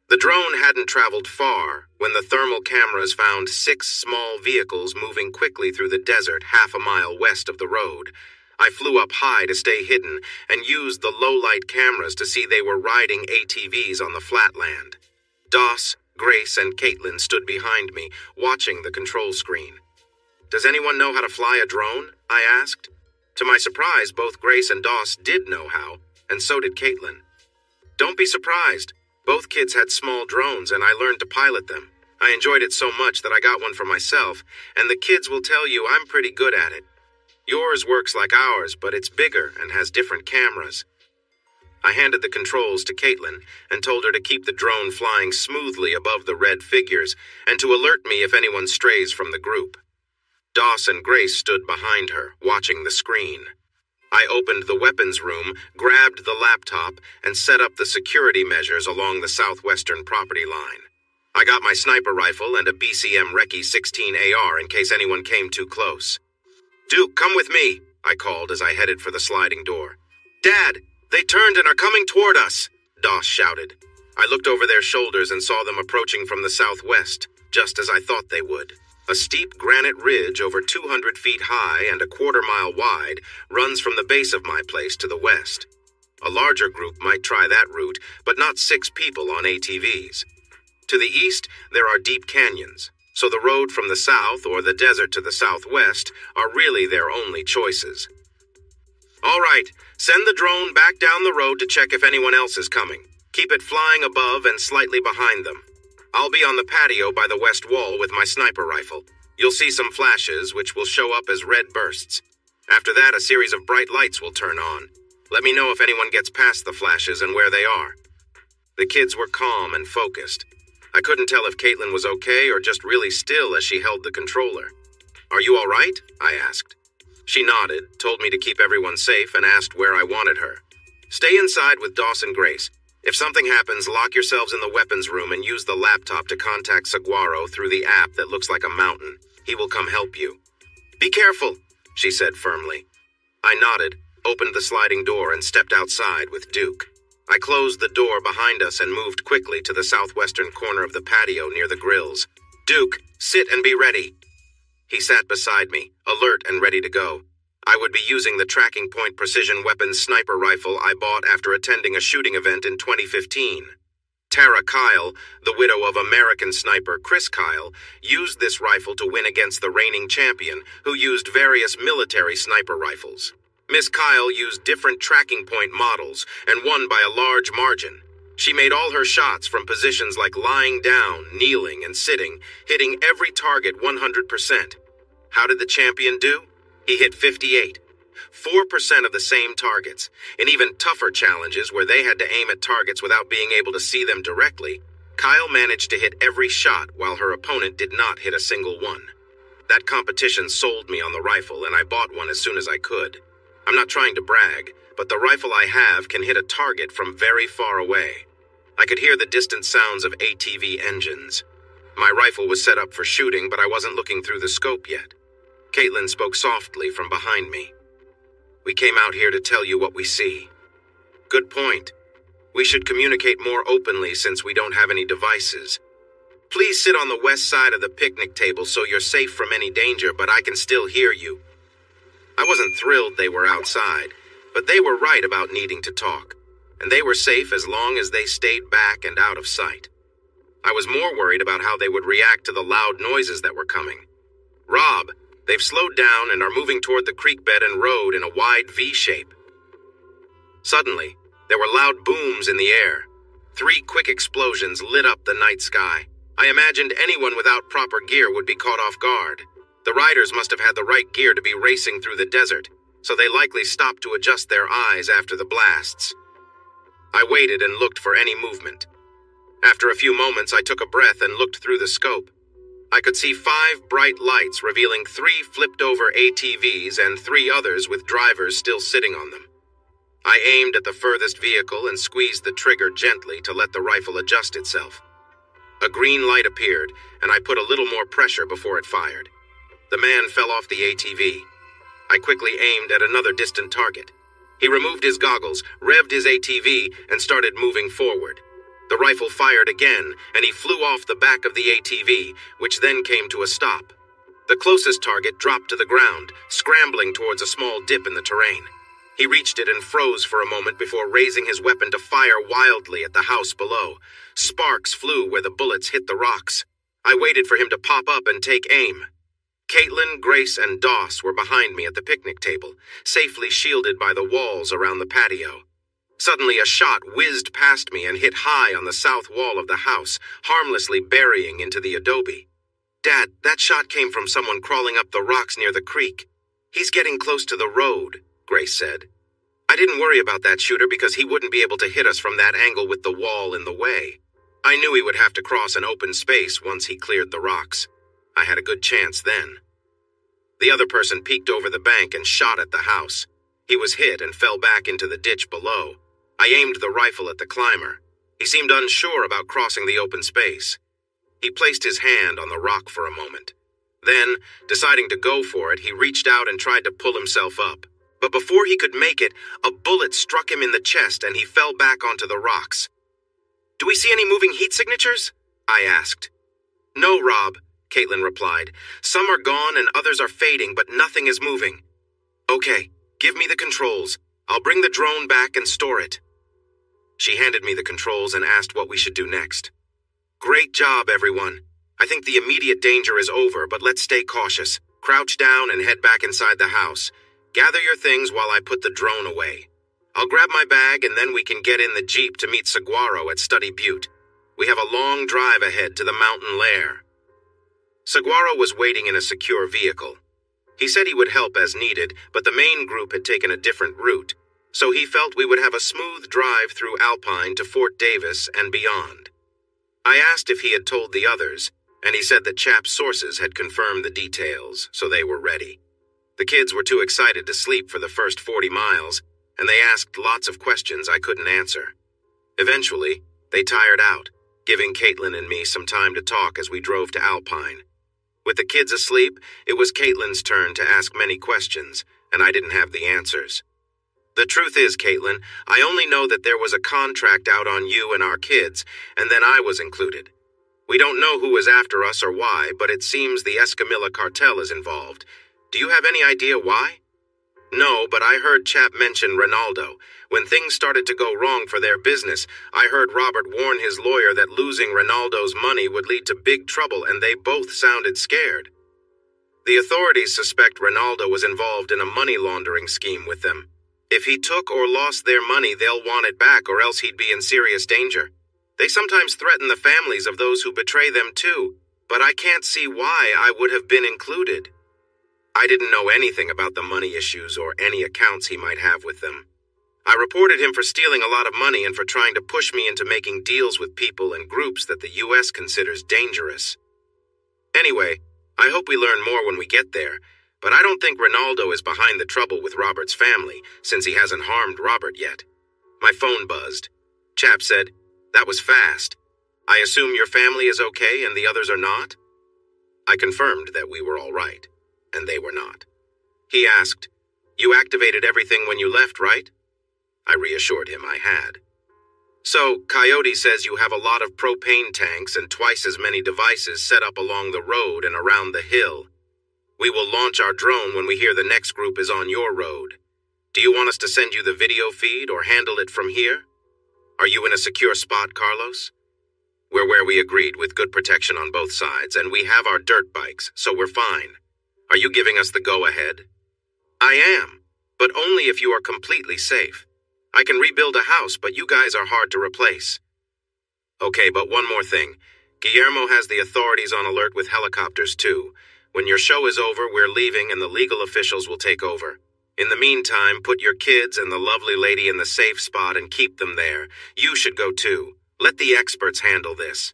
The drone hadn't traveled far when the thermal cameras found 6 small vehicles moving quickly through the desert half a mile west of the road. I flew up high to stay hidden and used the low-light cameras to see they were riding ATVs on the flatland. Doss, Grace, and Caitlin stood behind me, watching the control screen. Does anyone know how to fly a drone? I asked. To my surprise, both Grace and Doss did know how, and so did Caitlin. Don't be surprised. Both kids had small drones, and I learned to pilot them. I enjoyed it so much that I got one for myself, and the kids will tell you I'm pretty good at it. Yours works like ours, but it's bigger and has different cameras. I handed the controls to Caitlin and told her to keep the drone flying smoothly above the red figures and to alert me if anyone strays from the group. Doss and Grace stood behind her, watching the screen. I opened the weapons room, grabbed the laptop, and set up the security measures along the southwestern property line. I got my sniper rifle and a BCM Recce 16 AR in case anyone came too close. Duke, come with me, I called as I headed for the sliding door. Dad, they turned and are coming toward us, Doss shouted. I looked over their shoulders and saw them approaching from the southwest, just as I thought they would. A steep granite ridge over 200 feet high and a quarter-mile wide runs from the base of my place to the west. A larger group might try that route, but not 6 people on ATVs. To the east, there are deep canyons, so the road from the south or the desert to the southwest are really their only choices. All right, send the drone back down the road to check if anyone else is coming. Keep it flying above and slightly behind them. I'll be on the patio by the west wall with my sniper rifle. You'll see some flashes, which will show up as red bursts. After that, a series of bright lights will turn on. Let me know if anyone gets past the flashes and where they are. The kids were calm and focused. I couldn't tell if Caitlin was okay or just really still as she held the controller. Are you all right? I asked. She nodded, told me to keep everyone safe, and asked where I wanted her. Stay inside with Doss and Grace. If something happens, lock yourselves in the weapons room and use the laptop to contact Saguaro through the app that looks like a mountain. He will come help you. Be careful, she said firmly. I nodded, opened the sliding door, and stepped outside with Duke. I closed the door behind us and moved quickly to the southwestern corner of the patio near the grills. Duke, sit and be ready. He sat beside me, alert and ready to go. I would be using the Tracking Point precision weapons sniper rifle I bought after attending a shooting event in 2015. Tara Kyle, the widow of American sniper Chris Kyle, used this rifle to win against the reigning champion, who used various military sniper rifles. Miss Kyle used different Tracking Point models and won by a large margin. She made all her shots from positions like lying down, kneeling, and sitting, hitting every target 100%. How did the champion do? He hit 58, 4% of the same targets. In even tougher challenges where they had to aim at targets without being able to see them directly, Kyle managed to hit every shot while her opponent did not hit a single one. That competition sold me on the rifle, and I bought one as soon as I could. I'm not trying to brag, but the rifle I have can hit a target from very far away. I could hear the distant sounds of ATV engines. My rifle was set up for shooting, but I wasn't looking through the scope yet. Caitlin spoke softly from behind me. We came out here to tell you what we see. Good point. We should communicate more openly since we don't have any devices. Please sit on the west side of the picnic table so you're safe from any danger, but I can still hear you. I wasn't thrilled they were outside, but they were right about needing to talk, and they were safe as long as they stayed back and out of sight. I was more worried about how they would react to the loud noises that were coming. Rob, they've slowed down and are moving toward the creek bed and road in a wide V shape. Suddenly, there were loud booms in the air. 3 quick explosions lit up the night sky. I imagined anyone without proper gear would be caught off guard. The riders must have had the right gear to be racing through the desert, so they likely stopped to adjust their eyes after the blasts. I waited and looked for any movement. After a few moments, I took a breath and looked through the scope. I could see 5 bright lights revealing 3 flipped-over ATVs and 3 others with drivers still sitting on them. I aimed at the furthest vehicle and squeezed the trigger gently to let the rifle adjust itself. A green light appeared, and I put a little more pressure before it fired. The man fell off the ATV. I quickly aimed at another distant target. He removed his goggles, revved his ATV, and started moving forward. The rifle fired again, and he flew off the back of the ATV, which then came to a stop. The closest target dropped to the ground, scrambling towards a small dip in the terrain. He reached it and froze for a moment before raising his weapon to fire wildly at the house below. Sparks flew where the bullets hit the rocks. I waited for him to pop up and take aim. Caitlin, Grace, and Doss were behind me at the picnic table, safely shielded by the walls around the patio. Suddenly a shot whizzed past me and hit high on the south wall of the house, harmlessly burying into the adobe. Dad, that shot came from someone crawling up the rocks near the creek. He's getting close to the road, Grace said. I didn't worry about that shooter because he wouldn't be able to hit us from that angle with the wall in the way. I knew he would have to cross an open space once he cleared the rocks. I had a good chance then. The other person peeked over the bank and shot at the house. He was hit and fell back into the ditch below. I aimed the rifle at the climber. He seemed unsure about crossing the open space. He placed his hand on the rock for a moment. Then, deciding to go for it, he reached out and tried to pull himself up. But before he could make it, a bullet struck him in the chest and he fell back onto the rocks. Do we see any moving heat signatures? I asked. No, Rob, Caitlin replied. Some are gone and others are fading, but nothing is moving. Okay, give me the controls. I'll bring the drone back and store it. She handed me the controls and asked what we should do next. Great job, everyone. I think the immediate danger is over, but let's stay cautious. Crouch down and head back inside the house. Gather your things while I put the drone away. I'll grab my bag and then we can get in the Jeep to meet Saguaro at Study Butte. We have a long drive ahead to the mountain lair. Saguaro was waiting in a secure vehicle. He said he would help as needed, but the main group had taken a different route, so he felt we would have a smooth drive through Alpine to Fort Davis and beyond. I asked if he had told the others, and he said that Chap's sources had confirmed the details, so they were ready. The kids were too excited to sleep for the first 40 miles, and they asked lots of questions I couldn't answer. Eventually, they tired out, giving Caitlin and me some time to talk as we drove to Alpine. With the kids asleep, it was Caitlin's turn to ask many questions, and I didn't have the answers. The truth is, Caitlin, I only know that there was a contract out on you and our kids, and then I was included. We don't know who is after us or why, but it seems the Escamilla cartel is involved. Do you have any idea why? No, but I heard Chap mention Ronaldo. When things started to go wrong for their business, I heard Robert warn his lawyer that losing Ronaldo's money would lead to big trouble, and they both sounded scared. The authorities suspect Ronaldo was involved in a money laundering scheme with them. If he took or lost their money, they'll want it back, or else he'd be in serious danger. They sometimes threaten the families of those who betray them too, but I can't see why I would have been included. I didn't know anything about the money issues or any accounts he might have with them. I reported him for stealing a lot of money and for trying to push me into making deals with people and groups that the U.S. considers dangerous. Anyway, I hope we learn more when we get there, but I don't think Ronaldo is behind the trouble with Robert's family, since he hasn't harmed Robert yet. My phone buzzed. Chap said, "That was fast. I assume your family is okay and the others are not?" I confirmed that we were all right, and they were not. He asked, "You activated everything when you left, right?" I reassured him I had. "So, Coyote says you have a lot of propane tanks and twice as many devices set up along the road and around the hill. We will launch our drone when we hear the next group is on your road. Do you want us to send you the video feed or handle it from here? Are you in a secure spot, Carlos?" "We're where we agreed, with good protection on both sides, and we have our dirt bikes, so we're fine. Are you giving us the go-ahead?" "I am, but only if you are completely safe. I can rebuild a house, but you guys are hard to replace." "Okay, but one more thing. Guillermo has the authorities on alert with helicopters too. When your show is over, we're leaving and the legal officials will take over. In the meantime, put your kids and the lovely lady in the safe spot and keep them there. You should go too. Let the experts handle this."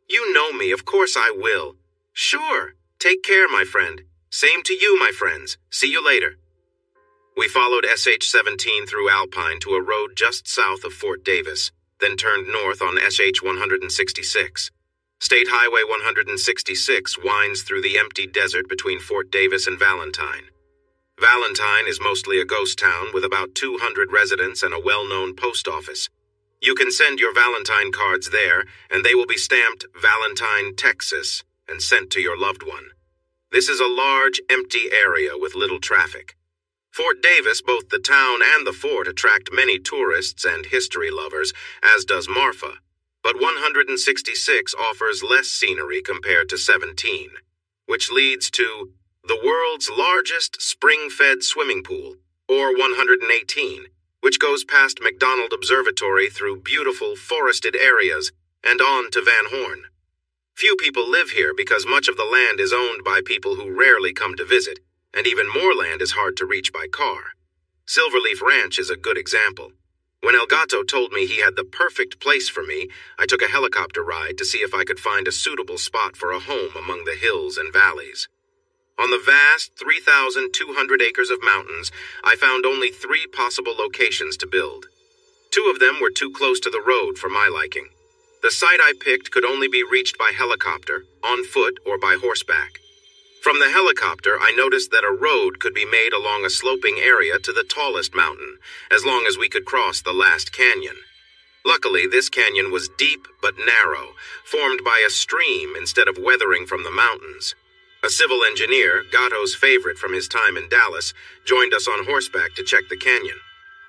"You know me, of course I will." "Sure. Take care, my friend. Same to you, my friends. See you later." We followed SH-17 through Alpine to a road just south of Fort Davis, then turned north on SH-166. State Highway 166 winds through the empty desert between Fort Davis and Valentine. Valentine is mostly a ghost town with about 200 residents and a well-known post office. You can send your Valentine cards there, and they will be stamped Valentine, Texas, and sent to your loved one. This is a large, empty area with little traffic. Fort Davis, both the town and the fort, attract many tourists and history lovers, as does Marfa, but 166 offers less scenery compared to 17, which leads to the world's largest spring-fed swimming pool, or 118, which goes past McDonald Observatory through beautiful forested areas and on to Van Horn. Few people live here because much of the land is owned by people who rarely come to visit, and even more land is hard to reach by car. Silverleaf Ranch is a good example. When El Gato told me he had the perfect place for me, I took a helicopter ride to see if I could find a suitable spot for a home among the hills and valleys. On the vast 3,200 acres of mountains, I found only 3 possible locations to build. 2 of them were too close to the road for my liking. The site I picked could only be reached by helicopter, on foot, or by horseback. From the helicopter, I noticed that a road could be made along a sloping area to the tallest mountain, as long as we could cross the last canyon. Luckily, this canyon was deep but narrow, formed by a stream instead of weathering from the mountains. A civil engineer, Gatto's favorite from his time in Dallas, joined us on horseback to check the canyon.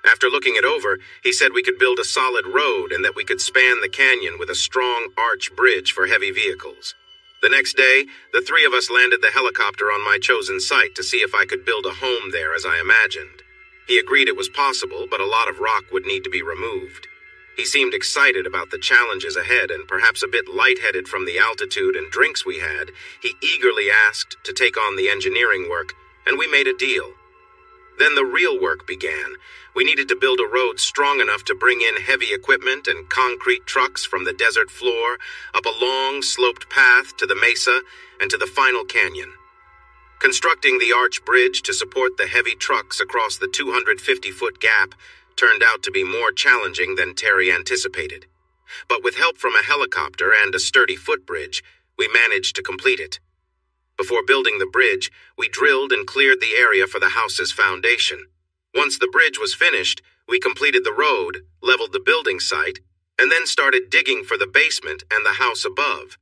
After looking it over, he said we could build a solid road and that we could span the canyon with a strong arch bridge for heavy vehicles. The next day, the 3 of us landed the helicopter on my chosen site to see if I could build a home there as I imagined. He agreed it was possible, but a lot of rock would need to be removed. He seemed excited about the challenges ahead and perhaps a bit lightheaded from the altitude and drinks we had. He eagerly asked to take on the engineering work, and we made a deal. Then the real work began. We needed to build a road strong enough to bring in heavy equipment and concrete trucks from the desert floor, up a long, sloped path to the mesa and to the final canyon. Constructing the arch bridge to support the heavy trucks across the 250-foot gap turned out to be more challenging than Terry anticipated. But with help from a helicopter and a sturdy footbridge, we managed to complete it. Before building the bridge, we drilled and cleared the area for the house's foundation. Once the bridge was finished, we completed the road, leveled the building site, and then started digging for the basement and the house above.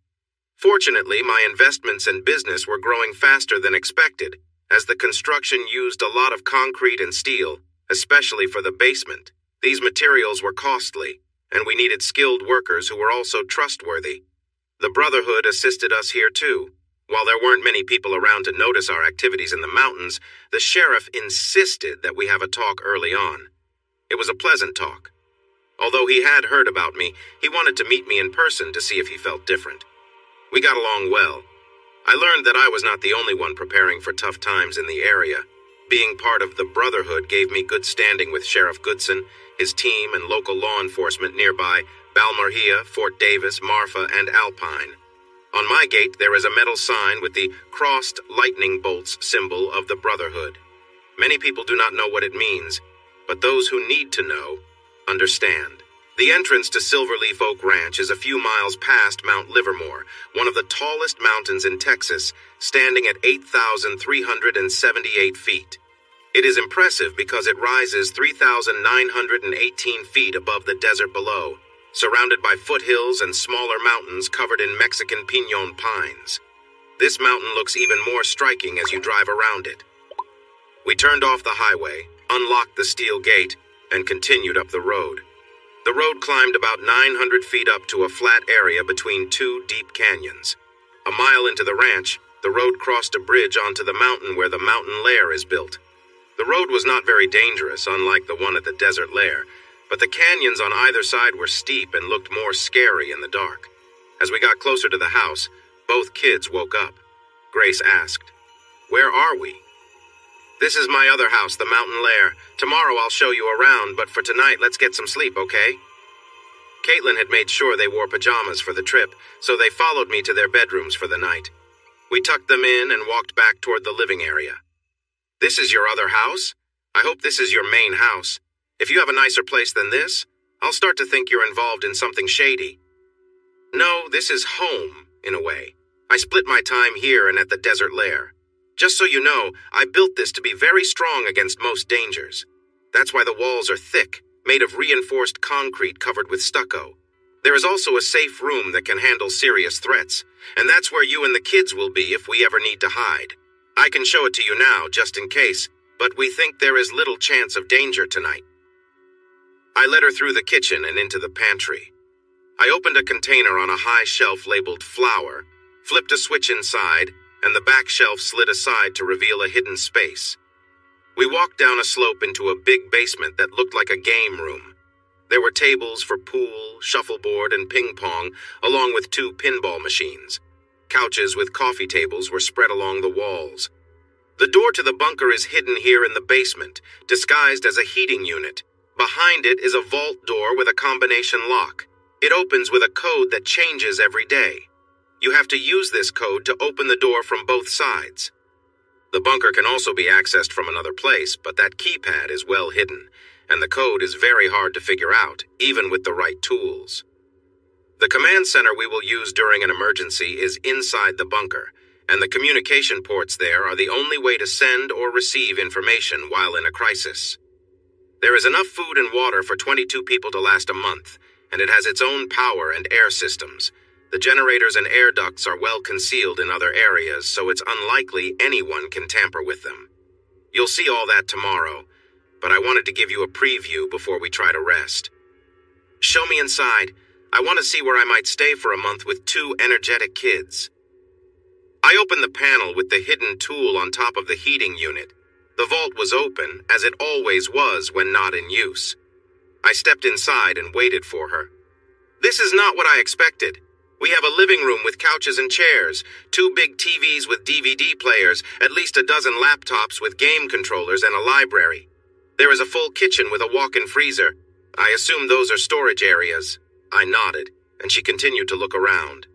Fortunately, my investments and business were growing faster than expected, as the construction used a lot of concrete and steel, especially for the basement. These materials were costly, and we needed skilled workers who were also trustworthy. The Brotherhood assisted us here too. While there weren't many people around to notice our activities in the mountains, the sheriff insisted that we have a talk early on. It was a pleasant talk. Although he had heard about me, he wanted to meet me in person to see if he felt different. We got along well. I learned that I was not the only one preparing for tough times in the area. Being part of the Brotherhood gave me good standing with Sheriff Goodson, his team, and local law enforcement nearby, Balmorhea, Fort Davis, Marfa, and Alpine. On my gate, there is a metal sign with the crossed lightning bolts symbol of the Brotherhood. Many people do not know what it means, but those who need to know understand. The entrance to Silverleaf Oak Ranch is a few miles past Mount Livermore, one of the tallest mountains in Texas, standing at 8,378 feet. It is impressive because it rises 3,918 feet above the desert below, surrounded by foothills and smaller mountains covered in Mexican piñon pines. This mountain looks even more striking as you drive around it. We turned off the highway, unlocked the steel gate, and continued up the road. The road climbed about 900 feet up to a flat area between two deep canyons. A mile into the ranch, the road crossed a bridge onto the mountain where the mountain lair is built. The road was not very dangerous, unlike the one at the desert lair, but the canyons on either side were steep and looked more scary in the dark. As we got closer to the house, both kids woke up. Grace asked, "Where are we?" "This is my other house, the mountain lair. Tomorrow I'll show you around, but for tonight, let's get some sleep, okay?" Caitlin had made sure they wore pajamas for the trip, so they followed me to their bedrooms for the night. We tucked them in and walked back toward the living area. "This is your other house? I hope this is your main house. If you have a nicer place than this, I'll start to think you're involved in something shady." "No, this is home, in a way. I split my time here and at the desert lair. Just so you know, I built this to be very strong against most dangers. That's why the walls are thick, made of reinforced concrete covered with stucco. There is also a safe room that can handle serious threats, and that's where you and the kids will be if we ever need to hide. I can show it to you now, just in case, but we think there is little chance of danger tonight." I led her through the kitchen and into the pantry. I opened a container on a high shelf labeled flour, flipped a switch inside, and the back shelf slid aside to reveal a hidden space. We walked down a slope into a big basement that looked like a game room. There were tables for pool, shuffleboard, and ping pong, along with 2 pinball machines. Couches with coffee tables were spread along the walls. The door to the bunker is hidden here in the basement, disguised as a heating unit. Behind it is a vault door with a combination lock. It opens with a code that changes every day. You have to use this code to open the door from both sides. The bunker can also be accessed from another place, but that keypad is well hidden, and the code is very hard to figure out, even with the right tools. The command center we will use during an emergency is inside the bunker, and the communication ports there are the only way to send or receive information while in a crisis. There is enough food and water for 22 people to last a month, and it has its own power and air systems. The generators and air ducts are well concealed in other areas, so it's unlikely anyone can tamper with them. You'll see all that tomorrow, but I wanted to give you a preview before we try to rest. "Show me inside. I want to see where I might stay for a month with 2 energetic kids." I opened the panel with the hidden tool on top of the heating unit. The vault was open, as it always was when not in use. I stepped inside and waited for her. "This is not what I expected. We have a living room with couches and chairs, 2 big TVs with DVD players, at least a dozen laptops with game controllers, and a library. There is a full kitchen with a walk-in freezer. I assume those are storage areas." I nodded, and she continued to look around.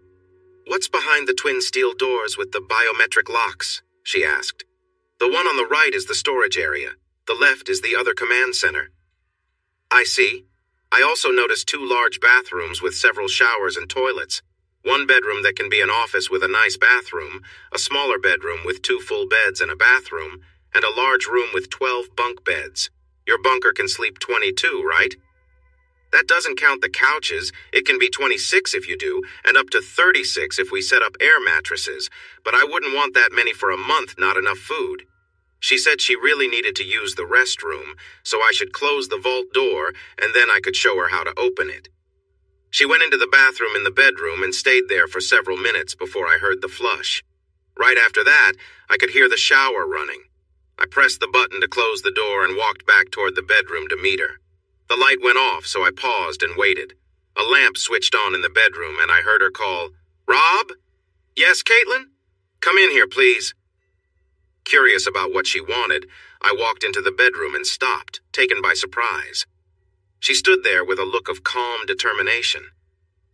"What's behind the twin steel doors with the biometric locks?" she asked. "The one on the right is the storage area. The left is the other command center." "I see. I also noticed 2 large bathrooms with several showers and toilets. One bedroom that can be an office with a nice bathroom, a smaller bedroom with 2 full beds and a bathroom, and a large room with 12 bunk beds. Your bunker can sleep 22, right?" "That doesn't count the couches. It can be 26 if you do, and up to 36 if we set up air mattresses, but I wouldn't want that many for a month, not enough food." She said she really needed to use the restroom, so I should close the vault door, and then I could show her how to open it. She went into the bathroom in the bedroom and stayed there for several minutes before I heard the flush. Right after that, I could hear the shower running. I pressed the button to close the door and walked back toward the bedroom to meet her. The light went off, so I paused and waited. A lamp switched on in the bedroom, and I heard her call, "Rob?" "Yes, Caitlin? Come in here, please." Curious about what she wanted, I walked into the bedroom and stopped, taken by surprise. She stood there with a look of calm determination.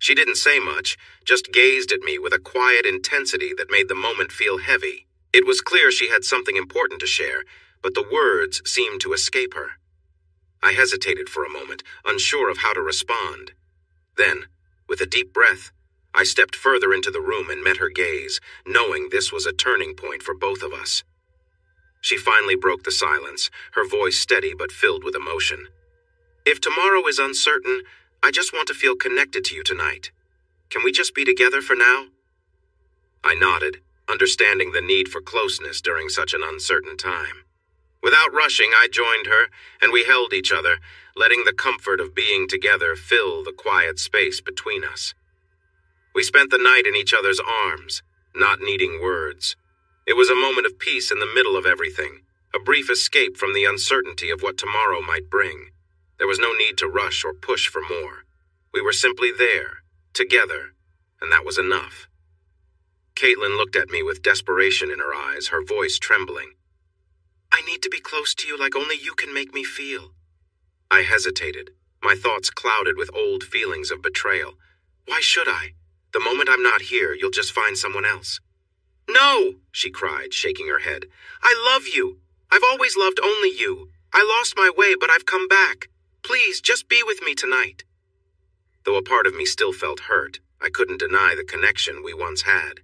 She didn't say much, just gazed at me with a quiet intensity that made the moment feel heavy. It was clear she had something important to share, but the words seemed to escape her. I hesitated for a moment, unsure of how to respond. Then, with a deep breath, I stepped further into the room and met her gaze, knowing this was a turning point for both of us. She finally broke the silence, her voice steady but filled with emotion. "If tomorrow is uncertain, I just want to feel connected to you tonight. Can we just be together for now?" I nodded, understanding the need for closeness during such an uncertain time. Without rushing, I joined her, and we held each other, letting the comfort of being together fill the quiet space between us. We spent the night in each other's arms, not needing words. It was a moment of peace in the middle of everything, a brief escape from the uncertainty of what tomorrow might bring. There was no need to rush or push for more. We were simply there, together, and that was enough. Caitlin looked at me with desperation in her eyes, her voice trembling. "I need to be close to you like only you can make me feel." I hesitated, my thoughts clouded with old feelings of betrayal. Why should I? The moment I'm not here, you'll just find someone else. "No," she cried, shaking her head. "I love you. I've always loved only you. I lost my way, but I've come back. Please, just be with me tonight." Though a part of me still felt hurt, I couldn't deny the connection we once had.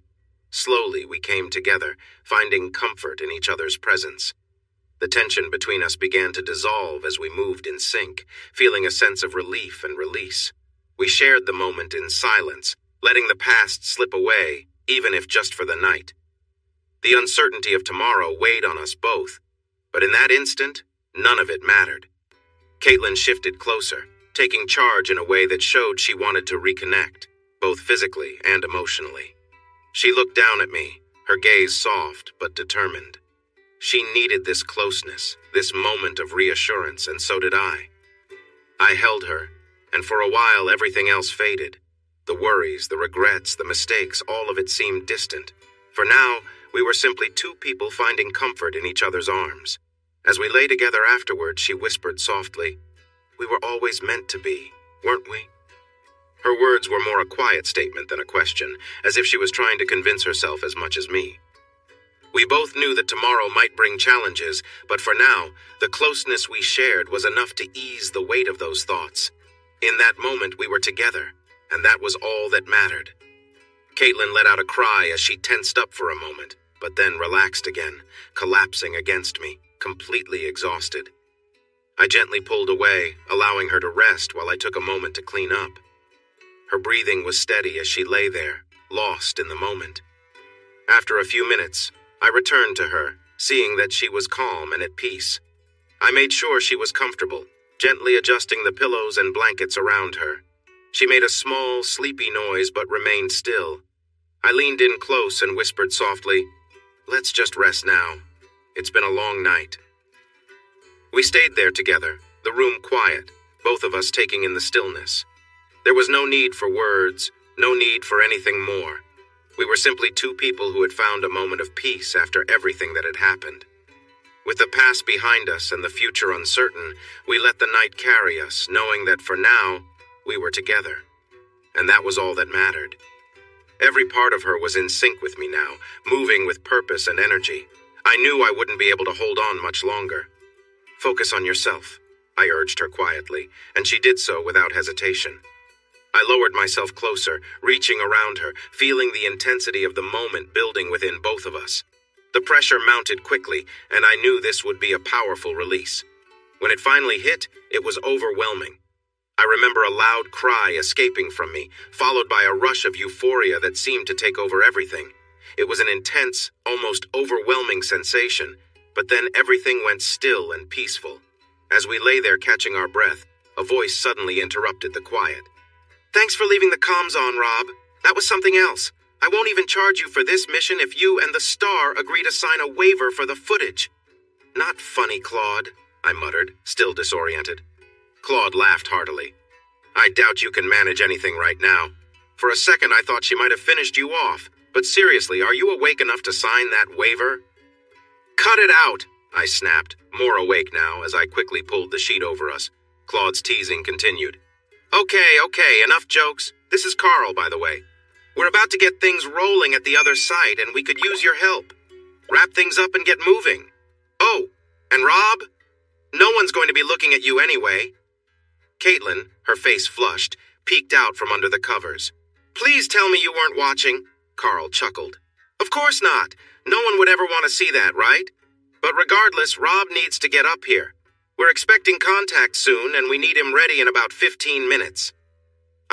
Slowly, we came together, finding comfort in each other's presence. The tension between us began to dissolve as we moved in sync, feeling a sense of relief and release. We shared the moment in silence, letting the past slip away, even if just for the night. The uncertainty of tomorrow weighed on us both, but in that instant, none of it mattered. Caitlin shifted closer, taking charge in a way that showed she wanted to reconnect, both physically and emotionally. She looked down at me, her gaze soft but determined. She needed this closeness, this moment of reassurance, and so did I. I held her, and for a while everything else faded. The worries, the regrets, the mistakes, all of it seemed distant. For now, we were simply two people finding comfort in each other's arms. As we lay together afterward, she whispered softly, "We were always meant to be, weren't we?" Her words were more a quiet statement than a question, as if she was trying to convince herself as much as me. We both knew that tomorrow might bring challenges, but for now, the closeness we shared was enough to ease the weight of those thoughts. In that moment, we were together, and that was all that mattered. Caitlin let out a cry as she tensed up for a moment, but then relaxed again, collapsing against me, completely exhausted. I gently pulled away, allowing her to rest while I took a moment to clean up. Her breathing was steady as she lay there, lost in the moment. After a few minutes, I returned to her, seeing that she was calm and at peace. I made sure she was comfortable, gently adjusting the pillows and blankets around her. She made a small, sleepy noise but remained still. I leaned in close and whispered softly, "Let's just rest now. It's been a long night." We stayed there together, the room quiet, both of us taking in the stillness. There was no need for words, no need for anything more. We were simply two people who had found a moment of peace after everything that had happened. With the past behind us and the future uncertain, we let the night carry us, knowing that for now, we were together. And that was all that mattered. Every part of her was in sync with me now, moving with purpose and energy. I knew I wouldn't be able to hold on much longer. "Focus on yourself," I urged her quietly, and she did so without hesitation. I lowered myself closer, reaching around her, feeling the intensity of the moment building within both of us. The pressure mounted quickly, and I knew this would be a powerful release. When it finally hit, it was overwhelming. I remember a loud cry escaping from me, followed by a rush of euphoria that seemed to take over everything. It was an intense, almost overwhelming sensation, but then everything went still and peaceful. As we lay there catching our breath, a voice suddenly interrupted the quiet. "Thanks for leaving the comms on, Rob. That was something else. I won't even charge you for this mission if you and the Star agree to sign a waiver for the footage." "Not funny, Claude," I muttered, still disoriented. Claude laughed heartily. "I doubt you can manage anything right now. For a second I thought she might have finished you off, but seriously, are you awake enough to sign that waiver?" "Cut it out," I snapped, more awake now as I quickly pulled the sheet over us. Claude's teasing continued. Okay, enough jokes. This is Carl, by the way. We're about to get things rolling at the other site, and we could use your help. Wrap things up and get moving. Oh, and Rob? No one's going to be looking at you anyway. Caitlin, her face flushed, peeked out from under the covers. Please tell me you weren't watching, Carl chuckled. Of course not. No one would ever want to see that, right? But regardless, Rob needs to get up here. We're expecting contact soon, and we need him ready in about 15 minutes.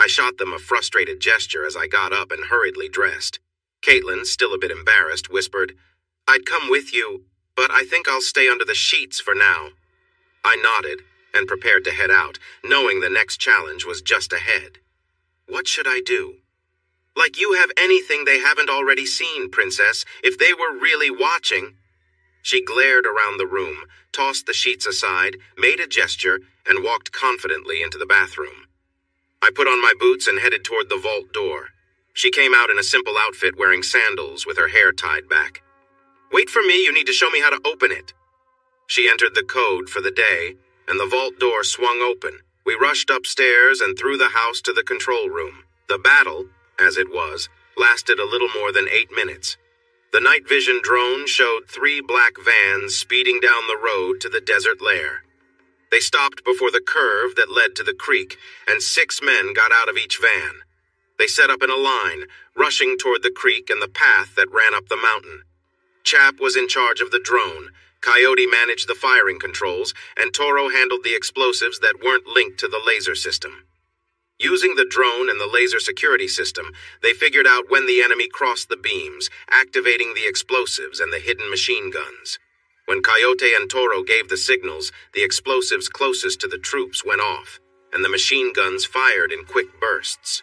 I shot them a frustrated gesture as I got up and hurriedly dressed. Caitlin, still a bit embarrassed, whispered, I'd come with you, but I think I'll stay under the sheets for now. I nodded and prepared to head out, knowing the next challenge was just ahead. What should I do? Like you have anything they haven't already seen, Princess, if they were really watching. She glared around the room, tossed the sheets aside, made a gesture, and walked confidently into the bathroom. I put on my boots and headed toward the vault door. She came out in a simple outfit wearing sandals with her hair tied back. Wait for me, you need to show me how to open it. She entered the code for the day, and the vault door swung open. We rushed upstairs and through the house to the control room. The battle, as it was, lasted a little more than 8 minutes. The night vision drone showed 3 black vans speeding down the road to the desert lair. They stopped before the curve that led to the creek, and 6 men got out of each van. They set up in a line, rushing toward the creek and the path that ran up the mountain. Chap was in charge of the drone, Coyote managed the firing controls, and Toro handled the explosives that weren't linked to the laser system. Using the drone and the laser security system, they figured out when the enemy crossed the beams, activating the explosives and the hidden machine guns. When Coyote and Toro gave the signals, the explosives closest to the troops went off, and the machine guns fired in quick bursts.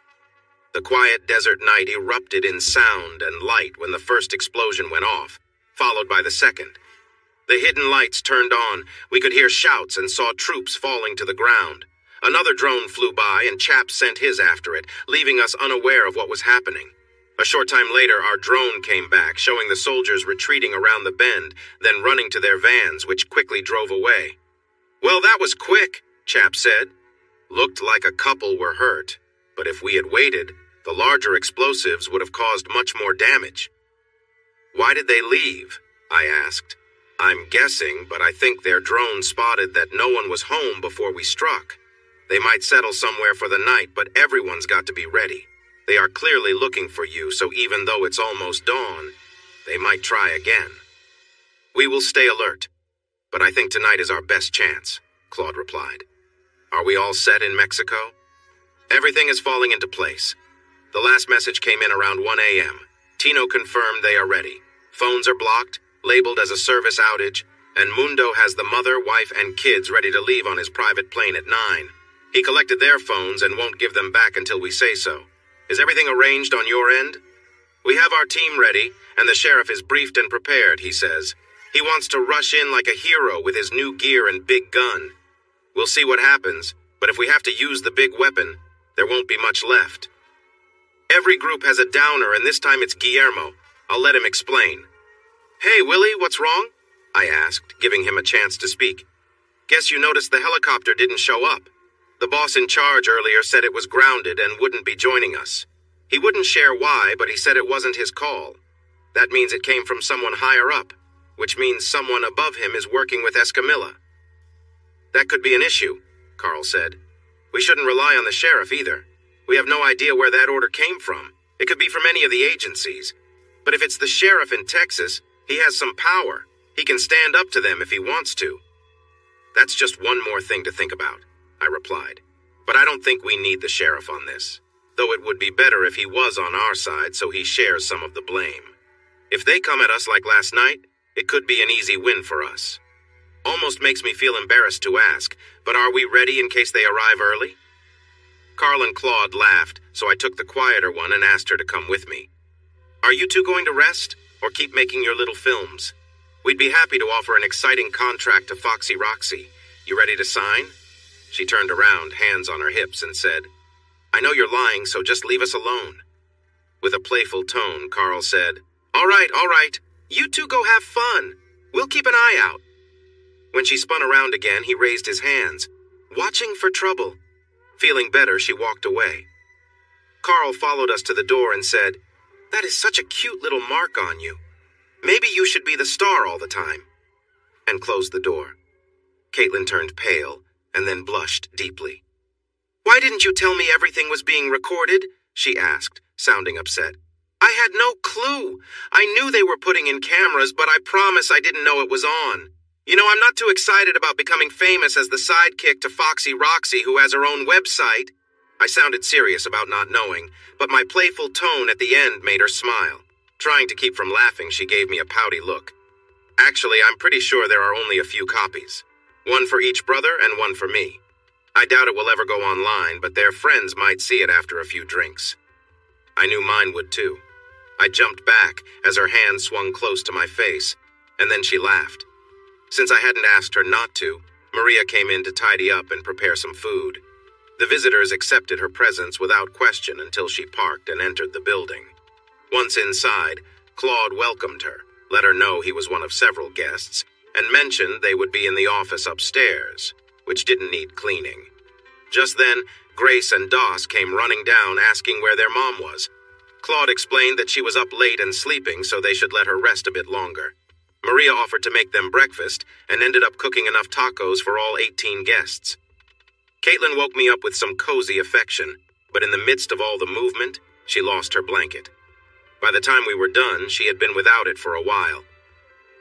The quiet desert night erupted in sound and light when the first explosion went off, followed by the second. The hidden lights turned on, we could hear shouts and saw troops falling to the ground. Another drone flew by and Chap sent his after it, leaving us unaware of what was happening. A short time later, our drone came back, showing the soldiers retreating around the bend, then running to their vans, which quickly drove away. Well, that was quick, Chap said. Looked like a couple were hurt, but if we had waited, the larger explosives would have caused much more damage. Why did they leave? I asked. I'm guessing, but I think their drone spotted that no one was home before we struck. They might settle somewhere for the night, but everyone's got to be ready. They are clearly looking for you, so even though it's almost dawn, they might try again. We will stay alert, but I think tonight is our best chance, Claude replied. Are we all set in Mexico? Everything is falling into place. The last message came in around 1 a.m. Tino confirmed they are ready. Phones are blocked, labeled as a service outage, and Mundo has the mother, wife, and kids ready to leave on his private plane at 9. He collected their phones and won't give them back until we say so. Is everything arranged on your end? We have our team ready, and the sheriff is briefed and prepared, he says. He wants to rush in like a hero with his new gear and big gun. We'll see what happens, but if we have to use the big weapon, there won't be much left. Every group has a downer, and this time it's Guillermo. I'll let him explain. Hey, Willie, what's wrong? I asked, giving him a chance to speak. Guess you noticed the helicopter didn't show up. The boss in charge earlier said it was grounded and wouldn't be joining us. He wouldn't share why, but he said it wasn't his call. That means it came from someone higher up, which means someone above him is working with Escamilla. That could be an issue, Carl said. We shouldn't rely on the sheriff either. We have no idea where that order came from. It could be from any of the agencies. But if it's the sheriff in Texas, he has some power. He can stand up to them if he wants to. That's just one more thing to think about, I replied. But I don't think we need the sheriff on this, though it would be better if he was on our side so he shares some of the blame. If they come at us like last night, it could be an easy win for us. Almost makes me feel embarrassed to ask, but are we ready in case they arrive early? Carl and Claude laughed, so I took the quieter one and asked her to come with me. Are you two going to rest, or keep making your little films? We'd be happy to offer an exciting contract to Foxy Roxy. You ready to sign? She turned around, hands on her hips, and said, I know you're lying, so just leave us alone. With a playful tone, Carl said, All right. You two go have fun. We'll keep an eye out. When she spun around again, he raised his hands, watching for trouble. Feeling better, she walked away. Carl followed us to the door and said, "That is such a cute little mark on you. Maybe you should be the star all the time," and closed the door. Caitlin turned pale and then blushed deeply. "Why didn't you tell me everything was being recorded?" she asked, sounding upset. "I had no clue. I knew they were putting in cameras, but I promise I didn't know it was on. You know, I'm not too excited about becoming famous as the sidekick to Foxy Roxy, who has her own website." I sounded serious about not knowing, but my playful tone at the end made her smile. Trying to keep from laughing, she gave me a pouty look. "Actually, I'm pretty sure there are only a few copies. One for each brother and one for me. I doubt it will ever go online, but their friends might see it after a few drinks." I knew mine would too. I jumped back as her hand swung close to my face, and then she laughed. Since I hadn't asked her not to, Maria came in to tidy up and prepare some food. The visitors accepted her presence without question until she parked and entered the building. Once inside, Claude welcomed her, let her know he was one of several guests, and mentioned they would be in the office upstairs, which didn't need cleaning. Just then, Grace and Doss came running down asking where their mom was. Claude explained that she was up late and sleeping, so they should let her rest a bit longer. Maria offered to make them breakfast and ended up cooking enough tacos for all 18 guests. Caitlin woke me up with some cozy affection, but in the midst of all the movement, she lost her blanket. By the time we were done, she had been without it for a while.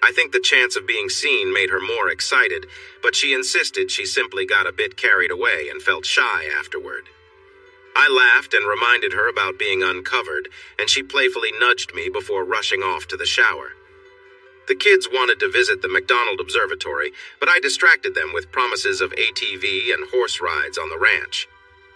I think the chance of being seen made her more excited, but she insisted she simply got a bit carried away and felt shy afterward. I laughed and reminded her about being uncovered, and she playfully nudged me before rushing off to the shower. The kids wanted to visit the McDonald Observatory, but I distracted them with promises of ATV and horse rides on the ranch.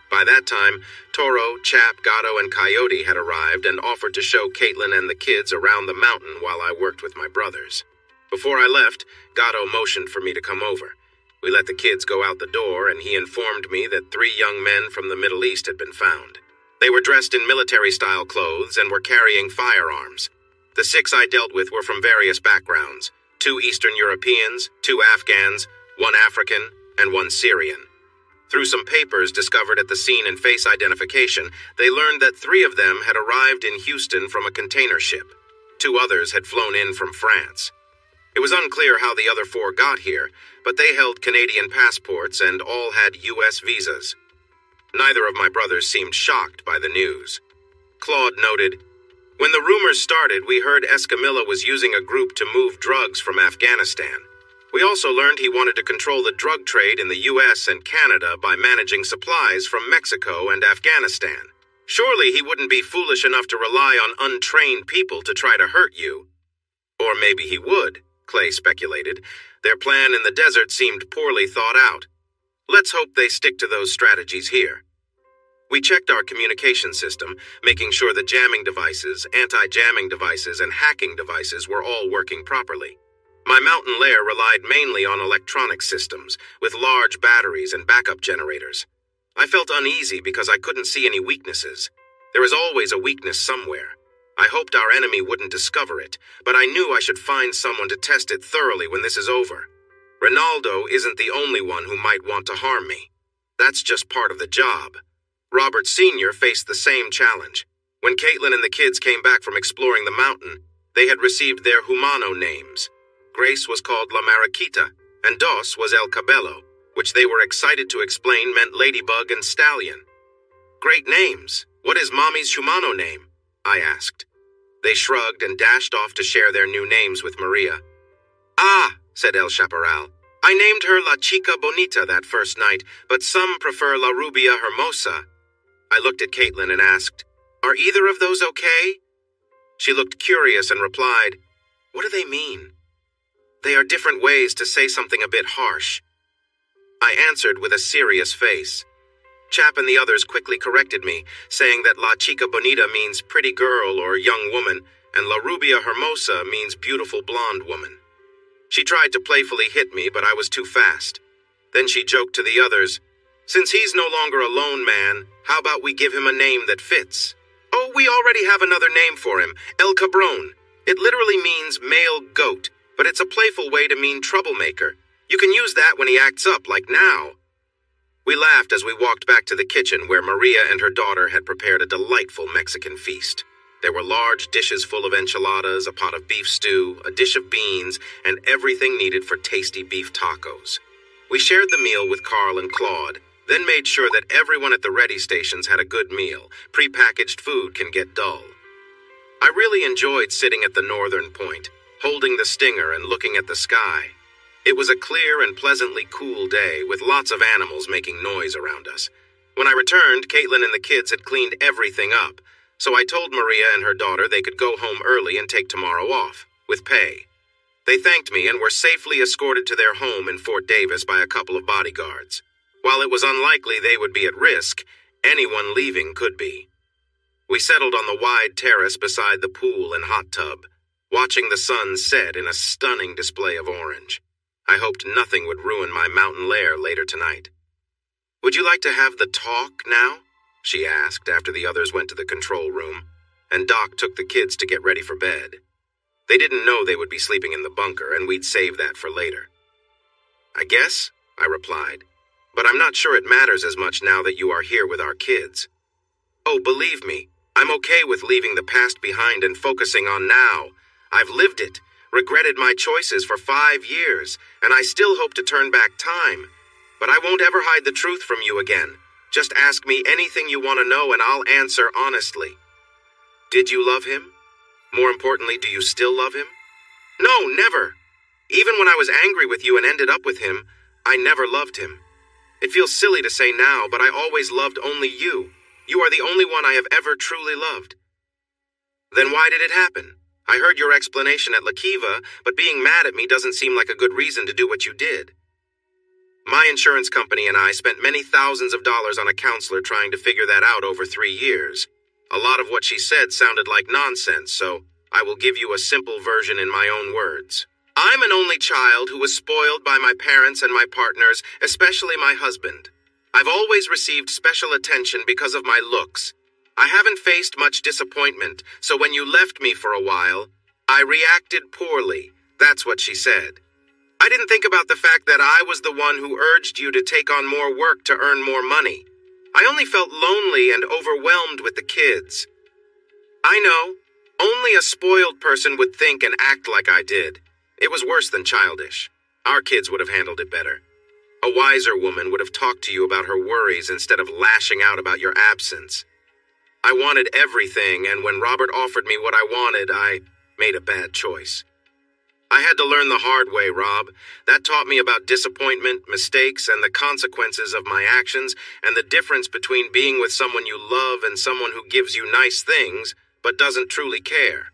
By that time, Toro, Chap, Gatto, and Coyote had arrived and offered to show Caitlin and the kids around the mountain while I worked with my brothers. Before I left, Gatto motioned for me to come over. We let the kids go out the door, and he informed me that 3 young men from the Middle East had been found. They were dressed in military-style clothes and were carrying firearms. The 6 I dealt with were from various backgrounds: 2 Eastern Europeans, 2 Afghans, 1 African, and 1 Syrian. Through some papers discovered at the scene and face identification, they learned that 3 of them had arrived in Houston from a container ship. 2 others had flown in from France. It was unclear how the other 4 got here, but they held Canadian passports and all had U.S. visas. Neither of my brothers seemed shocked by the news. Claude noted, "When the rumors started, we heard Escamilla was using a group to move drugs from Afghanistan. We also learned he wanted to control the drug trade in the U.S. and Canada by managing supplies from Mexico and Afghanistan. Surely he wouldn't be foolish enough to rely on untrained people to try to hurt you." Or maybe he would, Clay speculated. Their plan in the desert seemed poorly thought out. Let's hope they stick to those strategies here. We checked our communication system, making sure the jamming devices, anti-jamming devices, and hacking devices were all working properly. My mountain lair relied mainly on electronic systems, with large batteries and backup generators. I felt uneasy because I couldn't see any weaknesses. There is always a weakness somewhere. I hoped our enemy wouldn't discover it, but I knew I should find someone to test it thoroughly when this is over. Ronaldo isn't the only one who might want to harm me. That's just part of the job. Robert Sr. faced the same challenge. When Caitlin and the kids came back from exploring the mountain, they had received their Humano names. Grace was called La Mariquita, and Dos was El Cabello, which they were excited to explain meant ladybug and stallion. "Great names. What is Mommy's Humano name?" I asked. They shrugged and dashed off to share their new names with Maria. "Ah," said El Chaparral, "I named her La Chica Bonita that first night, but some prefer La Rubia Hermosa." I looked at Caitlin and asked, "Are either of those okay?" She looked curious and replied, "What do they mean?" "They are different ways to say something a bit harsh." I answered with a serious face. Chap and the others quickly corrected me, saying that La Chica Bonita means pretty girl or young woman, and La Rubia Hermosa means beautiful blonde woman. She tried to playfully hit me, but I was too fast. Then she joked to the others, "Since he's no longer a lone man, how about we give him a name that fits?" "Oh, we already have another name for him, El Cabron. It literally means male goat, but it's a playful way to mean troublemaker. You can use that when he acts up, like now." We laughed as we walked back to the kitchen where Maria and her daughter had prepared a delightful Mexican feast. There were large dishes full of enchiladas, a pot of beef stew, a dish of beans, and everything needed for tasty beef tacos. We shared the meal with Carl and Claude, then made sure that everyone at the ready stations had a good meal. Prepackaged food can get dull. I really enjoyed sitting at the northern point, holding the stinger and looking at the sky. It was a clear and pleasantly cool day with lots of animals making noise around us. When I returned, Caitlin and the kids had cleaned everything up, so I told Maria and her daughter they could go home early and take tomorrow off, with pay. They thanked me and were safely escorted to their home in Fort Davis by a couple of bodyguards. While it was unlikely they would be at risk, anyone leaving could be. We settled on the wide terrace beside the pool and hot tub, watching the sun set in a stunning display of orange. I hoped nothing would ruin my mountain lair later tonight. "Would you like to have the talk now?" she asked after the others went to the control room, and Doc took the kids to get ready for bed. They didn't know they would be sleeping in the bunker, and we'd save that for later. "I guess," I replied, "but I'm not sure it matters as much now that you are here with our kids." "Oh, believe me, I'm okay with leaving the past behind and focusing on now. I've lived it, regretted my choices for 5 years, and I still hope to turn back time. But I won't ever hide the truth from you again. Just ask me anything you want to know and I'll answer honestly. Did you love him? More importantly, do you still love him?" "No, never. Even when I was angry with you and ended up with him, I never loved him. It feels silly to say now, but I always loved only you. You are the only one I have ever truly loved." "Then why did it happen? I heard your explanation at La Kiva, but being mad at me doesn't seem like a good reason to do what you did." "My insurance company and I spent many thousands of dollars on a counselor trying to figure that out over 3 years. A lot of what she said sounded like nonsense, so I will give you a simple version in my own words. I'm an only child who was spoiled by my parents and my partners, especially my husband. I've always received special attention because of my looks. I haven't faced much disappointment, so when you left me for a while, I reacted poorly." That's what she said. "I didn't think about the fact that I was the one who urged you to take on more work to earn more money. I only felt lonely and overwhelmed with the kids. I know, only a spoiled person would think and act like I did. It was worse than childish. Our kids would have handled it better. A wiser woman would have talked to you about her worries instead of lashing out about your absence. I wanted everything, and when Robert offered me what I wanted, I made a bad choice. I had to learn the hard way, Rob. That taught me about disappointment, mistakes, and the consequences of my actions, and the difference between being with someone you love and someone who gives you nice things, but doesn't truly care.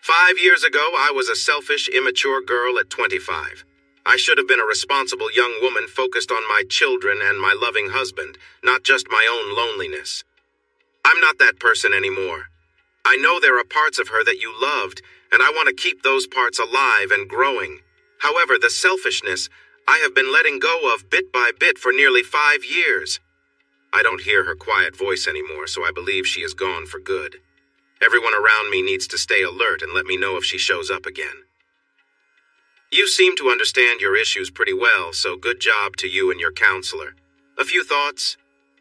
5 years ago, I was a selfish, immature girl at 25. I should have been a responsible young woman focused on my children and my loving husband, not just my own loneliness. I'm not that person anymore. I know there are parts of her that you loved, and I want to keep those parts alive and growing. However, the selfishness I have been letting go of bit by bit for nearly 5 years. I don't hear her quiet voice anymore, so I believe she is gone for good. Everyone around me needs to stay alert and let me know if she shows up again. You seem to understand your issues pretty well, so good job to you and your counselor. A few thoughts?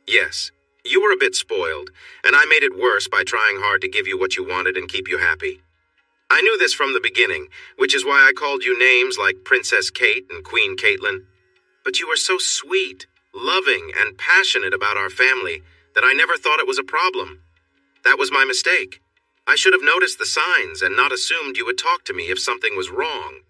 Yes, you were a bit spoiled, and I made it worse by trying hard to give you what you wanted and keep you happy. I knew this from the beginning, which is why I called you names like Princess Kate and Queen Caitlin. But you were so sweet, loving, and passionate about our family that I never thought it was a problem. That was my mistake. I should have noticed the signs and not assumed you would talk to me if something was wrong.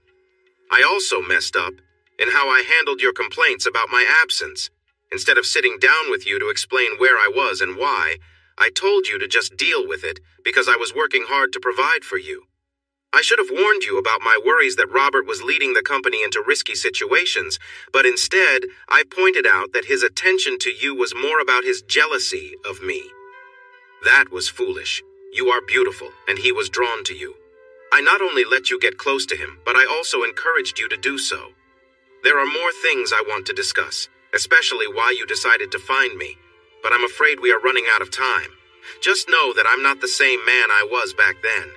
I also messed up in how I handled your complaints about my absence. Instead of sitting down with you to explain where I was and why, I told you to just deal with it because I was working hard to provide for you. I should have warned you about my worries that Robert was leading the company into risky situations, but instead, I pointed out that his attention to you was more about his jealousy of me. That was foolish. You are beautiful, and he was drawn to you. I not only let you get close to him, but I also encouraged you to do so. There are more things I want to discuss, especially why you decided to find me, but I'm afraid we are running out of time. Just know that I'm not the same man I was back then.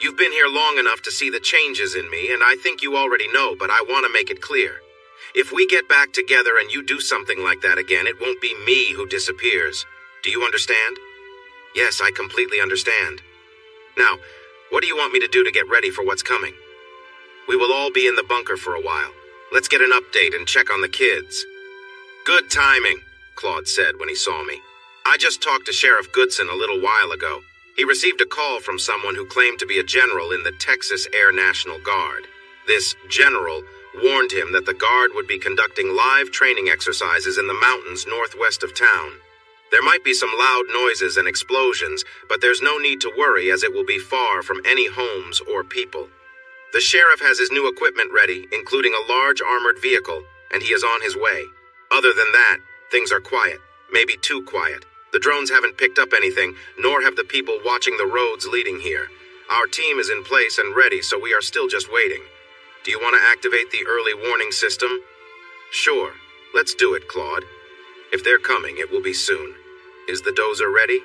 You've been here long enough to see the changes in me, and I think you already know, but I want to make it clear. If we get back together and you do something like that again, it won't be me who disappears. Do you understand? Yes, I completely understand. Now, what do you want me to do to get ready for what's coming? We will all be in the bunker for a while. Let's get an update and check on the kids. Good timing, Claude said when he saw me. I just talked to Sheriff Goodson a little while ago. He received a call from someone who claimed to be a general in the Texas Air National Guard. This general warned him that the Guard would be conducting live training exercises in the mountains northwest of town. There might be some loud noises and explosions, but there's no need to worry as it will be far from any homes or people. The sheriff has his new equipment ready, including a large armored vehicle, and he is on his way. Other than that, things are quiet, maybe too quiet. The drones haven't picked up anything, nor have the people watching the roads leading here. Our team is in place and ready, so we are still just waiting. Do you want to activate the early warning system? Sure. Let's do it, Claude. If they're coming, it will be soon. Is the dozer ready?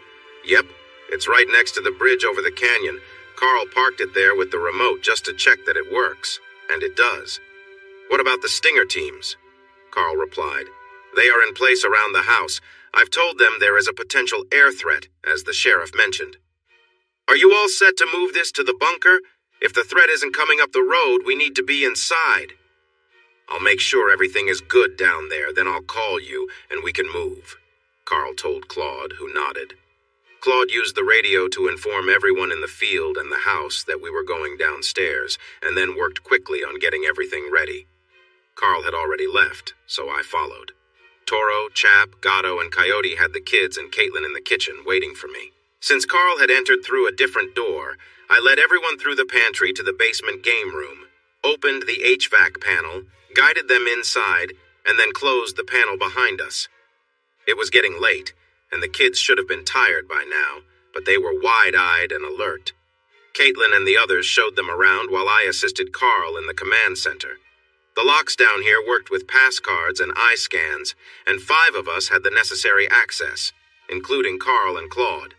Yep. It's right next to the bridge over the canyon. Carl parked it there with the remote just to check that it works. And it does. What about the Stinger teams? Carl replied. They are in place around the house. I've told them there is a potential air threat, as the sheriff mentioned. Are you all set to move this to the bunker? If the threat isn't coming up the road, we need to be inside. I'll make sure everything is good down there, then I'll call you, and we can move, Carl told Claude, who nodded. Claude used the radio to inform everyone in the field and the house that we were going downstairs, and then worked quickly on getting everything ready. Carl had already left, so I followed. Toro, Chap, Gatto, and Coyote had the kids and Caitlin in the kitchen waiting for me. Since Carl had entered through a different door, I led everyone through the pantry to the basement game room, opened the HVAC panel, guided them inside, and then closed the panel behind us. It was getting late, and the kids should have been tired by now, but they were wide-eyed and alert. Caitlin and the others showed them around while I assisted Carl in the command center. The locks down here worked with pass cards and eye scans, and 5 of us had the necessary access, including Carl and Claude.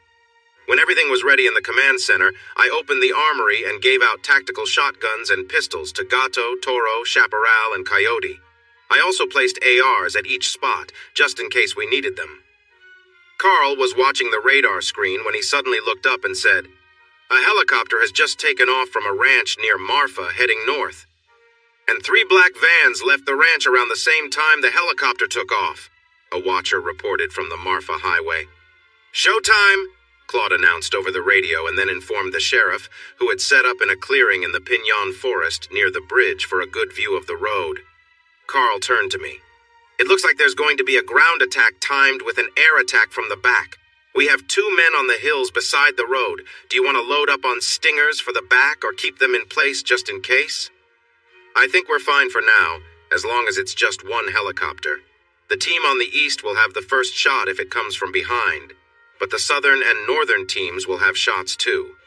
When everything was ready in the command center, I opened the armory and gave out tactical shotguns and pistols to Gatto, Toro, Chaparral, and Coyote. I also placed ARs at each spot, just in case we needed them. Carl was watching the radar screen when he suddenly looked up and said, "A helicopter has just taken off from a ranch near Marfa heading north. And 3 black vans left the ranch around the same time the helicopter took off," a watcher reported from the Marfa highway. "Showtime," Claude announced over the radio and then informed the sheriff, who had set up in a clearing in the Pinon Forest near the bridge for a good view of the road. Carl turned to me. "It looks like there's going to be a ground attack timed with an air attack from the back. We have 2 men on the hills beside the road. Do you want to load up on Stingers for the back or keep them in place just in case?" "I think we're fine for now, as long as it's just 1 helicopter. The team on the east will have the first shot if it comes from behind, but the southern and northern teams will have shots too.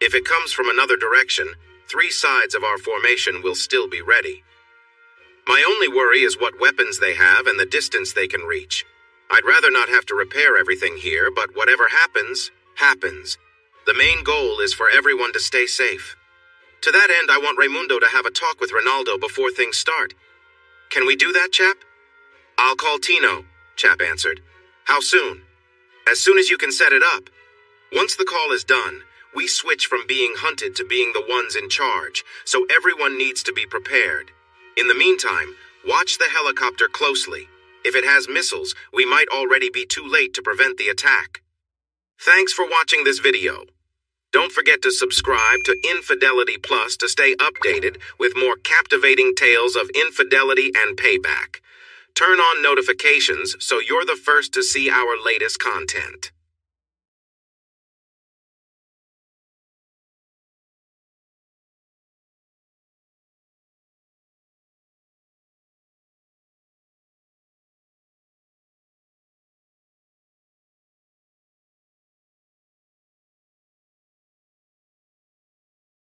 If it comes from another direction, 3 sides of our formation will still be ready. My only worry is what weapons they have and the distance they can reach. I'd rather not have to repair everything here, but whatever happens, happens. The main goal is for everyone to stay safe. To that end, I want Raimundo to have a talk with Ronaldo before things start. Can we do that, Chap?" "I'll call Tino," Chap answered. "How soon?" "As soon as you can set it up. Once the call is done, we switch from being hunted to being the ones in charge, so everyone needs to be prepared. In the meantime, watch the helicopter closely. If it has missiles, we might already be too late to prevent the attack." Thanks for watching this video. Don't forget to subscribe to Infidelity Plus to stay updated with more captivating tales of infidelity and payback. Turn on notifications so you're the first to see our latest content.